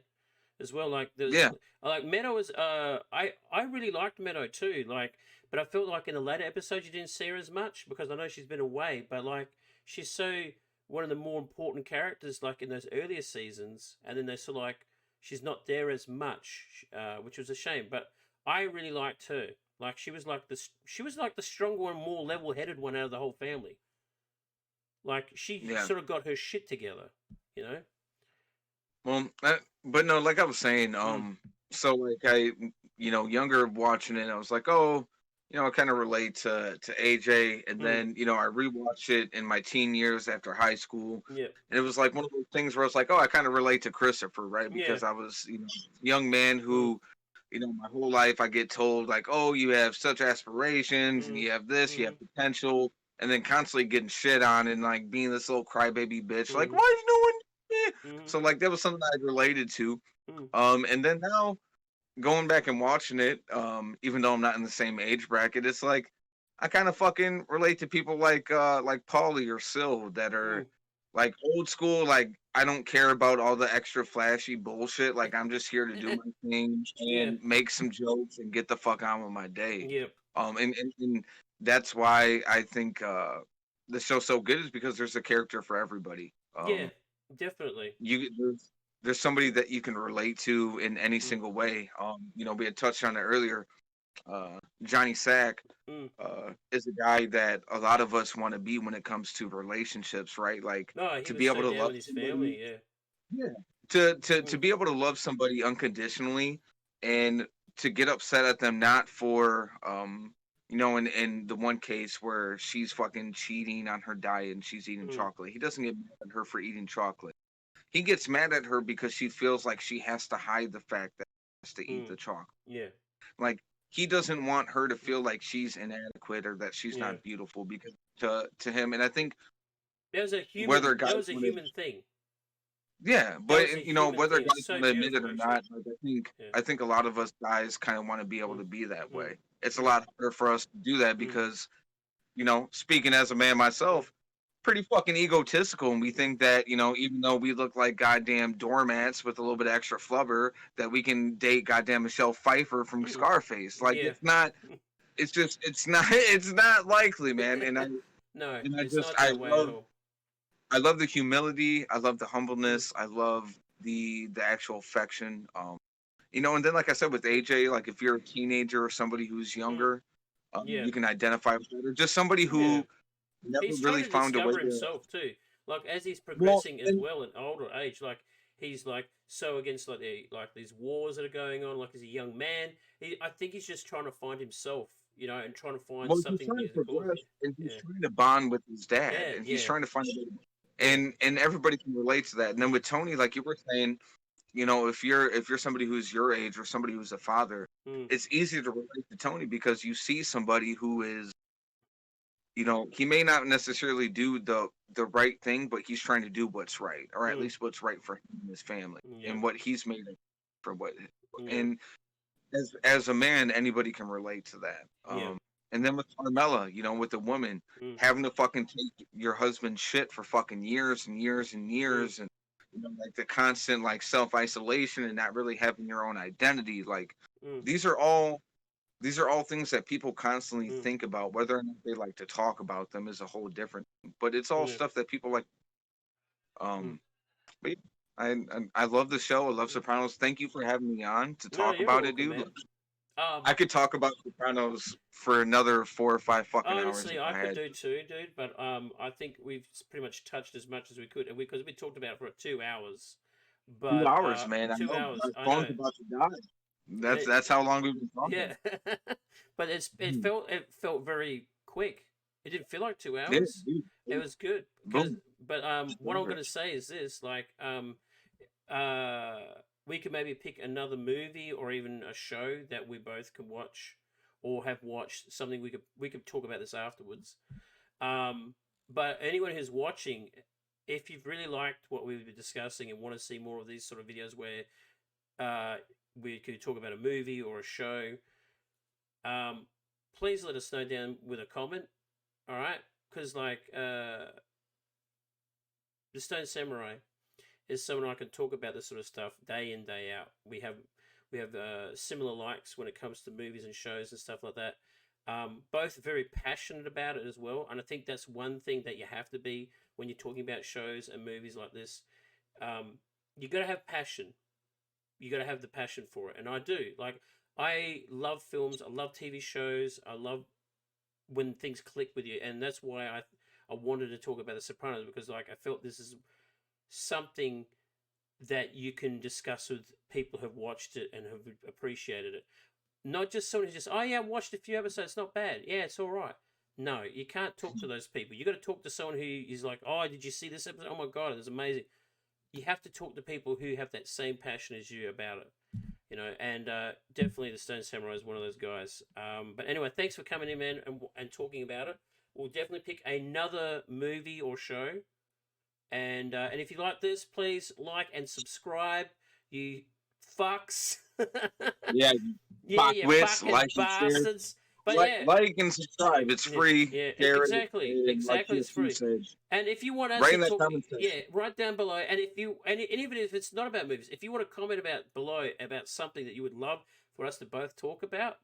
as well. Like there's Yeah, like Meadow was I really liked Meadow too. Like, but I felt like in the later episodes you didn't see her as much because I know she's been away. But like she's so one of the more important characters like in those earlier seasons, and then they're sort of like she's not there as much, which was a shame. But I really liked her. Like she was like the stronger and more level headed one out of the whole family. Like she yeah. sort of got her shit together, you know. Well, but no, like I was saying, Mm, so like younger watching it, I was like, oh, I kind of relate to AJ, and mm, then I rewatched it in my teen years after high school, yeah, and it was like one of those things where I was like, oh, I kind of relate to Christopher, right? yeah, Because I was, a young man mm, who, my whole life I get told like, oh, you have such aspirations, and mm, you have this, you have mm, potential, and then constantly getting shit on and like being this little crybaby bitch, like, mm, why is no one? mm, So like that was something I related to. mm, And then now going back and watching it, even though I'm not in the same age bracket, it's like I kind of fucking relate to people like Paulie or Sil that mm. are like old school. Like I don't care about all the extra flashy bullshit. Like I'm just here to do my thing Yeah, and make some jokes and get the fuck on with my day. yeah, And that's why I think the show's so good is because there's a character for everybody. yeah, definitely. There's somebody that you can relate to in any Mm, single way. We had touched on it earlier. Johnny Sack mm. is a guy that a lot of us want to be when it comes to relationships, right? Like No, he to was be so able to down love with his somebody, family. Yeah. yeah. To Mm, be able to love somebody unconditionally and to get upset at them not for in the one case where she's fucking cheating on her diet and she's eating mm, chocolate. He doesn't get mad at her for eating chocolate. He gets mad at her because she feels like she has to hide the fact that she has to eat mm. the chocolate. Yeah, Like he doesn't want her to feel like she's inadequate or that she's yeah. not beautiful because to him, and I think That was a whether human. guys That was a want to, human thing. yeah, That but was a human whether thing. It's guys so want to admit it beautiful, or actually. not, like Yeah. I think a lot of us guys kind of want to be able Mm, to be that mm, way. It's a mm, lot harder for us to do that mm, because speaking as a man mm, myself, pretty fucking egotistical, and we mm, think that even though we look like goddamn doormats with a little bit of extra flubber, that we can date goddamn Michelle Pfeiffer from mm. Scarface. Like Yeah. it's not. It's not. It's not likely, man. No, And I it's just not that way at all. I love the humility. I love the Mm, humbleness. I love the actual affection. And then like I said with AJ, like if you're a teenager or somebody who's mm. younger, Yeah, you can identify with it. Or just somebody yeah. who never He's trying really to found a way discover to. himself too. Like as he's Well, progressing as and well in older age, like he's like so against like these wars that are going on. Like as a young man, I think he's just trying to find himself, and trying to find well, he's something trying to new to call progress, him. and he's Yeah, trying to bond with his dad, yeah, and he's yeah, trying to find a way. yeah, And everybody can relate to that. And then mm, with Tony, like you were saying, if you're somebody who's your age or somebody who's a father, mm, it's easy to relate to Tony because you see somebody who is, he may not necessarily do the right thing, but he's trying to do what's right, or at mm, least what's right for him and his family, yeah, and what he's made of for what. yeah, And as a man, anybody can relate to that. yeah, And then with Carmela, with the woman mm, having to fucking take your husband's shit for fucking years and years and mm, years, and like the constant like self isolation and not really having your own identity. Like mm, these are all these are all things that people constantly mm, think about. Whether or not they like to talk about them is a whole different thing. But it's all yeah, stuff that people like. mm. Um, but yeah. I love the show. I love Sopranos. Thank you for having me on to No, talk you're about it, welcome, dude. man. I could talk about Sopranos for another 4 or 5 fucking hours Honestly, if I I could had. do too, dude. But I think we've pretty much touched as much as we could, and because we talked about it for 2 hours. 2 But hours, man. I 2 know hours, my I phone's know. about to die. That's It, that's how long we've been yeah, talking. but it felt very quick. It didn't feel like two Yeah, hours. dude. It was good because, Boom. but It's what I'm over. gonna say is this: like, uh, we could maybe pick another movie or even a show that we both can watch or have watched. Something we could talk about this afterwards. Um, but anyone who's watching, if you've really liked what we've been discussing and want to see more of these sort of videos where uh, we could talk about a movie or a show, please let us know down with a comment. All right, because like the Stone Samurai is someone I can talk about this sort of stuff day in day out. We have similar likes when it comes to movies and shows and stuff like that. Both very passionate about it as well, and I think that's one thing that you have to be when you're talking about shows and movies like this. You got to have passion. You got to have the passion for it, and I do. Like I love films. I love TV shows. I love when things click with you, and that's why I wanted to talk about The Sopranos because like I felt this is something that you can discuss with people who have watched it and have appreciated it. Not just someone who just, oh yeah, I watched a few episodes, it's not bad. Yeah, it's all right. No, you can't talk to those people. You got to talk to someone who is like, oh, did you see this episode? Oh my god, it was amazing. You have to talk to people who have that same passion as you about it. And definitely the Stone Samurai is one of those guys. But anyway, thanks for coming in, man, and talking about it. We'll definitely pick another movie or show. And if you like this, please like and subscribe. You fucks. Yeah, Yeah, you Fuckwits, fucking like and share. bastards. But yeah, Like and subscribe. It's yeah, free. yeah, Share it. exactly, And like exactly. It's TFC free. said, And if you want us right to in that talk, comment yeah, section. right down below. And if you, and even if it's not about movies, if you want to comment about below about something that you would love for us to both talk about,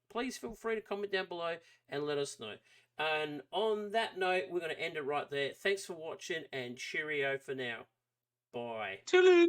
please feel free to comment down below and let us know. And on that note, we're going to end it right there. Thanks for watching and cheerio for now. Bye. Toodaloo.